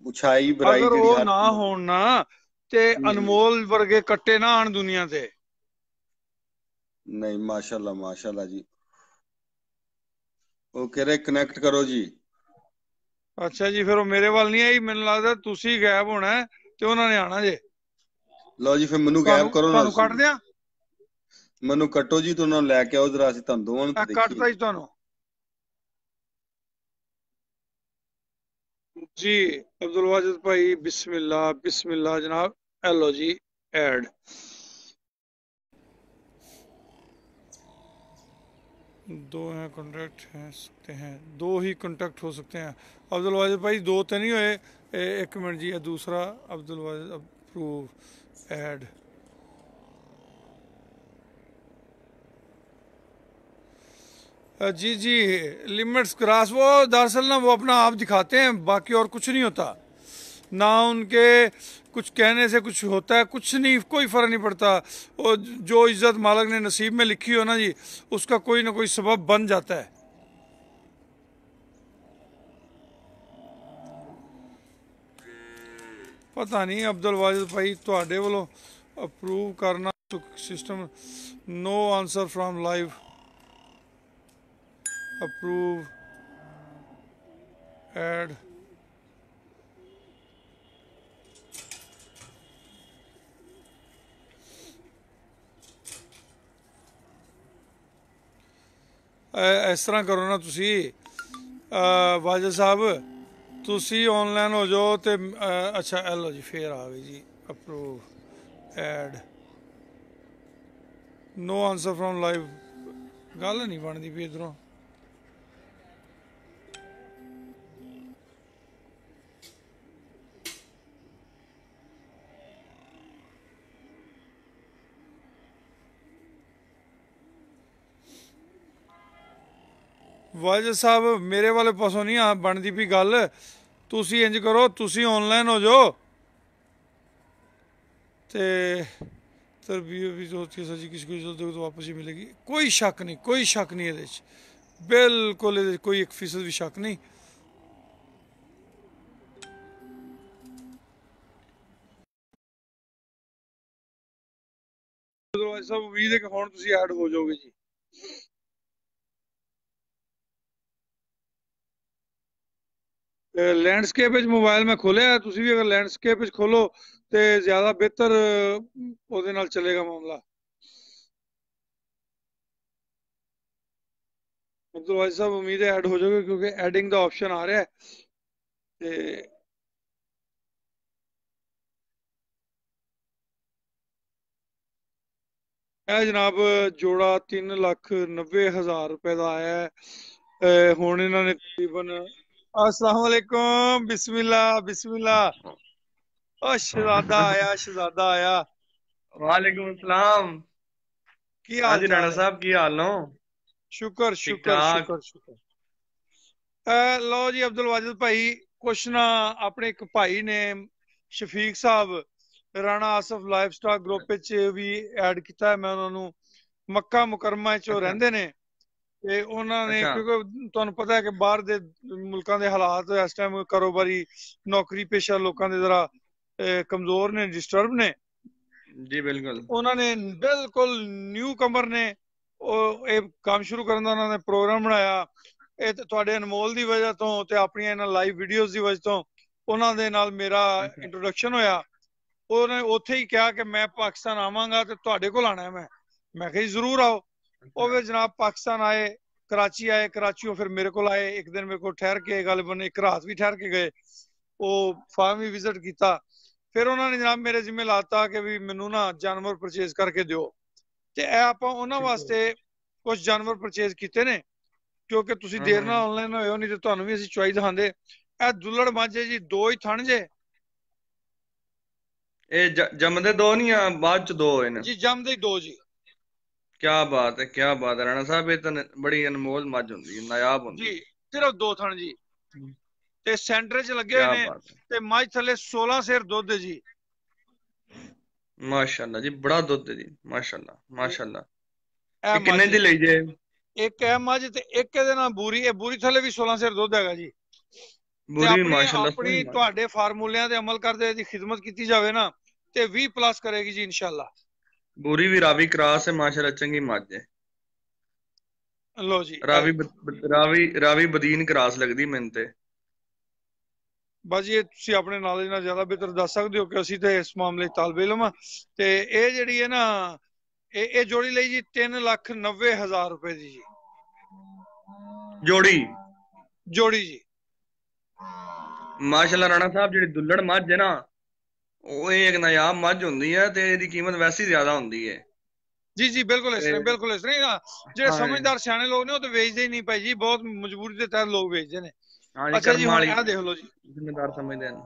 [SPEAKER 2] ਉਚਾਈ ਬੁਰਾਈ
[SPEAKER 1] ਅਗਰ
[SPEAKER 2] ਜਿਹੜੀ
[SPEAKER 1] ਉਹ ਨਾ ਹੋਣ ਨਾ ਤੇ ਅਨਮੋਲ ਵਰਗੇ ਕੱਟੇ ਨਾ ਆਣ ਦੁਨੀਆ ਤੇ।
[SPEAKER 2] ਨਹੀਂ ਮਾਸ਼ਾਅੱਲਾ ਜੀ। ਉਹ ਕਹ ਰਹੇ ਕਨੈਕਟ ਕਰੋ ਜੀ।
[SPEAKER 1] ਅੱਛਾ ਜੀ, ਫਿਰ ਉਹ ਮੇਰੇ ਵੱਲ ਨਹੀਂ ਆਈ। ਮੈਨੂੰ ਲੱਗਦਾ ਤੁਸੀਂ ਗਾਇਬ ਹੋਣਾ ਤੇ ਉਹਨਾਂ ਨੇ ਆਣਾ ਜੇ।
[SPEAKER 2] ਲਓ ਜੀ, ਫਿਰ ਮੈਨੂੰ ਗਾਇਬ ਕਰੋ ਨਾ
[SPEAKER 1] ਤੁਹਾਨੂੰ
[SPEAKER 2] ਤੁਸੀਂ।
[SPEAKER 1] ਕੱਟ ਦਿਆਂ?
[SPEAKER 2] ਮੈਨੂੰ ਕੱਟੋ ਜੀ, ਤੇ ਉਹਨਾਂ ਨੂੰ ਲੈ ਕੇ ਆਓ ਜਰਾ, ਅਸੀਂ ਤੁਹਾਨੂੰ ਦੋਵਾਂ ਨੂੰ
[SPEAKER 1] ਮੈਂ
[SPEAKER 2] ਦੇਖੀਏ।
[SPEAKER 1] ਕੱਟਦਾ ਜੀ ਤੁਹਾਨੂੰ जी। अब्दुल वाजिद भाई बिस्मिल्लाह बिस्मिल्लाह जनाब। हेलो जी, ऐड दो हैं कॉन्टैक्ट हैं सकते हैं, दो ही कॉन्टैक्ट हो सकते हैं। अब्दुल वाजिद भाई दो तो नहीं हुए, एक मिनट जी। दूसरा अब्दुल वाजिद अप्रूव ऐड। जी जी, लिमिट्स क्रॉस, वो दरअसल ना वो अपना आप दिखाते हैं, बाकी और कुछ नहीं होता ना। उनके कुछ कहने से कुछ होता है, कुछ नहीं, कोई फ़र्क नहीं पड़ता। और जो इज़्ज़त मालिक ने नसीब में लिखी हो ना जी, उसका कोई ना कोई सबब बन जाता है। पता नहीं अब्दुल वाजिद भाई तुहाडे वालों अप्रूव करना system. No answer from live approve add. इस तरह करो ना तुसी वाजिद साहब, तुसी ऑनलाइन हो जाओ तो अच्छा हेलो जी, फिर आ गई जी approve add. No answer from live, गल नहीं बनती भी इधरों। वाजिद साहब मेरे वाले पासों नहीं बनती भी गल। तुसी इंज करो, तुसी ऑनलाइन हो जाओ ते तरबियत भी होती है सर जी, किसी को जल्दी तो वापस ही मिलेगी। कोई शक नहीं, कोई शक नहीं ये, बिल्कुल कोई 1% भी शक नहीं। सब उम्मीद है कि हुण तुसी ऐड हो जाओगे जी। लैंडस्केप मोबाइल में खोलिया, तुसी भी अगर लैंडस्केप खोलो तो ज्यादा बेहतर ਉਹਦੇ ਨਾਲ चलेगा मामला। अब्दुल वाजिद साहब उम्मीद है ऐड हो जाओगे, क्योंकि एडिंग का ऑप्शन आ रहा है। ਇਹ ਜਨਾਬ ਜੋੜਾ 3,90,000 रुपए ਦਾ ਆਇਆ ਹੈ। ਹੁਣ ਇਹਨਾਂ ਨੇ ਤਕਰੀਬਨ अस्सलाम वालेकुम, बिस्मिल्लाह बिस्मिल्लाह। ओ शहजादा आया, शहजादा आया।
[SPEAKER 4] वालेकुम अस्सलाम।
[SPEAKER 1] की
[SPEAKER 4] हाँ
[SPEAKER 1] हाल
[SPEAKER 4] जी
[SPEAKER 1] चाल
[SPEAKER 4] राणा
[SPEAKER 1] है?
[SPEAKER 4] साहब की हाल नो?
[SPEAKER 1] शुक्र
[SPEAKER 4] ठीक
[SPEAKER 1] शुक्र
[SPEAKER 4] ठाक।
[SPEAKER 1] शुक्र शुक्र। लो जी अब्दुल वाजिद भाई, कुछ ना अपने एक भाई ने शफीक साहब Rana Asaf life stock group भी ऐड किया है। मैं उन्होंने मक्का मुकरमा च रहंदे ने ਤੇ ਉਹਨਾਂ ਨੇ,
[SPEAKER 4] अच्छा
[SPEAKER 1] ਕਿਉਂਕਿ ਤੁਹਾਨੂੰ ਪਤਾ ਹੈ ਕਿ ਬਾਹਰ ਦੇ ਮੁਲਕਾਂ ਦੇ ਹਾਲਾਤ ਇਸ ਟਾਈਮ ਕਾਰੋਬਾਰੀ ਨੌਕਰੀ ਪੇਸ਼ਾ ਲੋਕਾਂ ਦੇ ਜ਼ਰਾ ਕਮਜ਼ੋਰ ਨੇ, ਡਿਸਟਰਬ ਨੇ।
[SPEAKER 4] जी बिल्कुल।
[SPEAKER 1] ਉਹਨਾਂ ਨੇ ਬਿਲਕੁਲ ਨਿਊ ਕਮਰ ਨੇ ਉਹ ਇਹ ਕੰਮ ਸ਼ੁਰੂ ਕਰਨ ਦਾ ਉਹਨਾਂ ਨੇ ਪ੍ਰੋਗਰਾਮ ਬਣਾਇਆ। ਇਹ ਤੁਹਾਡੇ ਅਨਮੋਲ ਦੀ ਵਜ੍ਹਾ ਤੋਂ ਤੇ ਆਪਣੀਆਂ ਇਹਨਾਂ ਲਾਈਵ ਵੀਡੀਓਜ਼ ਦੀ ਵਜ੍ਹਾ ਤੋਂ ਉਹਨਾਂ ਦੇ ਨਾਲ ਮੇਰਾ
[SPEAKER 4] अच्छा
[SPEAKER 1] ਇੰਟਰੋਡਕਸ਼ਨ ਹੋਇਆ। ਉਹਨੇ ਉੱਥੇ ਹੀ ਕਿਹਾ ਕਿ ਮੈਂ ਪਾਕਿਸਤਾਨ ਆਵਾਂਗਾ ਤੇ ਤੁਹਾਡੇ ਕੋਲ ਆਣਾ ਹੈ। ਮੈਂ ਕਿਹਾ ਜੀ ਜ਼ਰੂਰ ਆਓ। ਉਹ
[SPEAKER 4] अच्छा
[SPEAKER 1] ਫਿਰ ਜਨਾਬ ਪਾਕਿਸਤਾਨ ਆਏ, कराची आए, कराची फिर मेरे को आए। एक दिन मेरे को ठहर के गालिबन एक रात भी ठहर के गए। वो फार्म भी विजिट किया। फिर उन्होंने जनाब मेरे जिम्मे लाता कि भी मैनू ना जानवर परचेज करके दिओ। ते आप उन्होंने वास्ते कुछ जानवर परचेज किए ने, क्योंकि तुसी देर नाल ऑनलाइन होए हो, नहीं तो तुहानू भी असीं चॉइस दिखांदे। ए दुल्लड़ मੱਝ है जी, दो ही थण जे
[SPEAKER 4] ये जमदे दो नहीं आ बाद च दो होए ने?
[SPEAKER 1] जी, जमदे ही दो जी।
[SPEAKER 4] क्या बात है, क्या बात है राणा साहब, ये तो बड़ी अनमोल मੱਝ ਹੁੰਦੀ है, नायाब ਹੁੰਦੀ
[SPEAKER 1] जी,
[SPEAKER 4] है।
[SPEAKER 1] सिर्फ दो थण जी। ते सेंटर च लगे
[SPEAKER 4] क्या
[SPEAKER 1] हुए ने
[SPEAKER 4] बात है,
[SPEAKER 1] ते मੱਝ थल्ले 16 सेर दुध है जी।
[SPEAKER 4] माशाल्लाह जी, बड़ा दुध है जी, माशाल्लाह माशाल्लाह।
[SPEAKER 1] ए
[SPEAKER 4] ये
[SPEAKER 1] मੱਝ
[SPEAKER 4] किन्ने दी ਲਈ जे?
[SPEAKER 1] ਇੱਕ ਹੈ ਮੱਝ ਤੇ ਇੱਕ ਇਹਦੇ ਨਾਲ ਬੂਰੀ। ਇਹ ਬੂਰੀ ਥੱਲੇ ਵੀ 16 ਸਿਰ ਦੁੱਧ ਹੈਗਾ ਜੀ। ਤੇ
[SPEAKER 4] बुरी
[SPEAKER 1] ਆਪਣੀ
[SPEAKER 4] माशाल्लाह
[SPEAKER 1] ਆਪਣੀ
[SPEAKER 4] सोहनी मੱਝ।
[SPEAKER 1] ਤੁਹਾਡੇ ਫਾਰਮੂਲਿਆਂ ਤੇ ਅਮਲ ਕਰਦੇ ਇਹਦੀ ਖਿਦਮਤ ਕੀਤੀ ਜਾਵੇ ਨਾ ਤੇ 20 ਪਲੱਸ ਕਰੇਗੀ ਜੀ ਇਨਸ਼ਾਅੱਲਾ।
[SPEAKER 4] बुरी भी रावी क्रास है माशाल्लाह, चंगी मੱਝ है।
[SPEAKER 1] ਲੋ ਜੀ
[SPEAKER 4] रावी रावी रावी बदीन क्रास लगदी मैनू ते।
[SPEAKER 1] ਬਸ ਜੀ ਇਹ ਤੁਸੀਂ ਆਪਣੇ ਨੌਲੇਜ ਨਾਲ ਜ਼ਿਆਦਾ ਬਿਹਤਰ ਦੱਸ ਸਕਦੇ ਹੋ ਕਿ ਅਸੀਂ ਤੇ ਇਸ ਮਾਮਲੇ 'ਚ ਤਾਲਬੇ ਇਲਮ ਆ। ਤੇ ਇਹ ਜਿਹੜੀ ਹੈ ਨਾ ਇਹ ਜੋੜੀ ਲਈ ਜੀ 3,90,000 ਰੁਪਏ ਦੀ ਜੀ
[SPEAKER 4] ਜੋੜੀ।
[SPEAKER 1] ਜੋੜੀ ਜੀ।
[SPEAKER 4] ਮਾਸ਼ਾਅੱਲਾ ਰਾਣਾ ਸਾਹਿਬ ਜਿਹੜੀ ਦੁੱਲੜ ਮੱਝ ਹੈ ਨਾ ਉਹ ਇਹ ਇੱਕ ਨਾਯਾਬ ਮੱਝ ਹੁੰਦੀ ਹੈ ਤੇ ਇਹਦੀ ਕੀਮਤ ਵੈਸੇ ਹੀ ਜ਼ਿਆਦਾ ਹੁੰਦੀ ਹੈ।
[SPEAKER 1] ਜੀ ਜੀ ਬਿਲਕੁਲ ਇਸ ਤਰ੍ਹਾਂ ਬਿਲਕੁਲ ਇਸ ਤਰ੍ਹਾਂ ਜਿਹੜੇ
[SPEAKER 4] ਹਾਂ
[SPEAKER 1] ਸਮਝਦਾਰ ਸਿਆਣੇ ਲੋਕ ਨੇ ਉਹ ਤਾਂ ਵੇਚਦੇ ਹੀ ਨਹੀਂ ਭਾਈ ਜੀ, ਬਹੁਤ ਮਜਬੂਰੀ ਦੇ ਤਹਿਤ ਲੋਕ ਵੇਚਦੇ ਨੇ।
[SPEAKER 4] ਹਾਂ ਜੀ,
[SPEAKER 1] ਅੱਛਾ ਜੀ
[SPEAKER 4] ਕਰਮ
[SPEAKER 1] ਹੁਣ
[SPEAKER 4] ਵਾਲੀ
[SPEAKER 1] ਇਹ ਦੇਖ ਲਓ ਜੀ,
[SPEAKER 4] ਜ਼ਿੰਮੇਦਾਰ ਸਮਝਦੇ ਹਨ।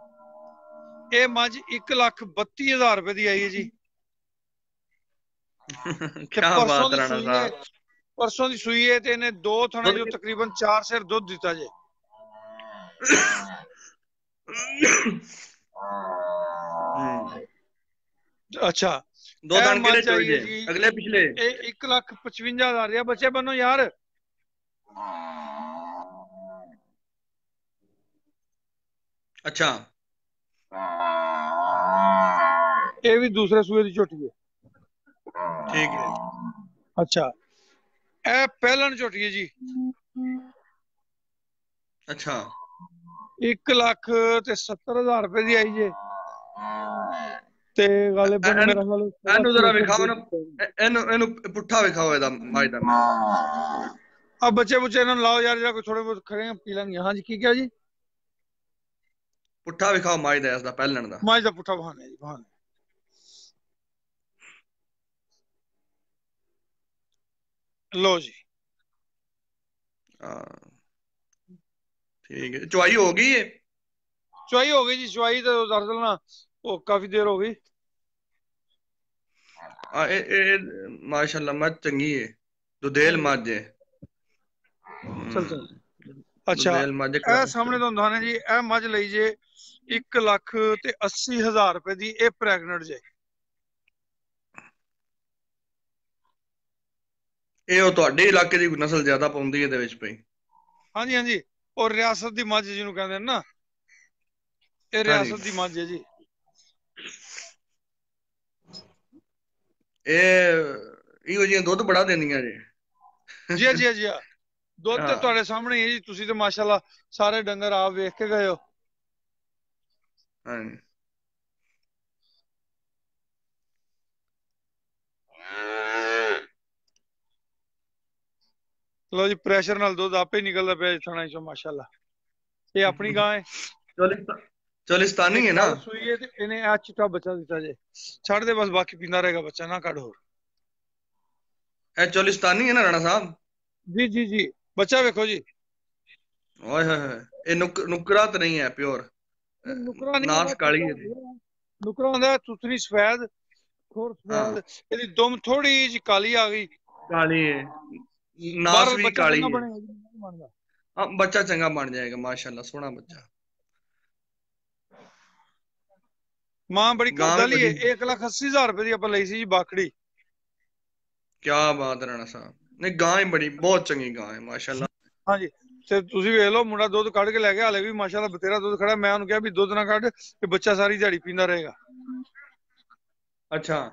[SPEAKER 1] ਇਹ ਮੱਝ 1,32,000 ਰੁਪਏ ਦੀ ਆਈ ਹੈ ਜੀ। ਤੇ
[SPEAKER 4] ਕੀ
[SPEAKER 1] ਪਰਸੋਂ
[SPEAKER 4] ਬਾਤ
[SPEAKER 1] ਦੀ
[SPEAKER 4] ਰਾਣਾ
[SPEAKER 1] ਸੂਈ ਹੈ,
[SPEAKER 4] ਸਾਹਿਬ।
[SPEAKER 1] ਪਰਸੋਂ ਦੀ ਸੂਈ ਹੈ ਤੇ ਇਹਨੇ 2 ਥਣਾ ਜੋ ਤਕਰੀਬਨ 4 ਸਿਰ ਦੁੱਧ ਦਿੱਤਾ ਜੇ। ਅੱਛਾ
[SPEAKER 4] ਦੋ
[SPEAKER 1] ਇਹ
[SPEAKER 4] ਦਣ ਕਿਹੜੇ
[SPEAKER 1] ਮੱਝ ਆਈ ਹੈ
[SPEAKER 4] ਚੋਈਦੇ
[SPEAKER 1] ਜੀ,
[SPEAKER 4] ਅਗਲੇ ਪਿਛਲੇ?
[SPEAKER 1] ਇਹ 1,55,000 ਰਿਹਾ। ਬੱਚੇ ਬੰਨੋ ਯਾਰ।
[SPEAKER 4] ਅੱਛਾ
[SPEAKER 1] ਇਹ ਵੀ ਦੂਸਰੇ ਸੂਏ ਦੀ ਝੋਟੀ ਹੈ।
[SPEAKER 4] ਠੀਕ ਹੈ।
[SPEAKER 1] ਅੱਛਾ ਇਹ ਪਹਿਲਣ ਝੋਟੀ ਹੈ ਜੀ।
[SPEAKER 4] ਅੱਛਾ
[SPEAKER 1] 1,70,000 ਰੁਪਏ ਦੀ ਆਈ ਜੇ। ਤੇ ਗਾਲਿਬਨ ਮੇਰਾ ਖਿਆਲ
[SPEAKER 4] ਇਹਨੂੰ ਜ਼ਰਾ ਵਿਖਾਓ ਨਾ, ਇਹਨੂੰ ਪੁੱਠਾ ਵਿਖਾਓ ਇਹਦਾ ਮੱਝ ਦਾ।
[SPEAKER 1] ਆ ਬੱਚੇ ਬੁੱਚੇ ਇਹਨਾਂ ਨੂੰ ਲਾਓ ਯਾਰ, ਜਿਹੜਾ ਕੋਈ ਥੋੜੇ ਬਹੁਤ ਖੜੇ ਪੀ ਲੈਣਗੇ। ਹਾਂਜੀ ਕੀ ਕਿਹਾ ਜੀ?
[SPEAKER 4] ਪੁੱਠਾ ਵਿਖਾਓ ਮੱਝ ਦਾ, ਇਸਦਾ ਪਹਿਲਣ ਦਾ।
[SPEAKER 1] ਮੱਝ ਦਾ ਪੁੱਠਾ ਬਹਾਨਾ ਜੀ, ਬਹਾਨਾ। ਲੋ ਜੀ
[SPEAKER 4] ਠੀਕ ਹੈ। ਚੁਆਈ ਹੋ ਗਈ ਹੈ?
[SPEAKER 1] ਚੁਆਈ ਹੋ ਗਈ ਜੀ, ਚੁਆਈ ਤਾਂ ਦਰਅਸਲ ਨਾ ਉਹ ਕਾਫੀ ਦੇਰ ਹੋ ਗਈ।
[SPEAKER 4] ਇਹ ਮਾਸ਼ਾਅੱਲਾ ਮੱਝ ਚੰਗੀ ਹੈ, ਦੁਧੇਲ ਮੱਝ ਹੈ।
[SPEAKER 1] ਚਲ ਚਲ ਅੱਛਾ
[SPEAKER 4] ਦੁਧੇਲ ਮੱਝ
[SPEAKER 1] ਇਹ ਸਾਹਮਣੇ ਤੋਂ ਦਿਖਾਣੇ ਜੀ, ਇਹ ਮੱਝ ਲਈ ਜੇ 1,80,000 ਰੁਪਏ ਦੀ। ਇਹ ਪ੍ਰੈਗਨੈਂਟ ਜੇ।
[SPEAKER 4] ਇਹ ਉਹ ਤੁਹਾਡੇ ਇਲਾਕੇ ਦੀ ਨਸਲ ਜ਼ਿਆਦਾ ਪਾਉਂਦੀ ਹੈ ਇਹਦੇ ਵਿੱਚ ਪਈ? ਹਾਂਜੀ
[SPEAKER 1] ਹਾਂਜੀ ਔਰ ਰਿਆਸਤ ਦੀ ਮੱਝ ਜਿਹਨੂੰ ਕਹਿੰਦੇ ਨੇ ਨਾ, ਇਹ ਰਿਆਸਤ ਦੀ ਮੱਝ ਹੈ ਜੀ।
[SPEAKER 4] ਇਹੋ ਜਿਹੀਆਂ ਦੁੱਧ ਬੜਾ ਦਿੰਦੀਆਂ ਜੀ।
[SPEAKER 1] ਜੀ ਜੀ ਜੀ ਦੁੱਧ ਤੇ ਤੁਹਾਡੇ ਸਾਹਮਣੇ ਹੀ ਹੈ ਜੀ। ਤੁਸੀਂ ਤੇ ਮਾਸ਼ਾਅੱਲਾ ਸਾਰੇ ਡੰਗਰ ਆਪ ਵੇਖ ਕੇ ਗਏ ਹੋ।
[SPEAKER 4] ਹਾਂਜੀ
[SPEAKER 1] ਲੋ ਜੀ ਪ੍ਰੈਸ਼ਰ ਨਾਲ ਦੁੱਧ ਆਪੇ ਨਿਕਲਦਾ ਪਿਆ ਥਣਾ ਚੋਂ ਮਾਸ਼ਾਅੱਲਾ। ਇਹ ਆਪਣੀ ਗਾਂ ਹੈ,
[SPEAKER 4] ਚੋਲਿਸਤਾਨੀ ਹੈ ਨਾ?
[SPEAKER 1] ਸੂਈ ਹੈ ਤੇ ਇਹਨੇ ਆ ਚਿੱਟਾ ਬੱਚਾ ਦਿੱਤਾ ਜੇ। ਛੱਡ ਦੇ ਬਸ, ਬਾਕੀ ਪੀਂਦਾ ਰਹੇਗਾ ਬੱਚਾ, ਨਾ ਕੱਢ ਹੋਰ।
[SPEAKER 4] ਇਹ ਚੋਲਿਸਤਾਨੀ ਹੈ ਨਾ ਰਾਣਾ ਸਾਹਿਬ?
[SPEAKER 1] ਜੀ ਜੀ ਜੀ ਬੱਚਾ ਵੇਖੋ ਜੀ।
[SPEAKER 4] ਓਏ ਹੋਏ ਇਹ ਨੁਕਰਾ ਤਾਂ ਨਹੀਂ ਹੈ ਪਿਓਰ?
[SPEAKER 1] ਨੁਕਰਾ ਨਹੀਂ
[SPEAKER 4] ਨਾਸ ਕਾਲੀ ਹੈ।
[SPEAKER 1] ਨੁਕਰਾ ਹੁੰਦਾ ਤੁਥਣੀ ਸਫੈਦ, ਖੋਰ ਸਫੈਦ। ਇਹਦੀ ਦੁਮ ਥੋੜੀ ਜਿਹੀ ਕਾਲੀ ਆ ਗਈ।
[SPEAKER 4] ਕਾਲੀ ਹੈ, ਨਾਸ ਵੀ ਕਾਲੀ ਹੈ। ਹਾਂ ਬੱਚਾ ਚੰਗਾ ਬਣ ਜਾਏਗਾ ਮਾਸ਼ਾਅੱਲਾ, ਸੋਹਣਾ ਬੱਚਾ।
[SPEAKER 1] ਮਾਂ ਬੜੀ ਕਾਲੀ ਹੈ। 1,80,000 ਰੁਪਏ ਦੀ ਆਪਾਂ ਲਈ ਸੀ ਜੀ ਬਾਖੜੀ।
[SPEAKER 4] ਕੀ ਬਾਤ ਹੈ ਰਾਣਾ ਸਾਹਿਬ। ਨਹੀਂ ਗਾਂ ਹੀ ਬੜੀ ਬਹੁਤ ਚੰਗੀ ਗਾਂ ਹੈ ਮਾਸ਼ਾਅੱਲਾ।
[SPEAKER 1] ਹਾਂਜੀ ਤੇ ਤੁਸੀਂ ਵੇਖ ਲਓ, ਮੁੰਡਾ ਦੁੱਧ ਕੱਢ ਕੇ ਲੈ ਗਿਆ, ਹਲੇ ਵੀ ਮਾਸ਼ਾਅੱਲਾ ਬਤੇਰਾ ਦੁੱਧ ਖੜਾ। ਮੈਂ ਉਹਨੂੰ ਕਿਹਾ ਵੀ ਦੁੱਧ ਨਾ ਕੱਢ, ਤੇ ਬੱਚਾ ਸਾਰੀ ਦਿਹਾੜੀ ਪੀਂਦਾ ਰਹੇਗਾ।
[SPEAKER 4] ਅੱਛਾ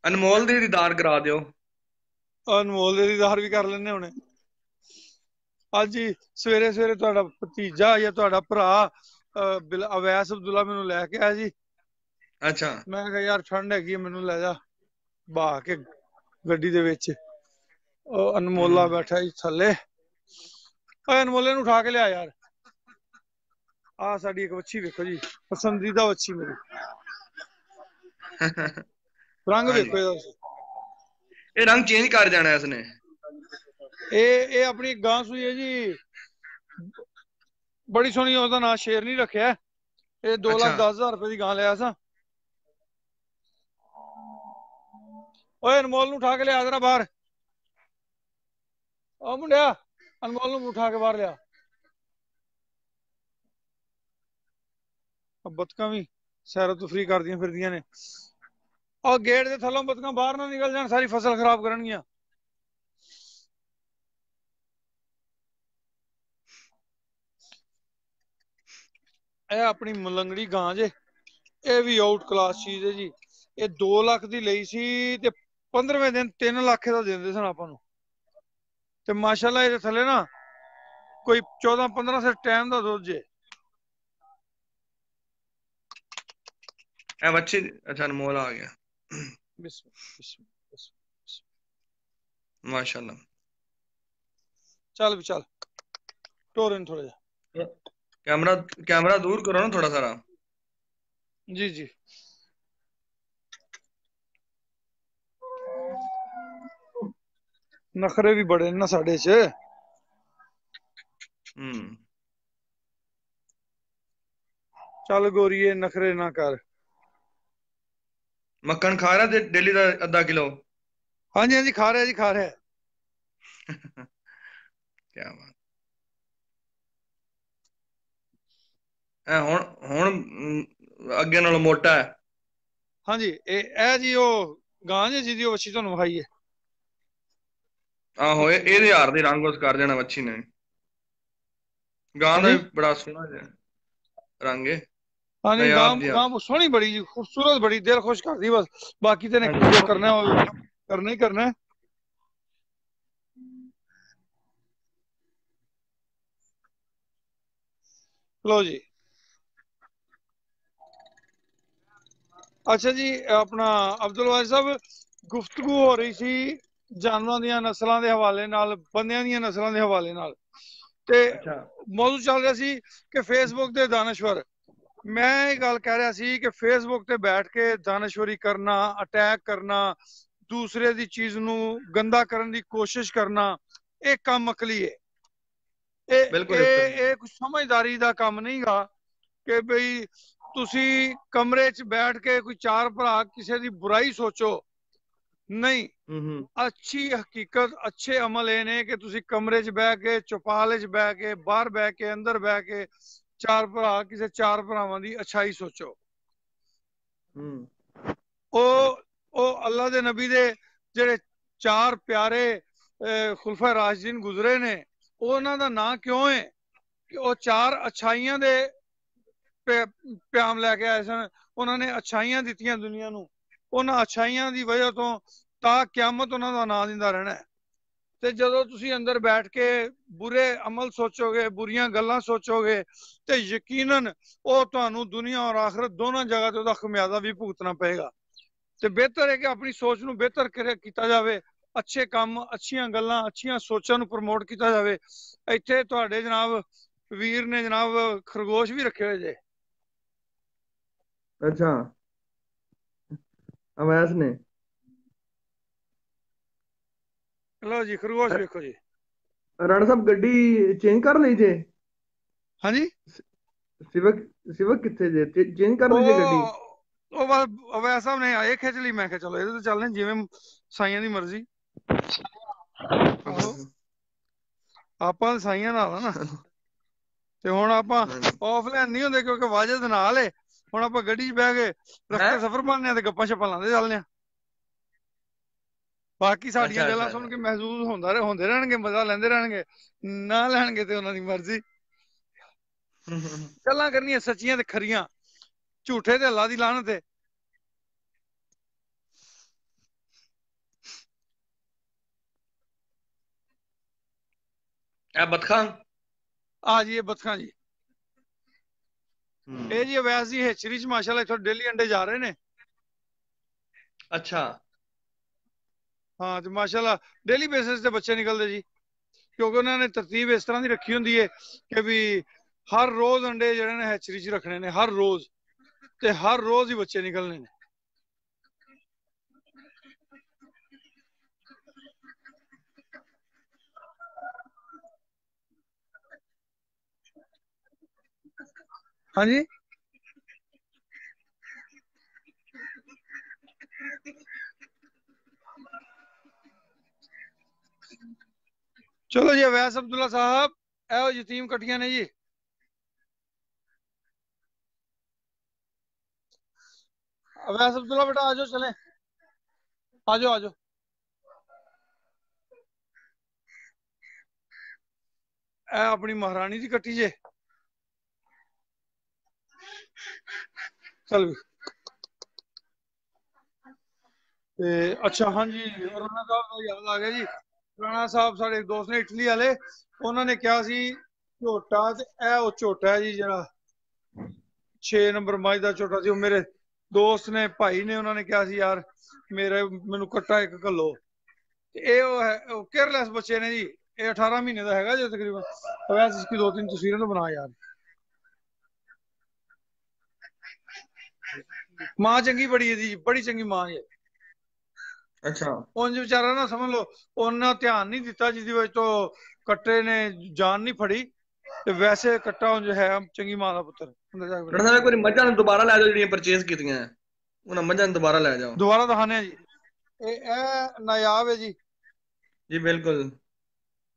[SPEAKER 4] ਅਨਮੋਲ ਦੀ ਦੀਦਾਰ ਕਰਾ ਦਿਓ।
[SPEAKER 1] ਅਨਮੋਲ ਦੇ ਦੀਦਾਰ ਵੀ ਕਰ ਲੈਣੇ ਹੁਣੇ। ਅੱਜ ਹੀ ਸਵੇਰੇ ਸਵੇਰੇ ਤੁਹਾਡਾ ਭਤੀਜਾ ਜਾਂ ਤੁਹਾਡਾ ਭਰਾ ਅਵੈਸ ਅਬਦੁੱਲਾ ਮੈਨੂੰ ਲੈ ਕੇ ਆਇਆ ਜੀ।
[SPEAKER 4] ਅੱਛਾ
[SPEAKER 1] ਮੈਂ ਕਿਹਾ ਯਾਰ ਠੰਡ ਹੈਗੀ, ਮੈਨੂੰ ਲੈ ਜਾ ਬਹਾ ਕੇ ਗੱਡੀ ਦੇ ਵਿੱਚ। ਉਹ ਅਨਮੋਲਾ ਬੈਠਾ ਜੀ ਥੱਲੇ। ਓਏ ਅਨਮੋਲੇ ਨੂੰ ਉਠਾ ਕੇ ਲਿਆ ਯਾਰ। ਆਹ ਸਾਡੀ ਇੱਕ ਵੱਛੀ ਵੇਖੋ ਜੀ, ਪਸੰਦੀਦਾ ਵੱਛੀ ਮੇਰੀ। ਰੰਗ ਵੇਖੋ ਇਹਦਾ।
[SPEAKER 4] ਇਹ ਰੰਗ ਚੇਂਜ ਕਰ ਜਾਣਾ ਇਸਨੇ।
[SPEAKER 1] ਇਹ ਆਪਣੀ ਗਾਂ ਸੂਈ ਹੈ ਜੀ, ਬੜੀ ਸੋਹਣੀ। ਉਹਦਾ ਨਾਂ ਸ਼ੇਰਨੀ ਰੱਖਿਆ। ਇਹ 2,10,000 ਰੁਪਏ ਦੀ ਗਾਂ ਲਿਆ ਸਾਂ। ਓਏ ਅਨਮੋਲ ਨੂੰ ਉਠਾ ਕੇ ਲਿਆ ਜਰਾ ਬਾਹਰ। ਉਹ ਮੁੰਡਿਆ ਅਨਮੋਲ ਨੂੰ ਉਠਾ ਕੇ ਬਾਹਰ ਲਿਆ। ਬਤਕਾਂ ਵੀ ਸੈਰੋ ਤਫਰੀ ਕਰਦੀਆਂ ਫਿਰਦੀਆਂ ਨੇ। ਉਹ ਗੇਟ ਦੇ ਥੱਲੋਂ ਬਤਕਾਂ ਬਾਹਰ ਨਾ ਨਿਕਲ ਜਾਣ, ਸਾਰੀ ਫਸਲ ਖਰਾਬ ਕਰਨਗੀਆਂ। ਇਹ ਆਪਣੀ ਮਲੰਗੜੀ ਗਾਂ ਜੇ। ਇਹ ਵੀ ਆਊਟ ਕਲਾਸ ਚੀਜ਼ ਹੈ ਜੀ। ਇਹ 2 ਲੱਖ ਦੀ ਲਈ ਸੀ ਤੇ 15ਵੇਂ ਦਿਨ 3 ਲੱਖ ਦਾ ਦਿੰਦੇ ਸਨ ਆਪਾਂ ਨੂੰ। ਤੇ ਮਾਸ਼ਾਅੱਲਾ ਇਹਦੇ ਥੱਲੇ ਨਾ कोई 14-15 से टाइम का दुध जे।
[SPEAKER 4] बच्ची अच्छा अनमोल आ गया। माशाल्लाह।
[SPEAKER 1] चल भी चल टोरन थोड़ा जा।
[SPEAKER 4] कैमरा कैमरा दूर करो ना थोड़ा सारा।
[SPEAKER 1] जी जी नखरे भी बड़े ना साढ़े च। चल गोरिये नखरे ना कर।
[SPEAKER 4] मक्खन खा रहा डेली का आधा किलो?
[SPEAKER 1] हाँ जी हाँ जी खा रहे जी खा रहे।
[SPEAKER 4] क्या बात है। हुन अगे नालों मोटा है।
[SPEAKER 1] हाँ जी ए जी ओ गां जी दी वच्छी तुहानू विखाई है।
[SPEAKER 4] आहो ਇਹਦੇ ਹਾਰ ਦੇ ਰੰਗ ਉਸ ਕਰ ਦੇਣਾ ਮੱਛੀ ਨੇ। गां ਦਾ बड़ा सोहना जिहा रंग है।
[SPEAKER 1] हाँ जी गां सोहनी बड़ी जी खूबसूरत बड़ी दिल खुश कर दी बस। बाकी तो जो करना करना ही करना है। लो जी अच्छा जी अपना अब्दुल वाजिद साहब गुफ्तगू हो रही सी जानवरों दी नस्लों के हवाले नाल बंदियां दी नस्लों के हवाले नाल ते मौजू चल रहा सी कि फेसबुक ते दानश्वर। मैं ये गल कह रहा सी कि फेसबुक ते बैठ के दानश्वरी करना अटैक करना दूसरे दी चीज नू गंदा करने की कोशिश करना एक काम अकली है। ये कुछ समझदारी का काम नहीं गा कि बई तुसी कमरे च बैठ के कोई चार भरा किसी की बुराई सोचो नहीं। अच्छी हकीकत अच्छे अमल ये ने कि तुसी कमरे च बह के चौपाल च बह के बाहर बह के अंदर बह के चार भरा किसी चार भरावां दी अच्छाई सोचो। ओ अल्लाह दे नबी दे जेड़े चार प्यारे खुलफा राशिदीन गुजरे ने उन्हां दा नां क्यों है कि वो चार अच्छाइयां दे प्याम लैके आए सन। उन्होंने अच्छाइयां दित्तियां दुनिया नू। उन्हां अच्छाइयां दी वजह तो ता क्यामत उन्हां दा नां दिंदा रहना है। ते जदों तुसी अंदर बैठ के बुरे अमल सोचोगे बुरियां गल्लां सोचोगे ते यकीनन वो तुहानू दुनिया और आखिरत दोनों जगह ते ओहदा खमियाजा भी भुगतना पएगा। ते बेहतर है कि अपनी सोच नू बेहतर किया जाए। अच्छे काम अच्छियां गल्लां अच्छियां सोचां नू प्रमोट किया जाए। इत्थे तुहाडे जनाब वीर ने जनाब खरगोश भी रखे हुए जे।
[SPEAKER 4] अच्छा अवैस ने
[SPEAKER 1] लो जी खरगोश देखो जी।
[SPEAKER 4] राणा साहब गड्डी चेंज कर ली जे?
[SPEAKER 1] हाँ जी
[SPEAKER 4] सिवक सिवक किथे जे चेंज कर ली जे गड्डी?
[SPEAKER 1] ओ बस अवैस साहब ने आए खिंच ली। मैं चलो ये चलने जिवें साइयां दी मर्जी। ਆਪਾਂ ਸਾਈਆਂ ਨਾਲ ਨਾ ਤੇ ਹੁਣ ਆਪਾਂ ਆਫਲਾਈਨ ਨਹੀਂ ਹੁੰਦੇ ਕਿਉਂਕਿ ਵਾਜਦ ਨਾਲ ਏ। ਹੁਣ ਆਪਾਂ ਗੱਡੀ 'ਚ ਬਹਿ ਕੇ ਰਸਤੇ ਸਫ਼ਰ ਬਣਨੇ ਆ ਤੇ ਗੱਪਾਂ ਛੱਪਾਂ ਲਾਉਂਦੇ ਚੱਲਦੇ ਆ। ਬਾਕੀ ਸਾਡੀਆਂ ਗੱਲਾਂ ਸੁਣ ਕੇ ਮਹਿਸੂਸ ਹੁੰਦੇ ਰਹਿਣਗੇ ਮਜ਼ਾ ਲੈਂਦੇ ਰਹਿਣਗੇ ਨਾ ਲੈਣਗੇ ਤੇ ਉਹਨਾਂ ਦੀ ਮਰਜ਼ੀ। ਗੱਲਾਂ ਕਰਨੀਆਂ ਸੱਚੀਆਂ ਤੇ ਖਰੀਆਂ ਝੂਠੇ ਤੇ ਅੱਲਾ ਦੀ ਲਾਹਨਤ ਹੈ।
[SPEAKER 4] बतखा
[SPEAKER 1] आ जी ये बतखा जी ये जी अवैस जी हेचरी च माशाल्लाह इत्थों डेली अंडे जा रहे ने।
[SPEAKER 4] अच्छा
[SPEAKER 1] हाँ तो माशाल्लाह डेली बेसिस ते बच्चे निकलते जी क्योंकि उन्होंने तरतीब इस तरह की रखी होंगी है कि भी हर रोज अंडे जेह्ड़े ने हैचरी च रखने ने हर रोज ते हर रोज ही बच्चे निकलने ने। हाँ जी चलो जी अवैस अब्दुल्ला साहब ए यतीम कट्टियां ने जी। अवैस अब्दुल्ला बेटा आ जाओ चले आ जाओ आ जाओ। ए अपनी महारानी दी कट्टी जे चल भी ते अच्छा हाँ जी राणा साहब का याद आ गया जी। राणा साहब साढ़े दोस्त ने इटली वाले उन्होंने कहा सी ਝੋਟਾ ਤੇ ਇਹ ਉਹ ਝੋਟਾ ਹੈ ਜੀ ਜਿਹੜਾ 6 ਨੰਬਰ ਮੱਝ ਦਾ ਝੋਟਾ ਸੀ। ਉਹ ਮੇਰੇ ਦੋਸਤ ਨੇ, ਭਾਈ ਨੇ, ਉਹਨਾਂ ਨੇ ਕਿਹਾ ਸੀ ਯਾਰ ਮੈਨੂੰ ਕੱਟਾ ਇੱਕ ਘੱਲੋ। ਤੇ ਇਹ ਉਹ ਹੈ, ਉਹ ਕੇਅਰਲੈਸ ਬੱਚੇ ਨੇ ਜੀ। ਇਹ 18 ਮਹੀਨੇ ਦਾ ਹੈਗਾ ਜੀ तकरीबन। वैसे इसकी 2-3 तस्वीरें तो बना यार। मां चंगी बड़ी है जी, बड़ी चंगी मां है।
[SPEAKER 4] ਅੱਛਾ
[SPEAKER 1] ਉਂਝ ਵਿਚਾਰਾ ਨਾ ਸਮਝ ਲਓ ਉਹਨਾਂ ਧਿਆਨ ਨਹੀਂ ਦਿੱਤਾ, ਜਿਹਦੀ ਵਜ੍ਹਾ ਤੋਂ ਕੱਟੇ ਨੇ ਜਾਨ ਨਹੀਂ ਫੜੀ। ਤੇ ਵੈਸੇ ਕੱਟਾ ਉਂਝ ਹੈ ਚੰਗੀ ਮਾਂ ਦਾ ਪੁੱਤਰ। ਅੰਦਰ ਜਾ ਕੇ
[SPEAKER 4] ਡਾਕਟਰ ਸਾਹਿਬ, ਇੱਕ ਵਾਰੀ ਮੱਝਾਂ ਨੂੰ ਦੁਬਾਰਾ ਲੈ ਜਾਓ ਜਿਹੜੀਆਂ ਪਰਚੇਜ਼ ਕੀਤੀਆਂ, ਉਹਨਾਂ ਮੱਝਾਂ ਨੂੰ ਦੁਬਾਰਾ ਲੈ ਜਾਓ।
[SPEAKER 1] ਦੁਬਾਰਾ ਦਿਖਾਣੇ ਆ ਜੀ। ਇਹ ਨਾਯਾਬ ਹੈ ਜੀ।
[SPEAKER 4] ਜੀ ਬਿਲਕੁਲ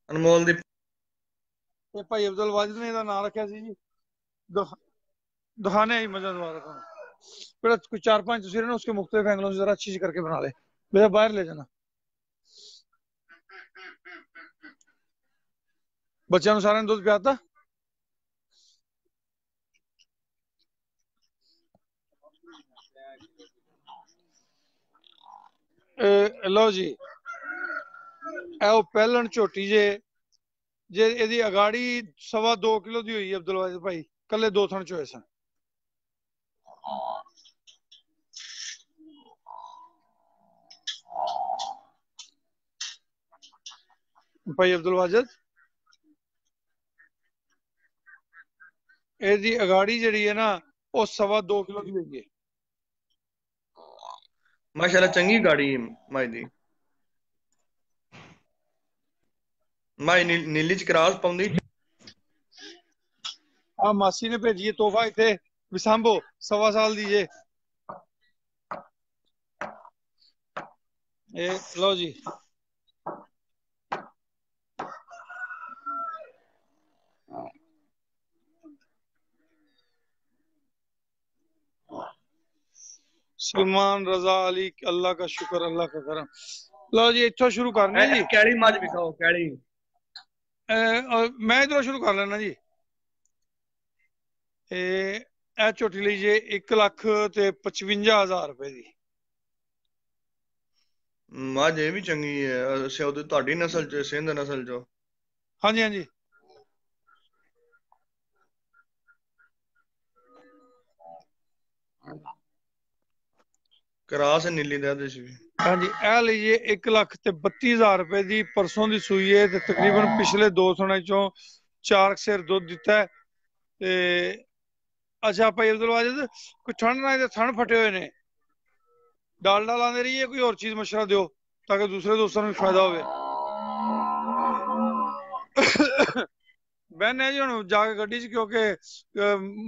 [SPEAKER 4] ਅਨਮੋਲ ਦੀ।
[SPEAKER 1] ਇਹ ਭਾਈ ਅਬਦੁਲ ਵਾजिद ने ਇਹਦਾ ਨਾਮ ਰੱਖਿਆ ਸੀ ਜੀ। दिखाने ही मजा दोबारा था। फिर कुछ 4-5 तस्वीरें ना उसके मुख्तलिफ एंगलों से जरा अच्छी करके बना ले। भैया बाहर ले जाना। बच्चों ने सारे दूध पियाता। लो जी, पहलन झोटी जे ਇਹਦੀ ਅਗਾੜੀ 2.25 ਕਿਲੋ ਦੀ ਹੋਈ ਅਬਦੁਲ ਵਾजिद ਭਾਈ। ਕੱਲੇ 2 ਥਣ ਚੋਏ ਸਨ। ਭਾਈ ਅਬਦੁਲ ਵਾजिद ਇਹਦੀ ਅਗਾੜੀ ਜਿਹੜੀ ਹੈ ਨਾ ਉਹ 2.25 ਕਿਲੋ ਦੀ ਹੋਈ ਹੈ।
[SPEAKER 4] ਮਾਸ਼ਾਅੱਲਾ ਚੰਗੀ ਗਾੜੀ ਮਾਈ ਦੀ। ਮਾਈ ਨੀਲੀ ਚ ਕਰਾਸ ਪਾਉਂਦੀ।
[SPEAKER 1] ਆ ਮਾਸੀ ਨੇ ਭੇਜੀ ਹੈ ਤੋਹਫਾ ਇੱਥੇ ਵਿਸਾਂਭੋ 1.25 ਸਾਲ ਦੀ ਜੇ। ਇਹ ਲਓ ਜੀ। सलमान रजा अली, अल्लाह का शुक्र, अल्लाह का करम। लो जी इथों शुरू करने जी।
[SPEAKER 4] कैली मज दिखाओ कैली।
[SPEAKER 1] मैं इधरों शुरू कर लेना जी। ਇਹ ਝੋਟੀ ਲਈ ਜੇ 1,55,000 रुपए ਦੀ।
[SPEAKER 4] ਮੱਝ ਇਹ ਵੀ ਚੰਗੀ ਹੈ। ਅੱਛਾ ਉਹਦੀ ਤੁਹਾਡੀ ਨਸਲ ਚ, ਸਿੰਧ ਨਸਲ ਚੋਂ?
[SPEAKER 1] ਹਾਂਜੀ ਹਾਂਜੀ।
[SPEAKER 4] ਕਰਾਸ ਨੀਲੀ ਦਾ ਦੇ ਸੀ।
[SPEAKER 1] ਹਾਂਜੀ ਇਹ ਲਈਏ 1,32,000 रुपए ਦੀ। ਪਰਸੋਂ ਦੀ ਸੂਈ ਹੈ ਤੇ ਤਕਰੀਬਨ ਪਿਛਲੇ 2 ਸਣੇ ਚੋਂ 4 ਸਿਰ ਦੁੱਧ ਦਿੱਤਾ ਹੈ। ਤੇ ਅੱਛਾ ਭਾਈ ਅਬਦੁਲ ਵਾजिद, ਕੋਈ ਠੰਡ ਨਾਲ ਇਹਦੇ ਥਣ ਫਟੇ ਹੋਏ ਨੇ, ਡਾਲਡਾ ਲਾਉਂਦੇ ਰਹੀਏ, ਕੋਈ ਹੋਰ ਚੀਜ਼ ਮਸ਼ਵਰਾ ਦਿਓ ਤਾਂ ਕਿ ਦੂਸਰੇ ਦੋਸਤਾਂ ਨੂੰ ਵੀ ਫਾਇਦਾ ਹੋਵੇ। ਬਹਿਨੇ ਜੀ ਹੁਣ ਜਾ ਕੇ ਗੱਡੀ 'ਚ, ਕਿਉਂਕਿ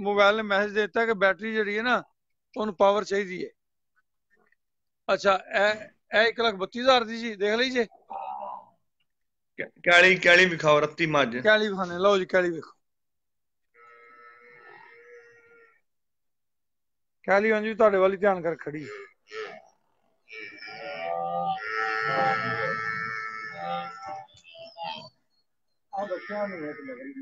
[SPEAKER 1] ਮੋਬਾਈਲ ਨੇ ਮੈਸੇਜ ਦੇ ਦਿੱਤਾ ਕਿ ਬੈਟਰੀ ਜਿਹੜੀ ਹੈ ਨਾ ਉਹਨੂੰ ਪਾਵਰ ਚਾਹੀਦੀ ਹੈ। ਅੱਛਾ ਇਹ 1,32,000 ਦੀ ਜੀ, ਦੇਖ ਲਈ ਜੇ।
[SPEAKER 4] ਕੈਲੀ ਵਿਖਾਓ ਰੱਤੀ ਮੱਝ।
[SPEAKER 1] ਕੈਲੀ ਵਿਖਾਣੇ, ਲਓ ਜੀ ਕੈਲੀ ਵੇਖੋ। ਕੈਲੀ ਹਾਂਜੀ ਤੁਹਾਡੇ ਵੱਲ ਹੀ ਧਿਆਨ ਕਰ ਖੜੀ। ਆ ਬੱਚਿਆਂ ਨੂੰ ਵੇਖ ਲੱਗੀ।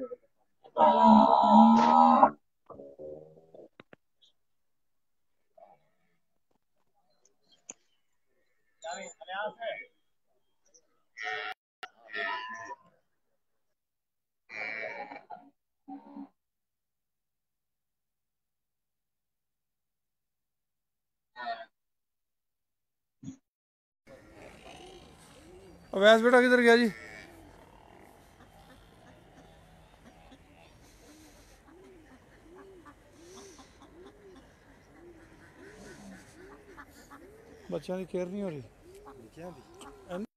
[SPEAKER 1] अवैस बेटा किधर गया जी? बच्चों की केयर नहीं हो रही,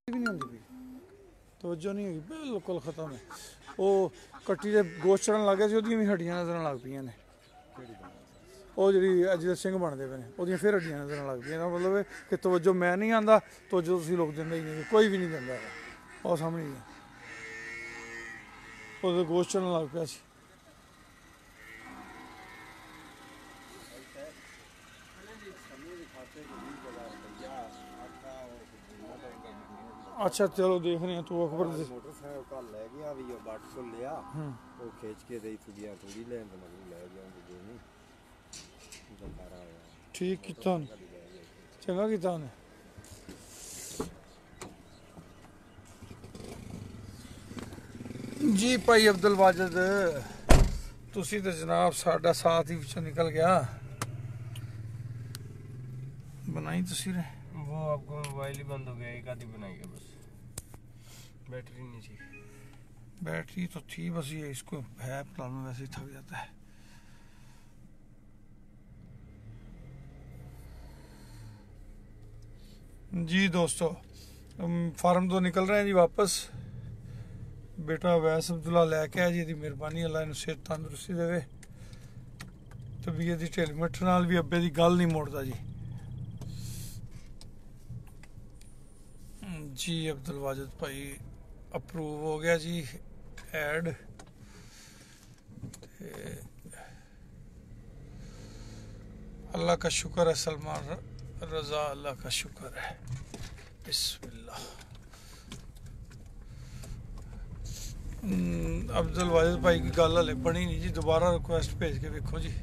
[SPEAKER 1] भी नहीं होती, तवज्जो नहीं होगी, बिल्कुल खत्म है। वो कट्टी के गोश्त चढ़न लग गया, भी हड्डियां नजर लग पई ने। ਉਹ ਜਿਹੜੀ ਜਿਹਦੇ ਸਿੰਘ ਬਣਦੇ ਪਏ ਨੇ ਉਹਦੀਆਂ ਫਿਰ ਹੱਡੀਆਂ ਨਜ਼ਰ ਲੱਗ ਪਈਆਂ। ਇਹਦਾ ਮਤਲਬ ਹੈ ਕਿ ਤਵੱਜੋ ਮੈਂ ਨਹੀਂ ਆਉਂਦਾ, ਤਵੱਜੋ ਤੁਸੀਂ ਲੋਕ ਦਿੰਦੇ ਹੀ ਨਹੀਂ, ਕੋਈ ਵੀ ਨਹੀਂ ਦਿੰਦਾ। ਉਹ ਸਾਹਮਣੇ ਹੀ ਉਹਦੇ ਗੋਸ਼ਤ ਚੜਨ ਲੱਗ ਪਿਆ ਸੀ। अच्छा चलो देख रहे हैं। तू अकबर
[SPEAKER 3] मोटरसाइकिल कल ले गया भी बाट को लिया वो खींच के दे थोड़ी थोड़ी लेन तो मतलब ले गया जो नहीं जंदारा आया।
[SPEAKER 1] ठीक किता ने, चंगा किता ने। जी भाई अब्दुल वाजिद तुसी तो जनाब साडा साथ ही विचों निकल गया। बनाई तुसी ने
[SPEAKER 3] वो आपको मोबाइल ही बंद हो गया, एक आधी बनाई है बस, बैटरी नहीं थी।
[SPEAKER 1] बैटरी तो थी बस, ये इसको है प्रॉब्लम, वैसे ही थक जाता है। जी दोस्तों फार्म तो निकल रहे हैं जी वापस। बेटा वैस अब्दुल्ला लैके आया जी, मेहरबानी अल्लाह इन्हू सेहत तंदुरुस्ती देवे। तबीयत की ढिल मिठ नाल भी अब्बे की गल नहीं मोड़ता जी। जी अब्दुल वाजिद भाई अप्रूव हो गया जी ऐड। अल्लाह का शुक्र है, सलमान रजा अल्लाह का शुक्र है। बिस्मिल्लाह। अब्दुल वाजिद भाई की गल हले बनी नहीं जी, दोबारा रिक्वेस्ट भेज के देखो जी।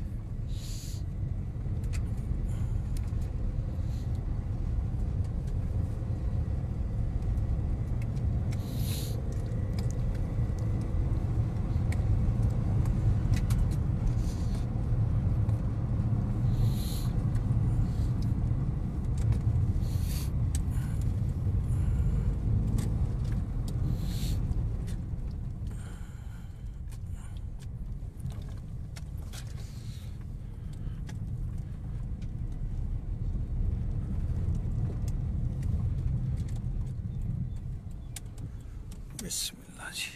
[SPEAKER 1] बिस्मिल्लाह जी।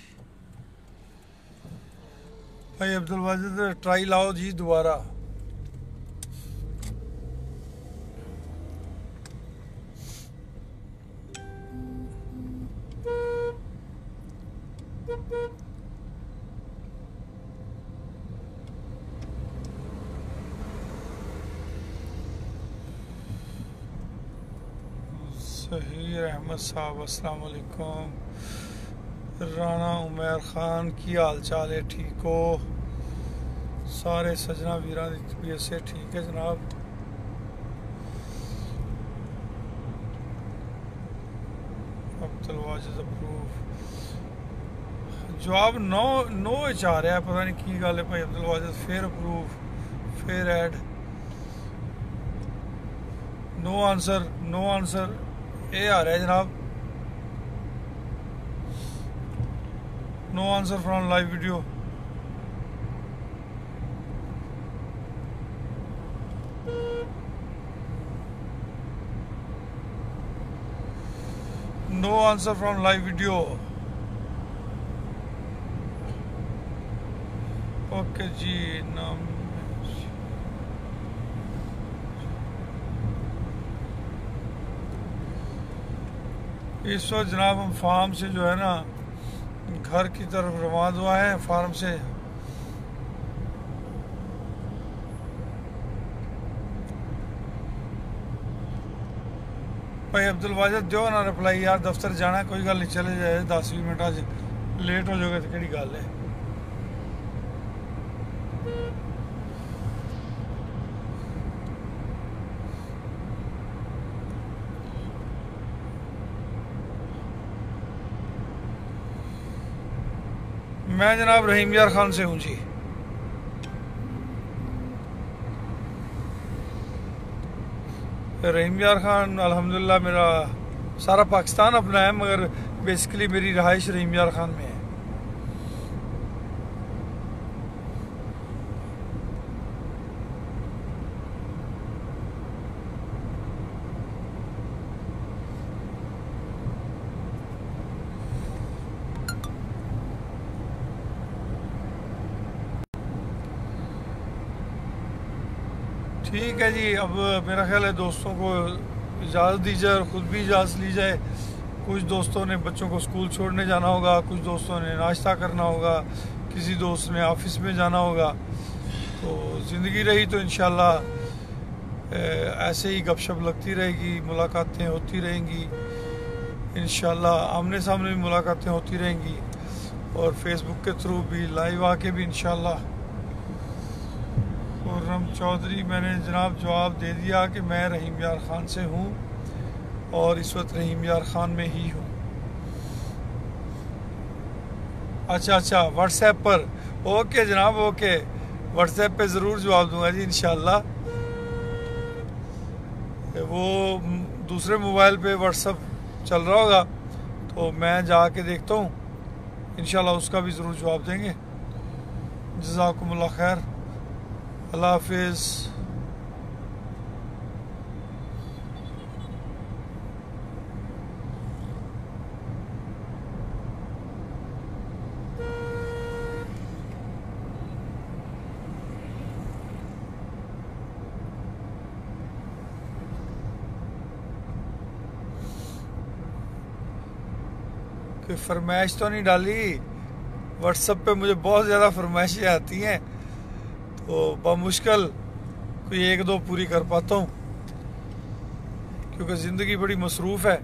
[SPEAKER 1] भाई अब्दुल वाजिद ट्राई लाओ जी दोबारा। सही अहमद साहब अस्सलाम वालेकुम। राना उमर खान की हाल चाल है, ठीक हो? सारे सजना वीरां दी तबीयत से ठीक है जनाब। अब्दुल वाजिद अप्रूव जवाब नो आ रहा है, पता नहीं की गल है भाई अब्दुल वाजिद। फिर अप्रूव फिर ऐड, नो आंसर ये आ रहा है जनाब। No answer from live video. No answer from live video. Okay जी नाम इस वक्त जनाब हम फार्म से जो है ना घर की तरफ रवाना हुआ है। फार्म से भाई अब्दुल वाजिद दो ना रिप्लाई यार, दफ्तर जाना कोई गल नहीं, चले जाए 10-20 मिनट आज लेट हो जाओगे तो केड़ी गल है। मैं जनाब रहीम यार खान से हूँ जी। रहीम यार खान अल्हम्दुलिल्लाह मेरा सारा पाकिस्तान अपना है, मगर बेसिकली मेरी रहाइश रहीम यार खान में है। ठीक है जी, अब मेरा ख्याल है दोस्तों को इजाज़त दी जाए और ख़ुद भी इजाज़त ली जाए। कुछ दोस्तों ने बच्चों को स्कूल छोड़ने जाना होगा, कुछ दोस्तों ने नाश्ता करना होगा, किसी दोस्त ने ऑफिस में जाना होगा। तो ज़िंदगी रही तो इंशाल्लाह ऐसे ही गपशप लगती रहेगी, मुलाकातें होती रहेंगी इंशाल्लाह, आमने सामने भी मुलाकातें होती रहेंगी और फेसबुक के थ्रू भी लाइव आके भी इंशाल्लाह। खुर्रम चौधरी मैंने जनाब जवाब दे दिया कि मैं रहीम यार खान से हूँ और इस वक्त रहीम यार खान में ही हूँ। अच्छा व्हाट्सएप पर, ओके जनाब ओके, व्हाट्सएप पे ज़रूर जवाब दूंगा जी इंशाल्लाह। वो दूसरे मोबाइल पे व्हाट्सएप चल रहा होगा तो मैं जाके देखता हूँ, इंशाल्लाह उसका भी ज़रूर जवाब देंगे। जज़ाकुमुल्लाह खैर, अल्लाह हाफिज़। कोई फरमाइश तो नहीं डाली व्हाट्सएप पे, मुझे बहुत ज़्यादा फरमाइशें आती हैं तो बमुश्किल कोई एक दो पूरी कर पाता हूँ, क्योंकि ज़िंदगी बड़ी मसरूफ़ है।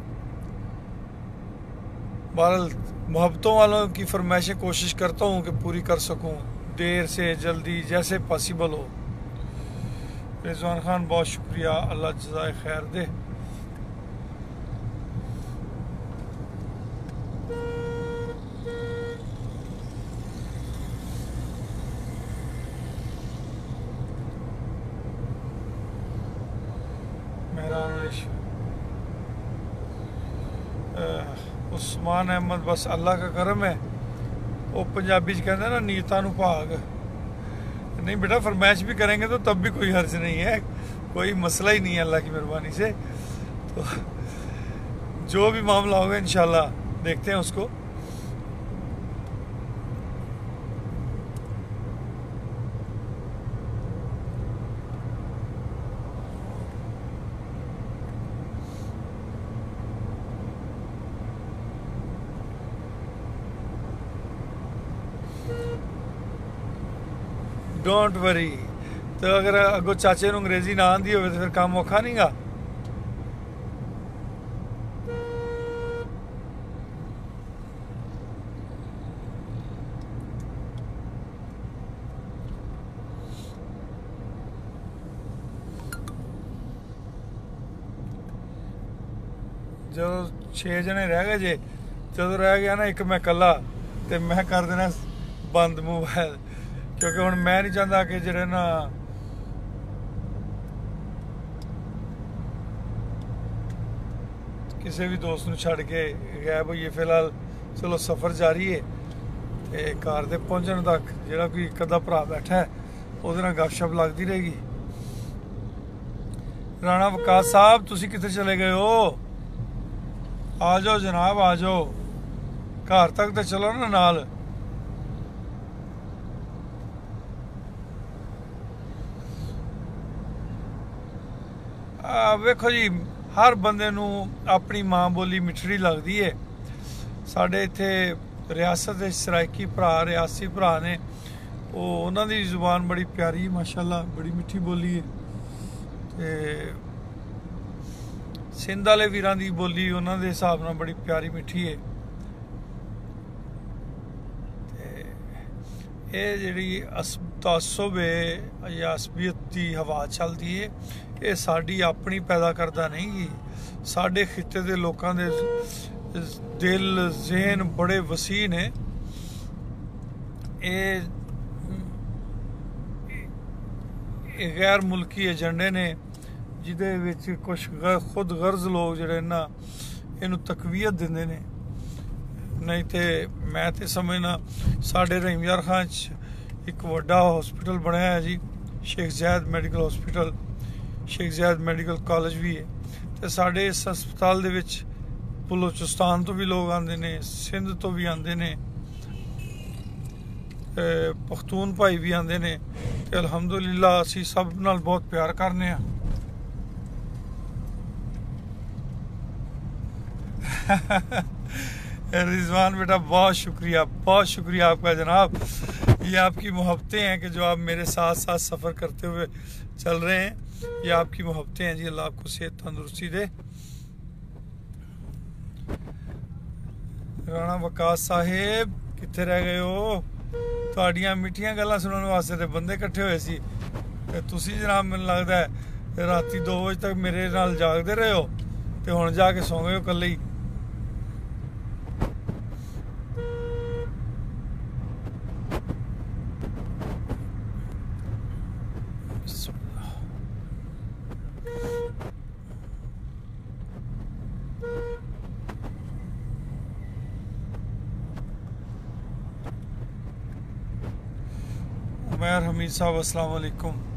[SPEAKER 1] बहरहाल मोहब्बतों वालों की फरमाइशें कोशिश करता हूँ कि पूरी कर सकूँ, देर से जल्दी जैसे पॉसिबल हो। रिजवान खान बहुत शुक्रिया, अल्लाह जज़ाए खैर दे। उस्मान अहमद, बस अल्लाह का करम है। वो पंजाबी कहते हैं ना, नीयतां नूं भाग। नहीं बेटा, फरमाइश भी करेंगे तो तब भी कोई हर्ज नहीं है, कोई मसला ही नहीं है अल्लाह की मेहरबानी से। तो जो भी मामला होगा इंशाल्लाह देखते हैं उसको। Don't worry. तो अगर अगो चाचे नूं अंग्रेजी ना आंदी होवे तो फिर काम औखा नहीं गा। जो 6 जने रह गए जे, जो रह गया ना एक मैं कला, तो मैं कर देना बंद मोबाइल, क्योंकि हुण मैं नहीं चाहता कि जेह्ड़े ना किसी भी दोस्त नूं छड्ड के गैब होइए। फिलहाल चलो सफ़र जारी है, ते घर दे पहुंचण तक जेह्ड़ा कोई इक अद्धा भरा बैठा है ओहदे नाल गपशप लगदी रहेगी। राणा वकास साहब, तुसीं कित्थे चले गए हो? आ जाओ जनाब, आ जाओ, घर तक तो चलो ना नाल। वेखो जी, हर बंदे नूं अपनी मां बोली मिठड़ी लगदी है। साढ़े इत्थे रियासत दे सराइकी भरा, रियासी भरा ने, उन्हां दी जुबान बड़ी प्यारी माशाअल्लाह, बड़ी मिठी बोली है। ते सिंध वाले वीरां दी बोली उन्हां दे हिसाब नाल बड़ी प्यारी मिठी है। ये जिहड़ी तअस्सुब है या असबियत की हवा चलती है, ये साडी अपनी पैदा करदा नहीं। साडे खिते दे लोकां दे दिल जहन बड़े वसी ने। ये गैर मुल्की एजेंडे ने जिहदे विच कुछ खुद गर्ज लोग जिहड़े ना इनू तकवीयत दिंदे ने। नहीं तो मैं तो समझना साढ़े रहीम यार खां एक वड्डा हॉस्पिटल बनाया है जी, शेख ज़ैद मेडिकल हॉस्पिटल, शेख ज़ैद मेडिकल कॉलेज भी है। तो साढ़े इस हस्पताल दे विच बलोचिस्तान तो भी लोग आते ने, सिंध तो भी आते ने, पख्तून भाई भी आते ने। तो अलहमदुलिल्लाह असी सब नाल बहुत प्यार करने आ। रिजवान बेटा बहुत शुक्रिया आपका जनाब। ये आपकी मोहब्बतें हैं कि जो आप मेरे साथ साथ सफ़र करते हुए चल रहे हैं, ये आपकी मोहब्बतें हैं जी। अल्लाह आपको सेहत तंदुरुस्ती दे। राणा वकास साहेब कित्थे रह गए हो? तुहाड़ियां मिठियां गल्लां सुनने वास्ते ते बंदे इकट्ठे होए सी, ते तुसीं जनाब मैनूं लगदा है राती 2 बजे तक मेरे नाल जागदे रहे हो, ते हुण जाके सौ गए हो कल्ले ही। उमैर हमीद साहब अस्सलाम वालेकुम।